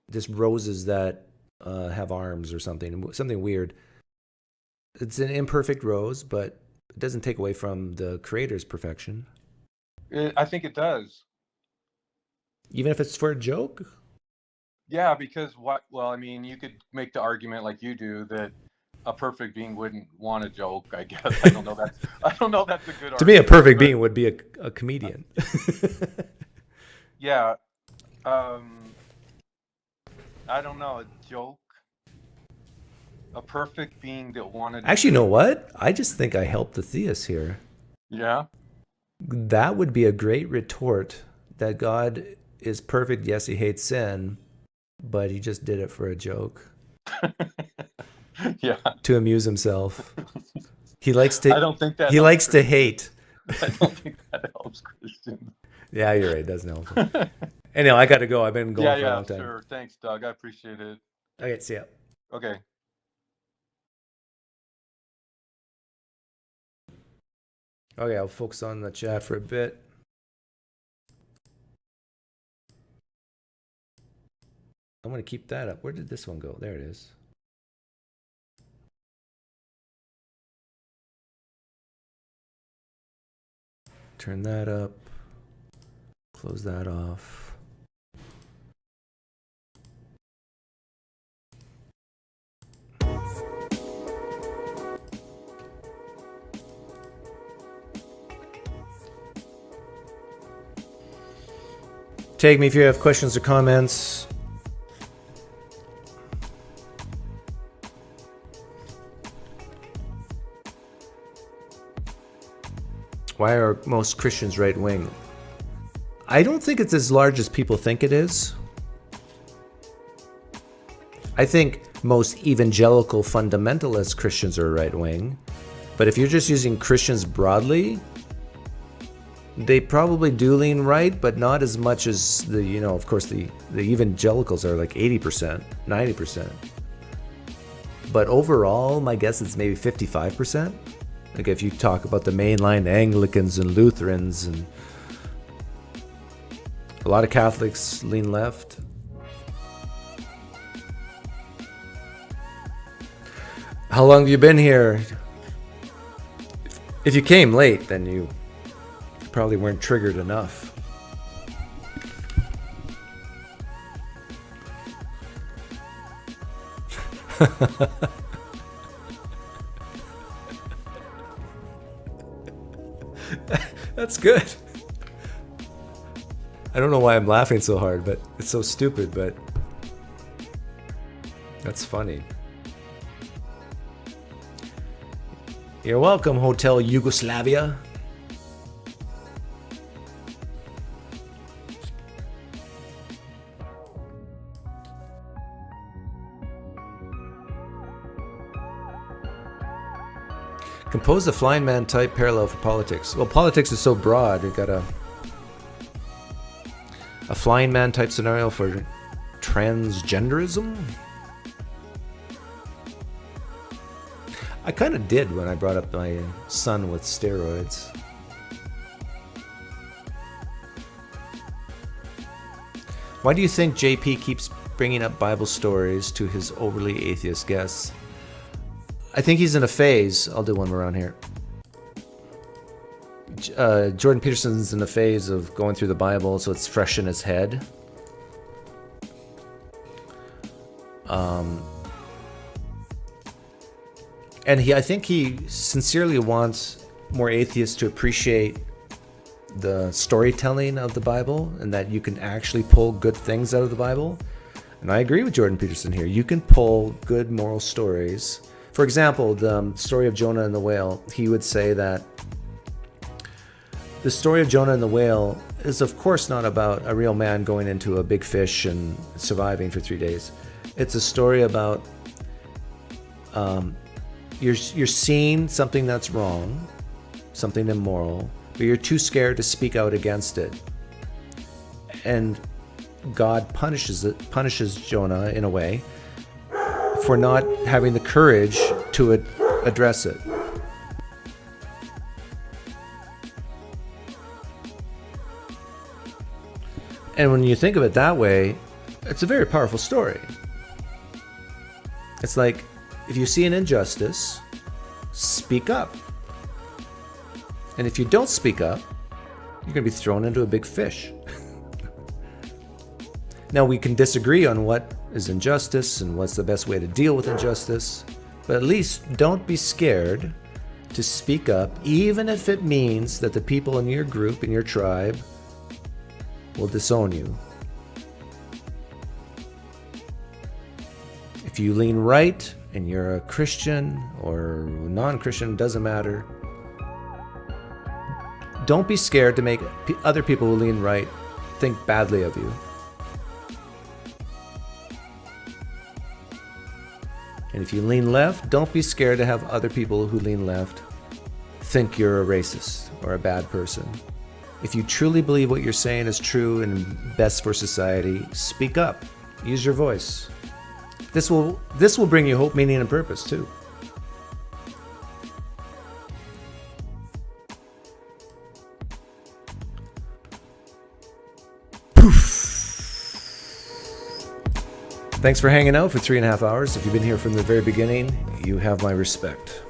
just roses that have arms or something weird. It's an imperfect rose, but it doesn't take away from the creator's perfection. I think it does. Even if it's for a joke? Yeah, because well, I mean, you could make the argument like you do that a perfect being wouldn't want a joke, I guess. I don't know that's a good argument. To me, a perfect being would be a comedian. Yeah. I don't know, a joke. A perfect being that wanted. Actually, you know what? I just think I helped the theist here. Yeah. That would be a great retort that God is perfect. Yes, he hates sin, but he just did it for a joke. Yeah. To amuse himself. He likes to. I don't think that. He likes to hate. I don't think that helps Christians. Yeah, you're right. It doesn't help. Anyhow, I got to go. I've been going for a long time. Sure. Thanks, Doug. I appreciate it. Okay, see ya. Okay. Okay, I'll focus on the chat for a bit. I'm going to keep that up. Where did this one go? There it is. Turn that up. Close that off. Take me if you have questions or comments. Why are most Christians right-wing? I don't think it's as large as people think it is. I think most evangelical fundamentalist Christians are right-wing. But if you're just using Christians broadly, they probably do lean right, but not as much as the, of course, the evangelicals are like 80%, 90%. But overall, my guess is maybe 55%. Like if you talk about the mainline Anglicans and Lutherans, and a lot of Catholics lean left. How long have you been here? If you came late, then you probably weren't triggered enough. That's good. I don't know why I'm laughing so hard, but it's so stupid, but that's funny. You're welcome, Hotel Yugoslavia. Compose a flying man type parallel for politics. Well, politics is so broad. We've got a flying man type scenario for transgenderism. I kind of did when I brought up my son with steroids. Why do you think JP keeps bringing up Bible stories to his overly atheist guests? I think he's in a phase. I'll do one more around here. Jordan Peterson's in a phase of going through the Bible, so it's fresh in his head. And I think he sincerely wants more atheists to appreciate the storytelling of the Bible, and that you can actually pull good things out of the Bible. And I agree with Jordan Peterson here. You can pull good moral stories. For example, the story of Jonah and the whale, he would say that the story of Jonah and the whale is of course not about a real man going into a big fish and surviving for 3 days. It's a story about you're seeing something that's wrong, something immoral, but you're too scared to speak out against it. And God punishes Jonah in a way for not having the courage to address it. And when you think of it that way, it's a very powerful story. It's like, if you see an injustice, speak up. And if you don't speak up, you're going to be thrown into a big fish. Now, we can disagree on what is injustice and what's the best way to deal with injustice, but at least don't be scared to speak up, even if it means that the people in your group, in your tribe, will disown you. If you lean right and you're a Christian or non-Christian, doesn't matter. Don't be scared to make other people who lean right think badly of you. And if you lean left, don't be scared to have other people who lean left think you're a racist or a bad person. If you truly believe what you're saying is true and best for society, speak up. Use your voice. This will bring you hope, meaning, and purpose too. Thanks for hanging out for 3.5 hours. If you've been here from the very beginning, you have my respect.